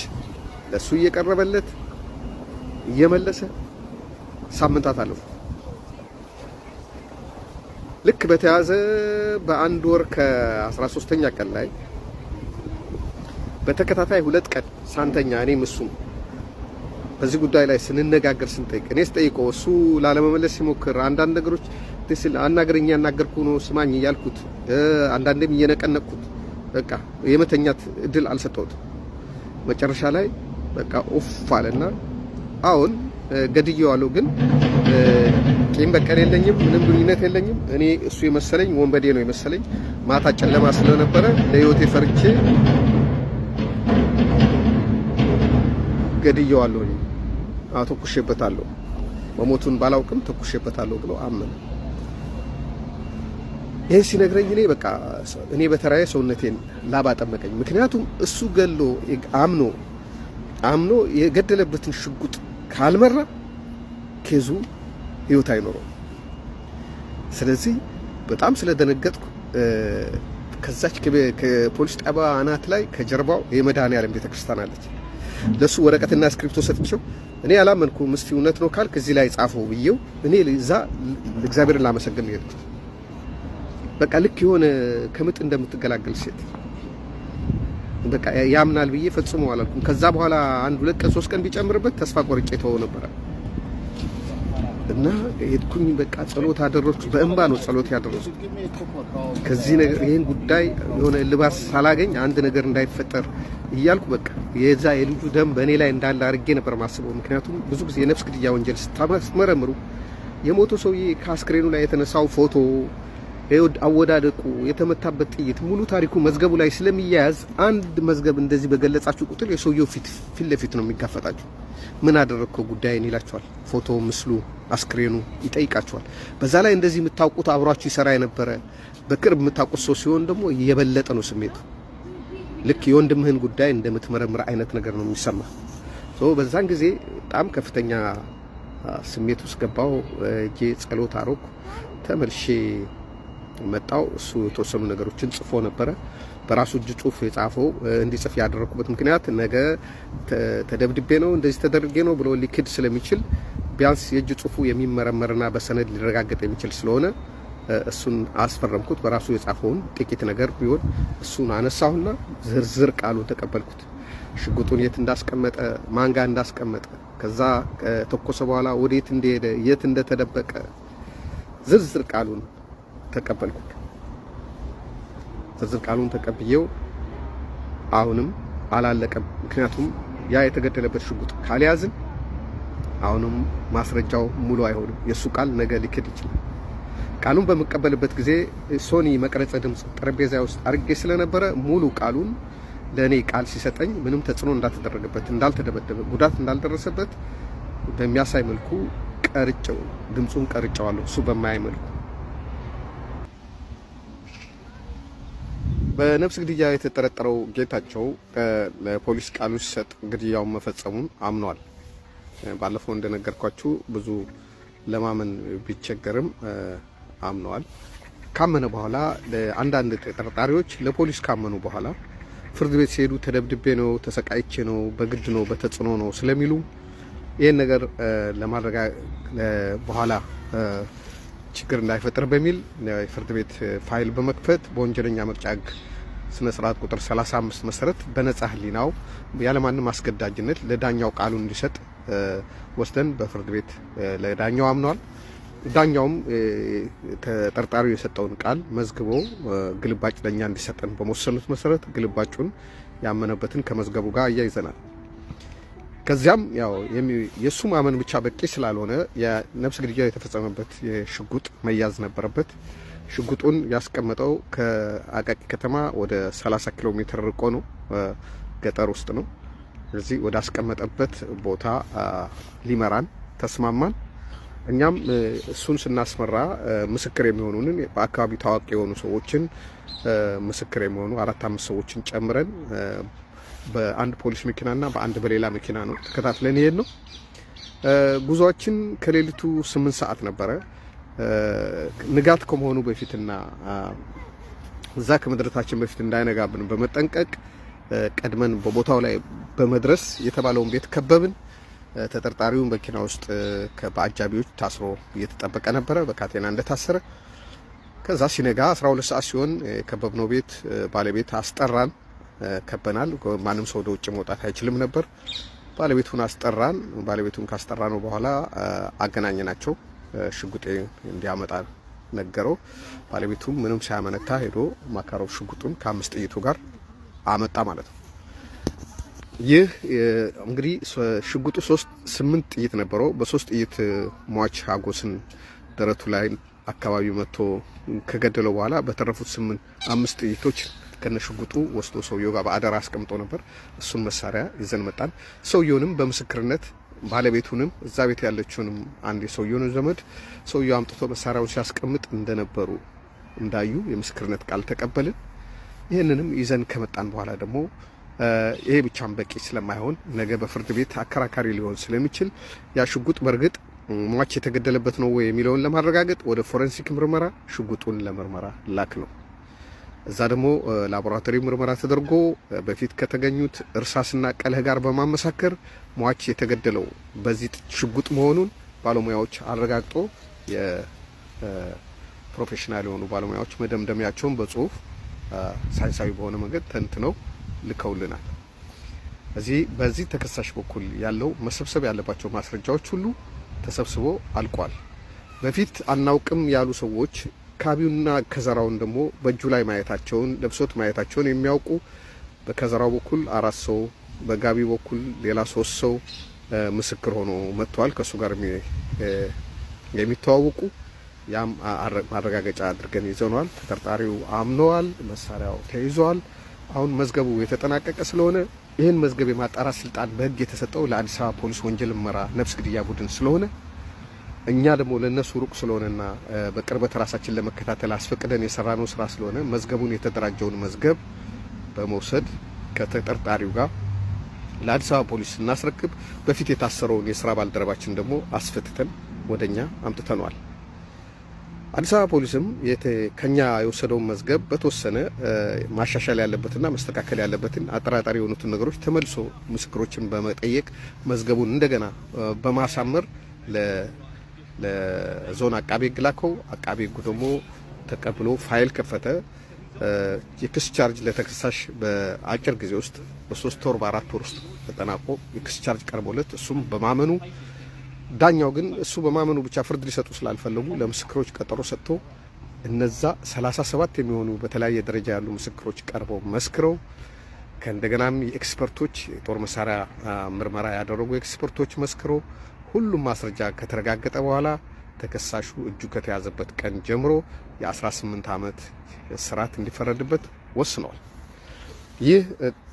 S1: ለሱ እየቀረበለት እየመለሰ ሳምንታት አለፉ። ልክ በተያዘ በአንድ ወር ከ13ኛ ቀን ላይ በተከታታይ 2 ቀን ሳንተኛ እኔም እሱም በዚህ ጉዳይ ላይ ስንነጋገር ስንጠይቅ እኔ ስጠይቀው እሱ ላለመመለስ ሲሞክር አንዳንድ ነገሮች ትስል አናገረኛ ያናገርኩ ነው ስማኝ እያልኩት አንዳንዴም እየነቀነቅኩት በቃ የመተኛት እድል አልሰጠሁትም። መጨረሻ ላይ በቃ ኡፍ አለና አሁን ገድዬዋለሁ፣ ግን ቂም በቀል የለኝም፣ ምንም ግንኙነት የለኝም። እኔ እሱ የመሰለኝ ወንበዴ ነው የመሰለኝ። ማታ ጨለማ ስለነበረ ለህይወቴ ፈርቼ ገድዬዋለሁ፣ ተኩሼበታለሁ፣ መሞቱን ባላውቅም ተኩሼበታለሁ ብሎ አመነ። ይሄ ሲነግረኝ እኔ በቃ እኔ በተራዬ ሰውነቴን ላባ ጠመቀኝ። ምክንያቱም እሱ ገሎ አምኖ የገደለበትን ሽጉጥ ካልመራ ኬዙ ህይወት አይኖረው። ስለዚህ በጣም ስለደነገጥኩ ከዛች ከፖሊስ ጣቢያ አናት ላይ ከጀርባው የመድኃኔዓለም ቤተክርስቲያን አለች። ለሱ ወረቀትና እስክሪፕቶ ሰጥቼው እኔ አላመንኩም፣ እስቲ እውነት ነው ካልክ እዚህ ላይ ጻፈው ብዬው እኔ እዛ እግዚአብሔርን ላመሰግን ሄድኩ። በቃ ልክ የሆነ ከምጥ እንደምትገላገል ሴት በቃ ያምናል ብዬ ፈጽሞ አላልኩም። ከዛ በኋላ 1 2 ቀን 3 ቀን ቢጨምርበት ተስፋ ቆርጬ ተወው ነበር እና ሄድኩኝ። በቃ ጸሎት አደረኩ። በእንባ ነው ጸሎት ያደረኩት። ከዚህ ነገር ይሄን ጉዳይ የሆነ ልባስ ሳላገኝ አንድ ነገር እንዳይፈጠር እያልኩ በቃ የዛ የልጁ ደም በእኔ ላይ እንዳለ አድርጌ ነበር ማስበው። ምክንያቱም ብዙ ጊዜ የነፍስ ግድያ ወንጀል ስታመረምሩ የሞቶ ሰውዬ ከአስክሬኑ ላይ የተነሳው ፎቶ አወዳደቁ፣ የተመታበት ጥይት ሙሉ ታሪኩ መዝገቡ ላይ ስለሚያያዝ አንድ መዝገብ እንደዚህ በገለጻችሁ ቁጥር የሰውየው ፊት ለፊት ነው የሚጋፈጣችሁ። ምን አደረግከው ጉዳይን ይላችኋል። ፎቶ፣ ምስሉ፣ አስክሬኑ ይጠይቃችኋል። በዛ ላይ እንደዚህ የምታውቁት አብሯችሁ ይሰራ የነበረ በቅርብ የምታውቁት ሰው ሲሆን ደግሞ የበለጠ ነው ስሜቱ። ልክ የወንድምህን ጉዳይ እንደምትመረምር አይነት ነገር ነው የሚሰማ። በዛን ጊዜ በጣም ከፍተኛ ስሜት ውስጥ ገባው። እጄ ጸሎት አሮኩ፣ ተመልሼ መጣው። እሱ የተወሰኑ ነገሮችን ጽፎ ነበረ። በራሱ እጅ ጽሁፍ የጻፈው እንዲጽፍ ያደረኩበት ምክንያት ነገ ተደብድቤ ነው እንደዚህ ተደርጌ ነው ብሎ ሊክድ ስለሚችል ቢያንስ የእጅ ጽሁፉ የሚመረመርና በሰነድ ሊረጋገጥ የሚችል ስለሆነ እሱን አስፈረምኩት። በራሱ የጻፈውን ጥቂት ነገር ቢሆን እሱን አነሳሁና ዝርዝር ቃሉን ተቀበልኩት። ሽጉጡን የት እንዳስቀመጠ፣ ማን ጋር እንዳስቀመጠ፣ ከዛ ከተኮሰ በኋላ ወዴት እንደሄደ፣ የት እንደተደበቀ ዝርዝር ቃሉን ተቀበልኩት። ዝርዝር ቃሉን ተቀብዬው አሁንም አላለቀም። ምክንያቱም ያ የተገደለበት ሽጉጥ ካልያዝን አሁንም ማስረጃው ሙሉ አይሆንም። የሱ ቃል ነገ ሊክድ ይችላል። ቃሉን በመቀበልበት ጊዜ ሶኒ መቅረጸ ድምጽ ጠረጴዛ ውስጥ አርጌ ስለነበረ ሙሉ ቃሉን ለኔ ቃል ሲሰጠኝ ምንም ተጽዕኖ እንዳልተደረገበት፣ እንዳልተደበደበ፣ ጉዳት እንዳልደረሰበት በሚያሳይ መልኩ ቀርጨው ድምጹን ቀርጨዋለሁ። እሱ በማያይ መልኩ በነፍስ ግድያ የተጠረጠረው ጌታቸው ለፖሊስ ቃሉ ሲሰጥ ግድያውን መፈጸሙን አምኗል። ባለፈው እንደነገርኳችሁ ብዙ ለማመን ቢቸገርም አምኗል። ካመነ በኋላ አንዳንድ ተጠርጣሪዎች ለፖሊስ ካመኑ በኋላ ፍርድ ቤት ሲሄዱ ተደብድቤ ነው፣ ተሰቃይቼ ነው፣ በግድ ነው፣ በተጽዕኖ ነው ስለሚሉ ይህን ነገር ለማረጋገጥ በኋላ ችግር እንዳይፈጠር በሚል የፍርድ ቤት ፋይል በመክፈት በወንጀለኛ መቅጫ ሕግ ስነ ስርዓት ቁጥር 35 መሰረት በነጻ ህሊናው ያለማንም አስገዳጅነት ለዳኛው ቃሉን እንዲሰጥ ወስደን በፍርድ ቤት ለዳኛው አምነዋል። ዳኛውም ተጠርጣሪው የሰጠውን ቃል መዝግቦ ግልባጭ ለኛ እንዲሰጠን በመወሰኑት መሰረት ግልባጩን ያመነበትን ከመዝገቡ ጋር አያይዘናል። ከዚያም ያው የሱ ማመን ብቻ በቂ ስላልሆነ የነፍስ ግድያ የተፈጸመበት የሽጉጥ መያዝ ነበረበት። ሽጉጡን ያስቀመጠው ከአቃቂ ከተማ ወደ 30 ኪሎ ሜትር ርቆ ነው፣ ገጠር ውስጥ ነው። ስለዚህ ወደ አስቀመጠበት ቦታ ሊመራን ተስማማን። እኛም እሱን ስናስመራ ምስክር የሚሆኑንን በአካባቢው ታዋቂ የሆኑ ሰዎችን ምስክር የሚሆኑ 4-5 ሰዎችን ጨምረን በአንድ ፖሊስ መኪናና በአንድ በሌላ መኪና ነው ተከታትለን ይሄድ ነው። ጉዟችን ከሌሊቱ 8 ሰዓት ነበረ። ንጋት ከመሆኑ በፊትና እዛ ከመድረታችን በፊት እንዳይነጋብን በመጠንቀቅ ቀድመን በቦታው ላይ በመድረስ የተባለውን ቤት ከበብን። ተጠርጣሪውን መኪና ውስጥ በአጃቢዎች ታስሮ እየተጠበቀ ነበረ፣ በካቴና እንደታሰረ። ከዛ ሲነጋ 12 ሰዓት ሲሆን የከበብነው ቤት ባለቤት አስጠራን። ከበናል። ማንም ሰው ወደ ውጭ መውጣት አይችልም ነበር። ባለቤቱን አስጠራን። ባለቤቱን ካስጠራነው በኋላ አገናኘናቸው። ሽጉጤ እንዲያመጣ ነገረው። ባለቤቱም ምንም ሳያመነታ ሄዶ ማካሮቭ ሽጉጡን ከ5 ጥይቱ ጋር አመጣ ማለት ነው። ይህ እንግዲህ ሽጉጡ 8 ጥይት ነበረው። በ3 ጥይት ሟች ሀጎስን ደረቱ ላይ አካባቢ መጥቶ ከገደለው በኋላ በተረፉት 5 ጥይቶች ከነ ሽጉጡ ወስዶ ሰውየው ጋር በአደራ አስቀምጦ ነበር። እሱን መሳሪያ ይዘን መጣን። ሰውየውንም በምስክርነት ባለቤቱንም እዛ ቤት ያለችውንም አንድ የሰውየውን ዘመድ ሰውየው አምጥቶ መሳሪያውን ሲያስቀምጥ እንደነበሩ እንዳዩ የምስክርነት ቃል ተቀበልን። ይህንንም ይዘን ከመጣን በኋላ ደግሞ ይሄ ብቻም በቂ ስለማይሆን ነገ በፍርድ ቤት አከራካሪ ሊሆን ስለሚችል ያ ሽጉጥ በእርግጥ ሟች የተገደለበት ነው ወይ የሚለውን ለማረጋገጥ ወደ ፎረንሲክ ምርመራ ሽጉጡን ለምርመራ ላክ ነው። እዛ ደግሞ ላቦራቶሪ ምርመራ ተደርጎ በፊት ከተገኙት እርሳስና ቀለህ ጋር በማመሳከር ሟች የተገደለው በዚህ ሽጉጥ መሆኑን ባለሙያዎች አረጋግጦ የፕሮፌሽናል የሆኑ ባለሙያዎች መደምደሚያቸውን በጽሁፍ ሳይንሳዊ በሆነ መንገድ ተንትነው ልከውልናል። በዚህ ተከሳሽ በኩል ያለው መሰብሰብ ያለባቸው ማስረጃዎች ሁሉ ተሰብስቦ አልቋል። በፊት አናውቅም ያሉ ሰዎች ካቢውና ከዘራውን ደግሞ በእጁ ላይ ማየታቸውን ለብሶት ማየታቸውን የሚያውቁ በከዘራው በኩል 4 ሰው በጋቢ በኩል ሌላ 3 ሰው ምስክር ሆኖ መጥቷል። ከሱ ጋር የሚተዋወቁ ያም ማረጋገጫ አድርገን ይዘናል። ተጠርጣሪው አምነዋል፣ መሳሪያው ተይዟል። አሁን መዝገቡ የተጠናቀቀ ስለሆነ ይህን መዝገብ የማጣራት ስልጣን በህግ የተሰጠው ለአዲስ አበባ ፖሊስ ወንጀል ምርመራ ነፍስ ግድያ ቡድን ስለሆነ እኛ ደግሞ ለነሱ ሩቅ ስለሆነና በቅርበት ራሳችን ለመከታተል አስፈቅደን የሰራነው ስራ ስለሆነ መዝገቡን የተደራጀውን መዝገብ በመውሰድ ከተጠርጣሪው ጋር ለአዲስ አበባ ፖሊስ እናስረክብ። በፊት የታሰረውን የስራ ባልደረባችን ደግሞ አስፈትተን ወደኛ አምጥተናል። አዲስ አበባ ፖሊስም ከኛ የወሰደውን መዝገብ በተወሰነ ማሻሻል ያለበትና መስተካከል ያለበትን አጠራጣሪ የሆኑትን ነገሮች ተመልሶ ምስክሮችን በመጠየቅ መዝገቡን እንደገና በማሳመር ለዞን አቃቤ ሕግ ላከው። አቃቤ ሕግ ደግሞ ተቀብሎ ፋይል ከፈተ። የክስ ቻርጅ ለተከሳሽ በአጭር ጊዜ ውስጥ በ3 ወር በ4 ወር ውስጥ ተጠናቆ የክስ ቻርጅ ቀርቦለት እሱም በማመኑ ዳኛው ግን እሱ በማመኑ ብቻ ፍርድ ሊሰጡ ስላልፈለጉ ለምስክሮች ቀጠሮ ሰጥቶ እነዛ 37 የሚሆኑ በተለያየ ደረጃ ያሉ ምስክሮች ቀርበው መስክረው ከእንደገናም የኤክስፐርቶች የጦር መሳሪያ ምርመራ ያደረጉ ኤክስፐርቶች መስክረው ሁሉም ማስረጃ ከተረጋገጠ በኋላ ተከሳሹ እጁ ከተያዘበት ቀን ጀምሮ የ18 ዓመት እስራት እንዲፈረድበት ወስነዋል። ይህ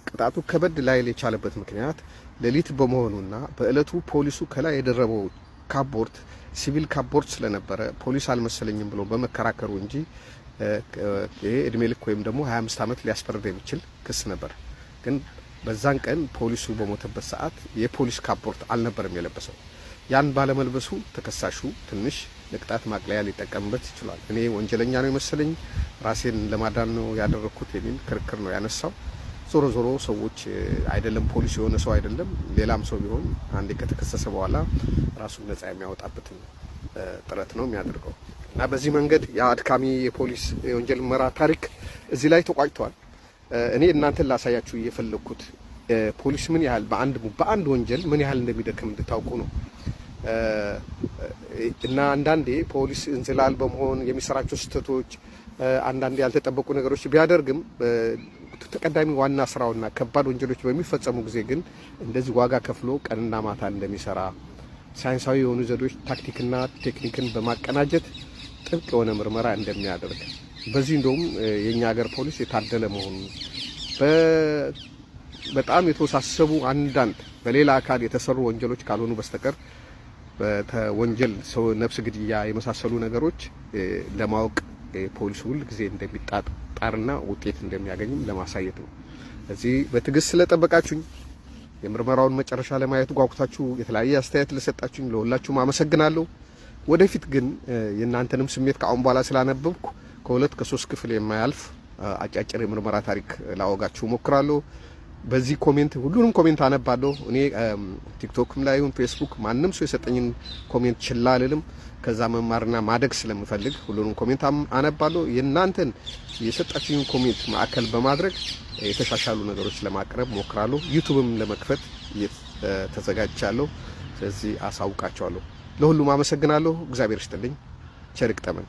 S1: ቅጣቱ ከበድ ላይል የቻለበት ምክንያት ሌሊት በመሆኑና በእለቱ ፖሊሱ ከላይ የደረበው ካፖርት ሲቪል ካፖርት ስለነበረ ፖሊስ አልመሰለኝም ብሎ በመከራከሩ እንጂ ይሄ እድሜ ልክ ወይም ደግሞ 25 ዓመት ሊያስፈርድ የሚችል ክስ ነበር። ግን በዛን ቀን ፖሊሱ በሞተበት ሰዓት የፖሊስ ካፖርት አልነበረም የለበሰው። ያን ባለመልበሱ ተከሳሹ ትንሽ ለቅጣት ማቅለያ ሊጠቀምበት ይችላል። እኔ ወንጀለኛ ነው የመሰለኝ ራሴን ለማዳን ነው ያደረኩት የሚል ክርክር ነው ያነሳው። ዞሮ ዞሮ ሰዎች አይደለም ፖሊስ የሆነ ሰው አይደለም ሌላም ሰው ቢሆን አንዴ ከተከሰሰ በኋላ ራሱን ነጻ የሚያወጣበትን ጥረት ነው የሚያደርገው እና በዚህ መንገድ የአድካሚ የፖሊስ የወንጀል ምርመራ ታሪክ እዚህ ላይ ተቋጭቷል። እኔ እናንተን ላሳያችሁ እየፈለኩት ፖሊስ ምን ያህል በአንድ ወንጀል ምን ያህል እንደሚደክም እንድታውቁ ነው። እና አንዳንዴ ፖሊስ እንዝላል በመሆን የሚሰራቸው ስህተቶች አንዳንዴ ያልተጠበቁ ነገሮች ቢያደርግም ተቀዳሚ ዋና ስራውና ከባድ ወንጀሎች በሚፈጸሙ ጊዜ ግን እንደዚህ ዋጋ ከፍሎ ቀንና ማታ እንደሚሰራ ሳይንሳዊ የሆኑ ዘዴዎች ታክቲክና ቴክኒክን በማቀናጀት ጥብቅ የሆነ ምርመራ እንደሚያደርግ በዚህ እንደውም የኛ ሀገር ፖሊስ የታደለ መሆኑ በጣም የተወሳሰቡ አንዳንድ በሌላ አካል የተሰሩ ወንጀሎች ካልሆኑ በስተቀር በወንጀል ሰው ነፍስ ግድያ የመሳሰሉ ነገሮች ለማወቅ ፖሊስ ሁሉ ጊዜ እንደሚጣጣርና ውጤት እንደሚያገኝም ለማሳየት ነው። እዚህ በትዕግስት ስለጠበቃችሁኝ የምርመራውን መጨረሻ ለማየት ጓጉታችሁ የተለያየ አስተያየት ለሰጣችሁኝ ለሁላችሁም አመሰግናለሁ። ወደፊት ግን የእናንተንም ስሜት ከአሁን በኋላ ስላነበብኩ ከ2 ከ3 ክፍል የማያልፍ አጫጭር የምርመራ ታሪክ ላወጋችሁ ሞክራለሁ። በዚህ ኮሜንት ሁሉንም ኮሜንት አነባለሁ። እኔ ቲክቶክም ላይ ይሁን ፌስቡክ ማንንም ሰው የሰጠኝን ኮሜንት ችላ አልልም። ከዛ መማርና ማደግ ስለምፈልግ ሁሉንም ኮሜንት አነባለሁ። የእናንተን የሰጣችሁን ኮሜንት ማዕከል በማድረግ የተሻሻሉ ነገሮች ለማቅረብ ሞክራለሁ። ዩቲዩብም ለመክፈት ተዘጋጅቻለሁ። ስለዚህ አሳውቃቸዋለሁ። ለሁሉም አመሰግናለሁ። እግዚአብሔር ይስጥልኝ። ቸር ይግጠመን።